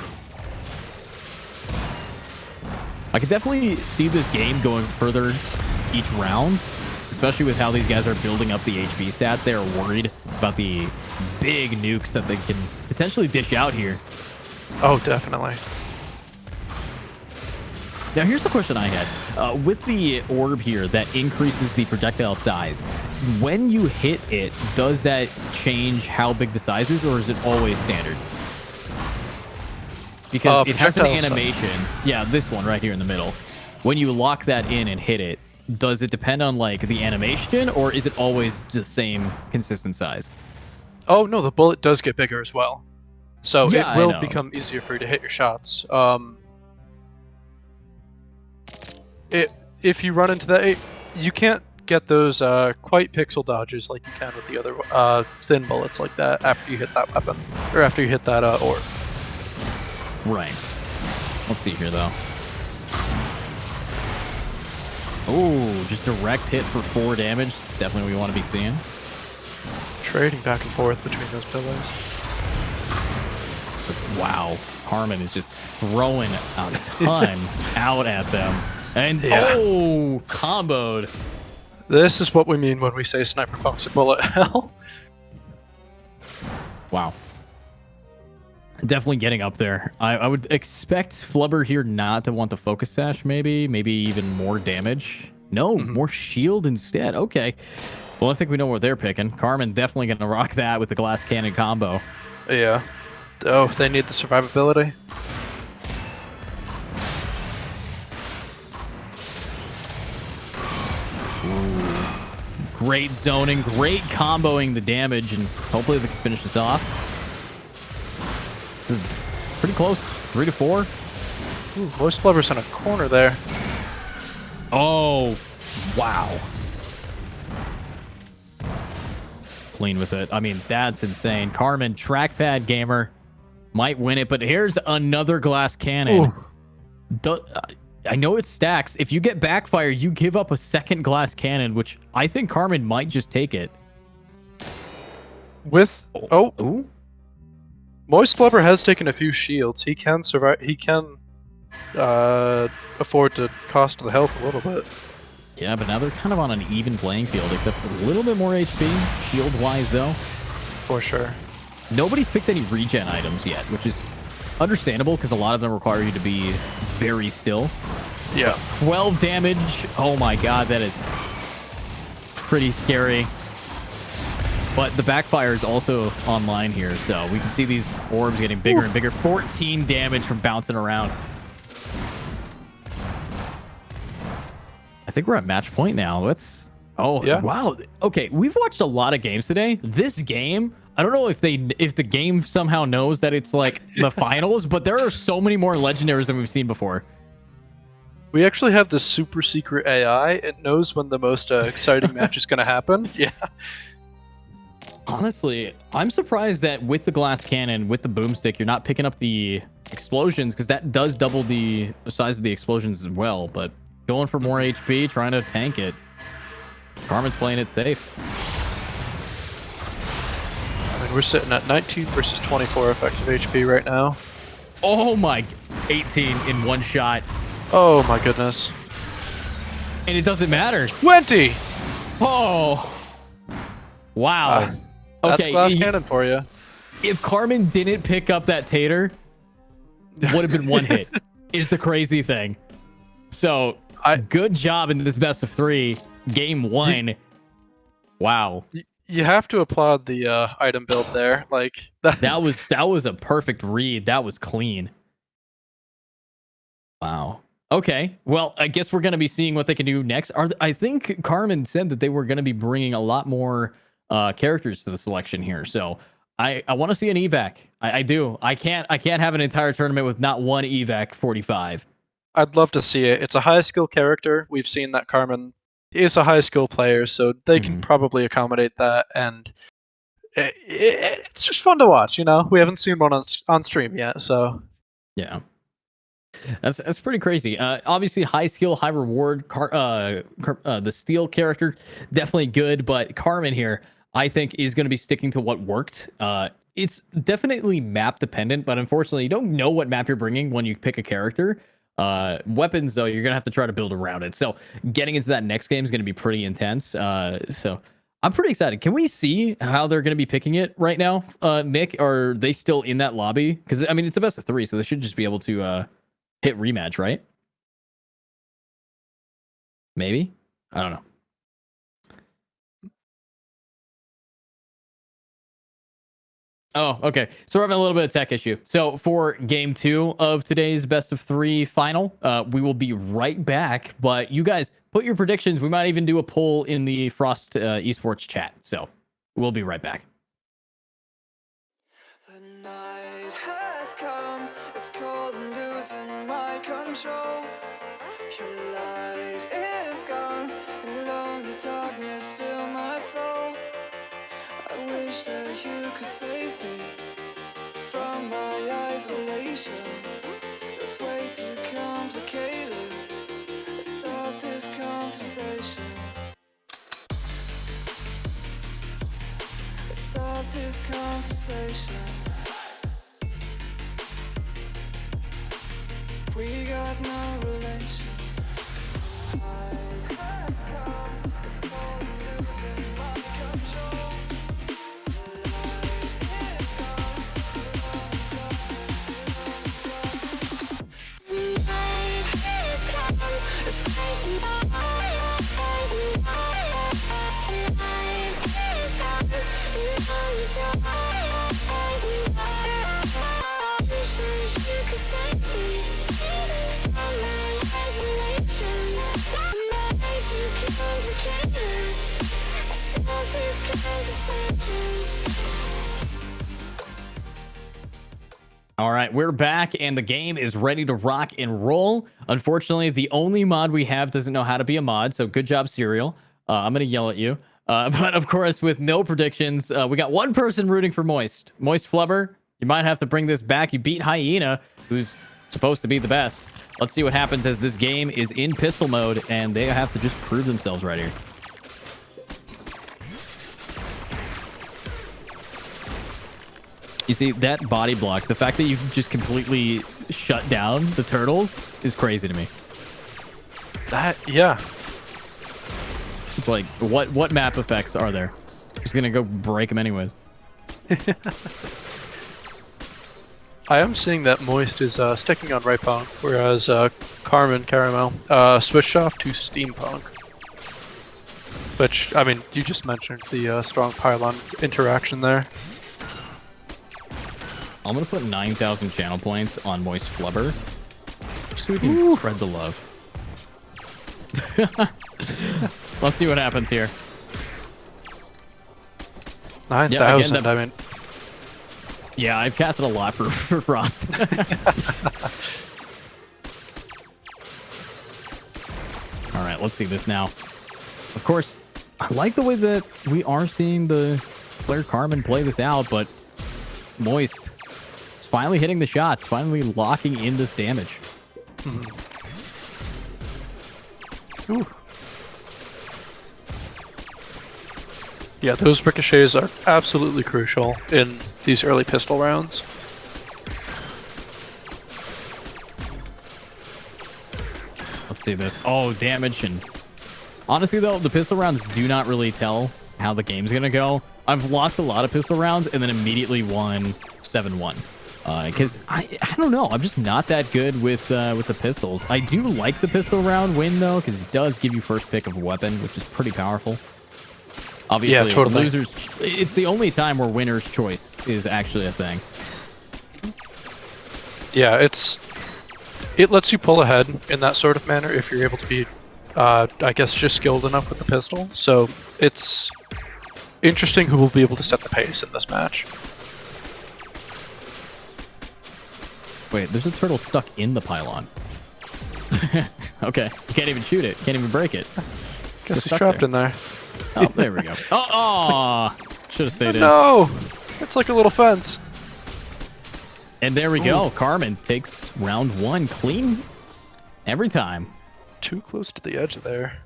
I could definitely see this game going further each round, especially with how these guys are building up the HP stats. They are worried about the big nukes that they can potentially dish out here. Oh, definitely. Now, here's the question I had. With the orb here that increases the projectile size, when you hit it, does that change how big the size is, or is it always standard? Because it has an animation. Yeah, this one right here in the middle. When you lock that in and hit it, does it depend on like the animation, or is it always the same consistent size? Oh, no, the bullet does get bigger as well. So Yeah, it will become easier for you to hit your shots. If you run into that, you can't get those quite pixel dodges like you can with the other thin bullets like that after you hit that weapon, or after you hit that orb. Right. Let's see here, though. Oh, just direct hit for 4 damage. Definitely what we want to be seeing. Trading back and forth between those pillars. Wow. Carmen is just throwing a ton out at them. And, oh, comboed. This is what we mean when we say SNIPERPUNK's a bullet hell. Wow. Definitely getting up there. I would expect Flubber here not to want the focus sash, maybe even more damage. No, more shield instead. Okay. Well, I think we know what they're picking. Carmen definitely going to rock that with the glass cannon combo. Yeah. Oh, they need the survivability. Ooh. Great zoning, great comboing the damage, and hopefully they can finish this off. This is pretty close. 3 to 4. Ooh, MoistFlubber's in a corner there. Oh, wow. Clean with it. I mean, that's insane. Carmen, trackpad gamer, might win it, but here's another glass cannon. I know it stacks. If you get backfire, you give up a second glass cannon, which I think Carmen might just take it. With Ooh. MoistFlubber has taken a few shields. He can survive. He can afford to cost the health a little bit. Yeah, but now they're kind of on an even playing field, except for a little bit more HP, shield-wise, though. For sure. Nobody's picked any regen items yet, which is understandable because a lot of them require you to be very still. Yeah. 12 damage. Oh my god, that is pretty scary. But the backfire is also online here, so we can see these orbs getting bigger and bigger. 14 damage from bouncing around. I think we're at match point now. Let's... Oh, yeah. Wow. Okay, we've watched a lot of games today. This game, I don't know if the game somehow knows that it's like the finals, but there are so many more legendaries than we've seen before. We actually have this super secret AI. It knows when the most exciting match is going to happen. Yeah. Honestly, I'm surprised that with the glass cannon, with the boomstick, you're not picking up the explosions, because that does double the size of the explosions as well. But going for more HP, trying to tank it. Carmen's playing it safe. I mean, we're sitting at 19 versus 24 effective HP right now. Oh my, 18 in one shot. Oh my goodness. And it doesn't matter. 20! Oh. Wow. That's glass cannon for you. If Carmen didn't pick up that tater, would have been one hit, is the crazy thing. So, good job in this best of 3. Game 1. Wow. You have to applaud the item build there. Like that was a perfect read. That was clean. Wow. Okay. Well, I guess we're going to be seeing what they can do next. I think Carmen said that they were going to be bringing a lot more characters to the selection here. So I want to see an evac. I do. I can't have an entire tournament with not one evac 45. I'd love to see it. It's a high skill character. We've seen that Carmen is a high skill player, so they can probably accommodate that, and it's just fun to watch. You know, we haven't seen one on stream yet, so yeah, that's pretty crazy. Obviously, high skill, high reward. The steel character definitely good, but Carmen here, I think, is going to be sticking to what worked. It's definitely map dependent, but unfortunately, you don't know what map you're bringing when you pick a character. Weapons, though, you're gonna have to try to build around it. So getting into that next game is gonna be pretty intense. So I'm pretty excited. Can we see how they're gonna be picking it right now, Nick? Are they still in that lobby? Because I mean, it's a best of 3, so they should just be able to hit rematch, right? Maybe. I don't know. Oh, okay. So we're having a little bit of tech issue. So for game 2 of today's best of 3 final, we will be right back. But you guys put your predictions. We might even do a poll in the Frost Esports chat. So we'll be right back. The night has come. It's cold and losing my control. Your light is gone, and lonely darkness fill my soul. I wish that you could save me from my isolation. It's way too complicated. Let's stop this conversation. Let's stop this conversation. We got no relation. All right, we're back, and the game is ready to rock and roll. Unfortunately, the only mod we have doesn't know how to be a mod, so good job, Serial. I'm going to yell at you. But, of course, with no predictions, we got one person rooting for Moist. MoistFlubber, you might have to bring this back. You beat Hyena, who's supposed to be the best. Let's see what happens as this game is in pistol mode, and they have to just prove themselves right here. You see, that body block, the fact that you can just completely shut down the turtles is crazy to me. Yeah. It's like, what map effects are there? Just gonna go break them anyways. I am seeing that Moist is sticking on right punk, whereas Carmen Caramel switched off to steampunk. Which, I mean, you just mentioned the strong pylon interaction there. I'm gonna put 9,000 channel points on MoistFlubber, so we can spread the love. Let's see what happens here. 9,000. I mean, yeah, I've casted a lot for Frost. All right, let's see this now. Of course, I like the way that we are seeing the player Carmen play this out, but Moist is finally hitting the shots, finally locking in this damage. Ooh. Yeah, those ricochets are absolutely crucial in these early pistol rounds. Let's see this. Oh, damage. And honestly, though, the pistol rounds do not really tell how the game's going to go. I've lost a lot of pistol rounds and then immediately won 7-1. Because I don't know. I'm just not that good with the pistols. I do like the pistol round win, though, because it does give you first pick of a weapon, which is pretty powerful. Obviously, yeah, totally. Losers. It's the only time where winner's choice is actually a thing. Yeah, it lets you pull ahead in that sort of manner if you're able to be, I guess, just skilled enough with the pistol. So it's interesting who will be able to set the pace in this match. Wait, there's a turtle stuck in the pylon. Okay, you can't even shoot it. Can't even break it. Guess he's trapped in there. Oh, there we go. Oh, should have stayed in. No! It's like a little fence. And there we go. Carmen takes round 1 clean every time. Too close to the edge there.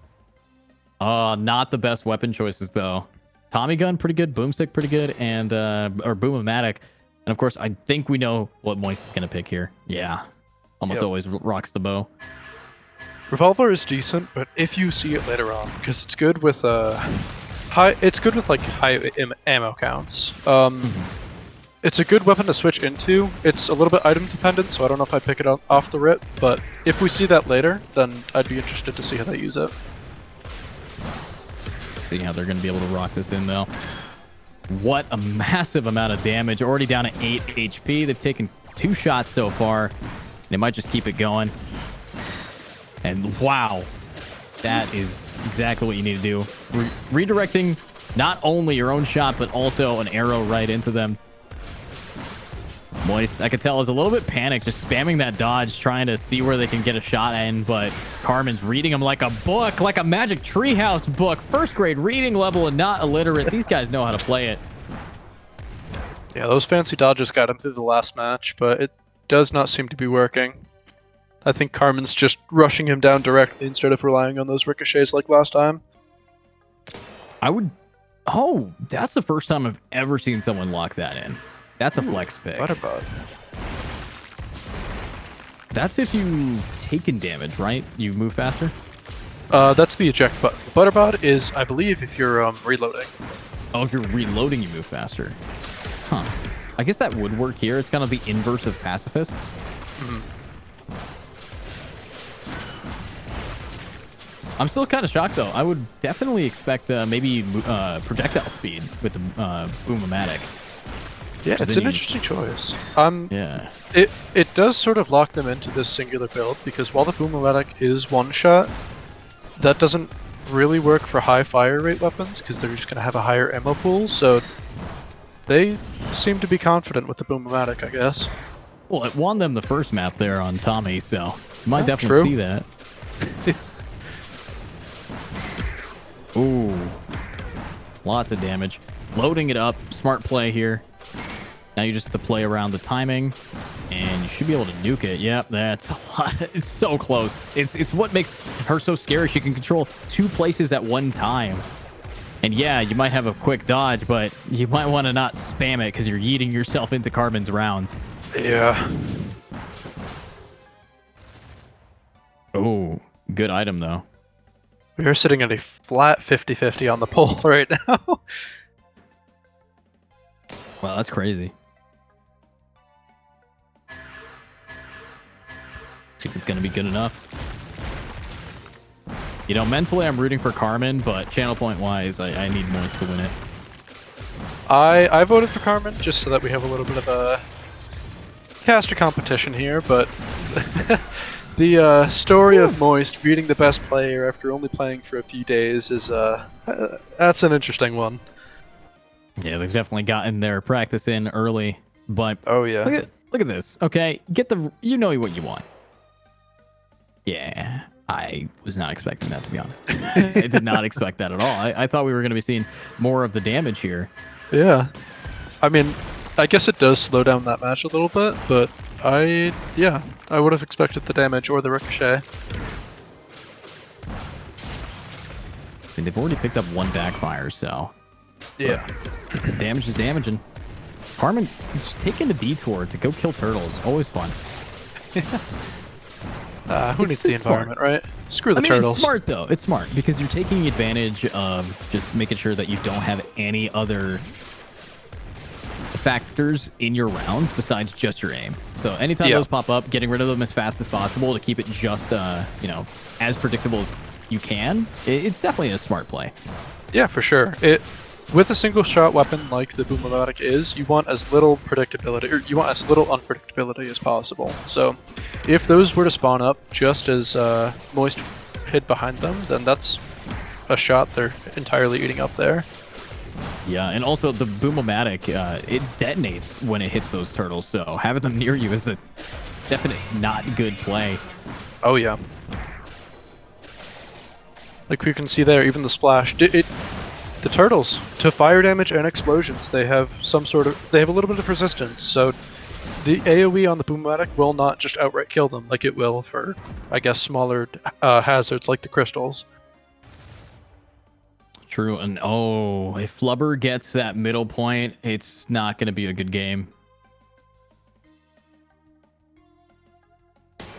Not the best weapon choices, though. Tommy gun, pretty good. Boomstick, pretty good. And, or Boom-O-Matic. And, of course, I think we know what Moist is going to pick here. Yeah. Almost always rocks the bow. Revolver is decent, but if you see it later on, because it's good with high ammo counts. It's a good weapon to switch into. It's a little bit item dependent, so I don't know if I'd pick it up off the rip, but if we see that later, then I'd be interested to see how they use it. Let's see how they're going to be able to rock this in, though. What a massive amount of damage. Already down at 8 HP. They've taken 2 shots so far. They might just keep it going. And wow, that is exactly what you need to do. Redirecting not only your own shot, but also an arrow right into them. Moist, I could tell, is a little bit panicked, just spamming that dodge, trying to see where they can get a shot in, but Carmen's reading him like a book, like a Magic Treehouse book. First grade reading level and not illiterate. These guys know how to play it. Yeah, those fancy dodges got him through the last match, but it does not seem to be working. I think Carmen's just rushing him down directly instead of relying on those ricochets like last time. I would... Oh, that's the first time I've ever seen someone lock that in. That's a flex pick. Butterbud. That's if you've taken damage, right? You move faster? That's the eject button. Butterbud is, I believe, if you're reloading. Oh, if you're reloading, you move faster. Huh. I guess that would work here. It's kind of the inverse of pacifist. I'm still kind of shocked, though. I would definitely expect maybe projectile speed with the Boom-O-Matic. Yeah, it's an interesting choice. Yeah. It does sort of lock them into this singular build, because while the Boom-O-Matic is one-shot, that doesn't really work for high fire rate weapons, because they're just going to have a higher ammo pool, so they seem to be confident with the Boom-O-Matic, I guess. Well, it won them the first map there on Tommy, so you might definitely see that. Ooh. Lots of damage. Loading it up. Smart play here. Now you just have to play around the timing, and you should be able to nuke it. Yep, that's a lot. It's so close. It's what makes her so scary. She can control 2 places at one time. And yeah, you might have a quick dodge, but you might want to not spam it because you're yeeting yourself into Carmen's rounds. Yeah. Oh, good item, though. We are sitting at a flat 50-50 on the poll right now. Wow, that's crazy. See if it's going to be good enough. You know, mentally I'm rooting for Carmen, but channel point wise, I need Moist to win it. I voted for Carmen just so that we have a little bit of a caster competition here, but the story of Moist beating the best player after only playing for a few days is that's an interesting one. Yeah, they've definitely gotten their practice in early, but oh yeah, look at this. Okay, get the, you know what you want. Yeah, I was not expecting that, to be honest. I did not expect that at all. I thought we were going to be seeing more of the damage here. Yeah. I mean, I guess it does slow down that match a little bit, but I would have expected the damage or the ricochet. And they've already picked up one backfire, so Yeah. damage is damaging. Carmen just taking a detour to go kill turtles. Always fun. Who needs the environment, right? Screw the turtles. It's smart though. It's smart because you're taking advantage of just making sure that you don't have any other factors in your rounds besides just your aim. So anytime those pop up, getting rid of them as fast as possible to keep it just as predictable as you can. It's definitely a smart play. Yeah, for sure. With a single shot weapon like the Boom-O-Matic is, you want as little predictability, or you want as little unpredictability as possible. So if those were to spawn up just as Moist hid behind them, then that's a shot they're entirely eating up there. Yeah, and also the Boom-O-Matic, it detonates when it hits those turtles, so having them near you is a definite not good play. Oh yeah. Like we can see there, even the splash, the turtles, to fire damage and explosions, they have a little bit of resistance, so the AoE on the Boom-O-Matic will not just outright kill them like it will for, I guess, smaller hazards like the crystals. True, and if Flubber gets that middle point, it's not going to be a good game.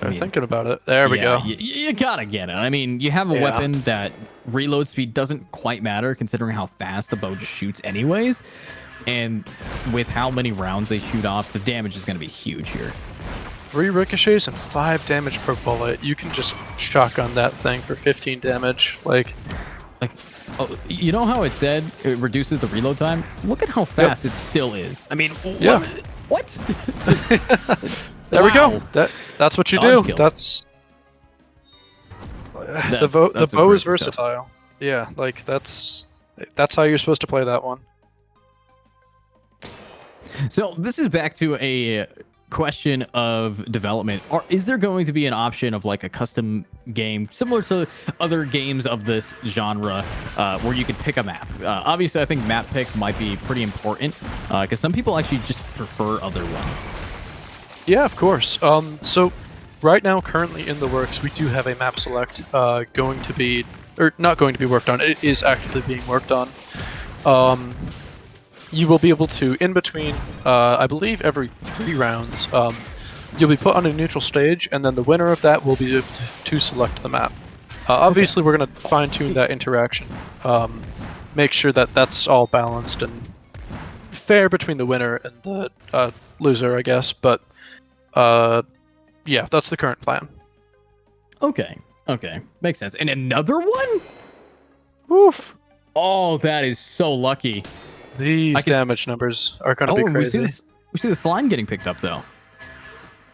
They're thinking about it. There we go. You gotta get it. I mean, you have a weapon that reload speed doesn't quite matter considering how fast the bow just shoots anyways. And with how many rounds they shoot off, the damage is going to be huge here. 3 ricochets and 5 damage per bullet. You can just shotgun that thing for 15 damage. Like, you know how it said it reduces the reload time? Look at how fast it still is. I mean, what? There we go. That's what you do. Kills. That's the bow is versatile. Yeah, like that's how you're supposed to play that one. So this is back to a question of development. Is there going to be an option of like a custom game similar to other games of this genre where you could pick a map? Obviously, I think map pick might be pretty important because some people actually just prefer other ones. Yeah, of course. So right now, currently in the works, we do have a map select not going to be worked on. It is actively being worked on. You will be able to, in between, I believe every 3 rounds, you'll be put on a neutral stage, and then the winner of that will be able to select the map. Obviously, we're going to fine-tune that interaction, make sure that that's all balanced and fair between the winner and the loser, I guess, but yeah, that's the current plan. Okay, makes sense. And another one? Oof. Oh, that is so lucky. These damage numbers are going to be crazy. We see the slime getting picked up, though.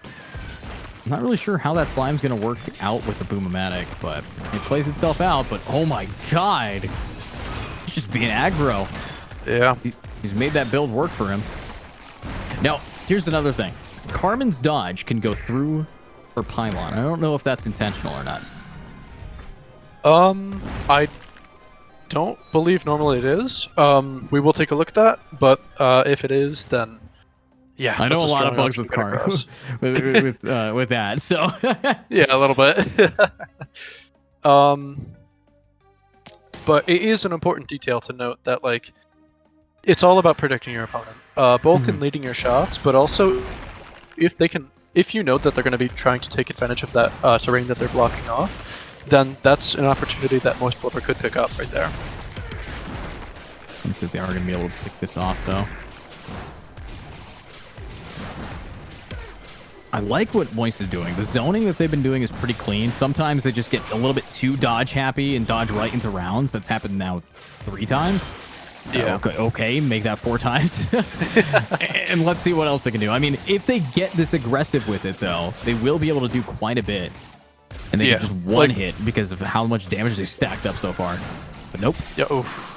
I'm not really sure how that slime's going to work out with the Boom-O-Matic, but it plays itself out. But oh my god, he's just being aggro. Yeah. He's made that build work for him. Now, here's another thing. Carmen's dodge can go through her pylon. I don't know if that's intentional or not. I don't believe normally it is. We will take a look at that, but if it is, then yeah. I know a lot of bugs with Carmen with that, so yeah, a little bit. But it is an important detail to note that like it's all about predicting your opponent, both in leading your shots, but also if you note that they're going to be trying to take advantage of that terrain that they're blocking off, then that's an opportunity that MoistFlubber could pick up right there. Let's see if they are going to be able to pick this off, though. I like what Moist is doing. The zoning that they've been doing is pretty clean. Sometimes they just get a little bit too dodge happy and dodge right into rounds. That's happened now 3 times. Yeah. Okay, make that 4 times. And let's see what else they can do. I mean, if they get this aggressive with it, though, they will be able to do quite a bit. And they can just one hit because of how much damage they've stacked up so far. But nope. Yeah, oof.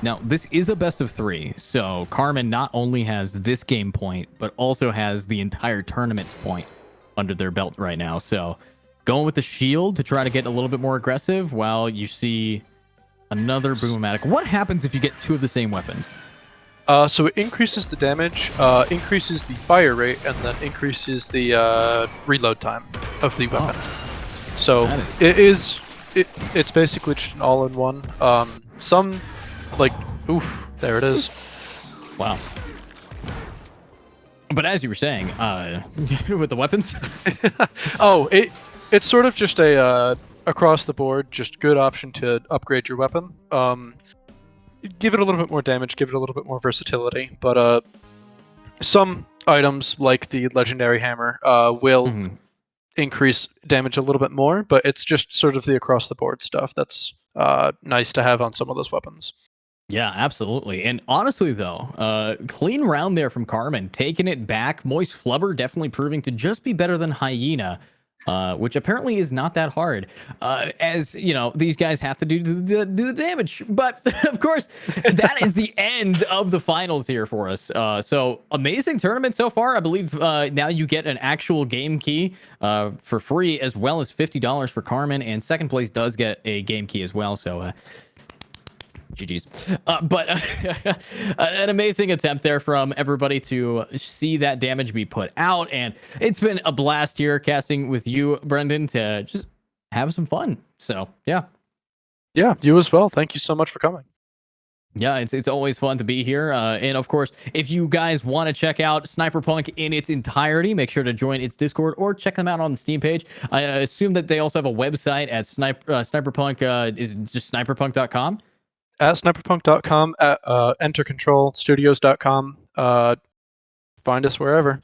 Now, this is a best of 3, so Carmen not only has this game point, but also has the entire tournament's point under their belt right now. So going with the shield to try to get a little bit more aggressive while you see another Boom-O-Matic. What happens if you get 2 of the same weapons? So it increases the damage, increases the fire rate, and then increases the reload time of the weapon. So it's basically just an all-in-one. Some, like, oof, there it is. Wow. But as you were saying, with the weapons? Oh, it's sort of just a across the board, just good option to upgrade your weapon. Give it a little bit more damage, give it a little bit more versatility, but some items like the legendary hammer will increase damage a little bit more, but it's just sort of the across the board stuff that's nice to have on some of those weapons. Yeah, absolutely. And honestly, though, clean round there from Carmen, taking it back. MoistFlubber definitely proving to just be better than Hyena, which apparently is not that hard. As you know, these guys have to do the damage. But of course, that is the end of the finals here for us. So amazing tournament so far. I believe now you get an actual game key for free, as well as $50 for Carmen, and second place does get a game key as well. So. GG's. But an amazing attempt there from everybody to see that damage be put out. And it's been a blast here casting with you, Brendan, to just have some fun. So, yeah. Yeah, you as well. Thank you so much for coming. Yeah, it's always fun to be here. And of course, if you guys want to check out SNIPERPUNK in its entirety, make sure to join its Discord or check them out on the Steam page. I assume that they also have a website at SNIPERPUNK. Is it just sniperpunk.com? At sniperpunk.com, at entercontrolstudios.com. Find us wherever.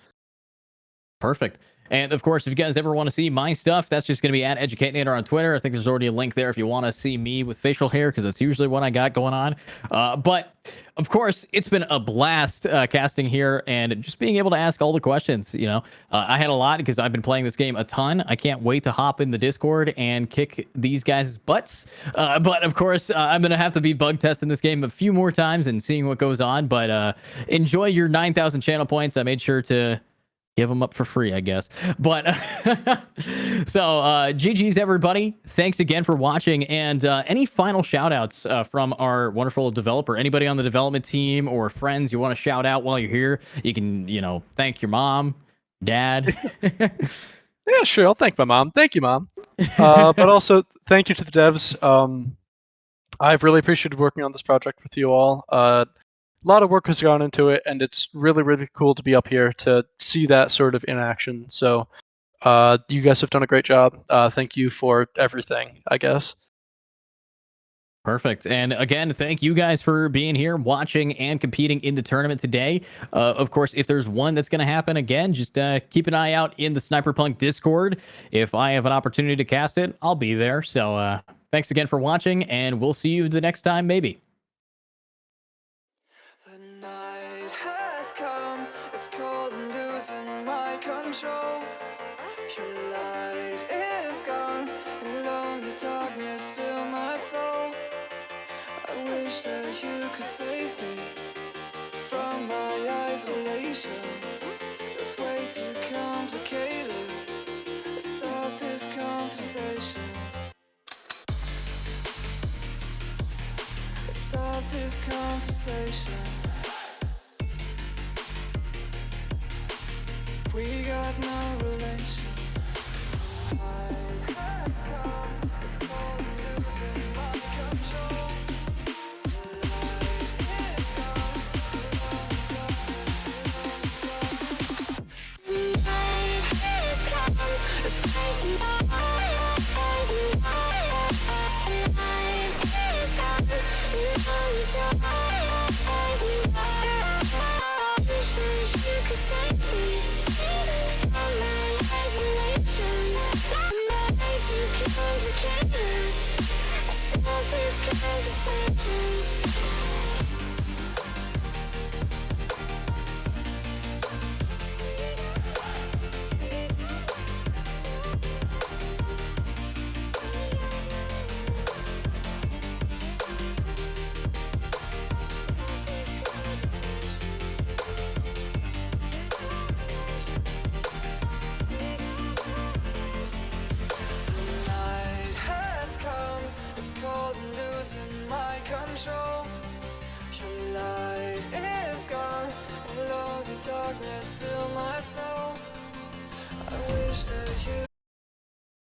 Perfect. And of course, if you guys ever want to see my stuff, that's just going to be at EducateNator on Twitter. I think there's already a link there if you want to see me with facial hair, because that's usually what I got going on. But of course, it's been a blast casting here and just being able to ask all the questions. You know, I had a lot because I've been playing this game a ton. I can't wait to hop in the Discord and kick these guys' butts. But of course, I'm going to have to be bug testing this game a few more times and seeing what goes on. But enjoy your 9,000 channel points. I made sure to give them up for free, I guess. But so GG's, everybody. Thanks again for watching. And any final shout outs from our wonderful developer? Anybody on the development team or friends you want to shout out while you're here? You can, you know, thank your mom, dad. Yeah, sure. I'll thank my mom. Thank you, Mom. But also, thank you to the devs. I've really appreciated working on this project with you all. A lot of work has gone into it, and it's really, really cool to be up here to see that sort of in action. So you guys have done a great job. Thank you for everything, I guess. Perfect. And again, thank you guys for being here, watching, and competing in the tournament today. Of course, if there's one that's going to happen again, just keep an eye out in the SNIPERPUNK Discord. If I have an opportunity to cast it, I'll be there. So thanks again for watching, and we'll see you the next time, maybe. The night has come, it's cold and losing my control. Your light is gone, and lonely darkness fill my soul. I wish that you could save me from my isolation. It's way too complicated. Let's stop this conversation. Let's stop this conversation. We got no relation. I have come, it's cold and losing my control. It's crazy. Stop this conversation. cold and losing my control. Your light is gone, and lonely darkness fill my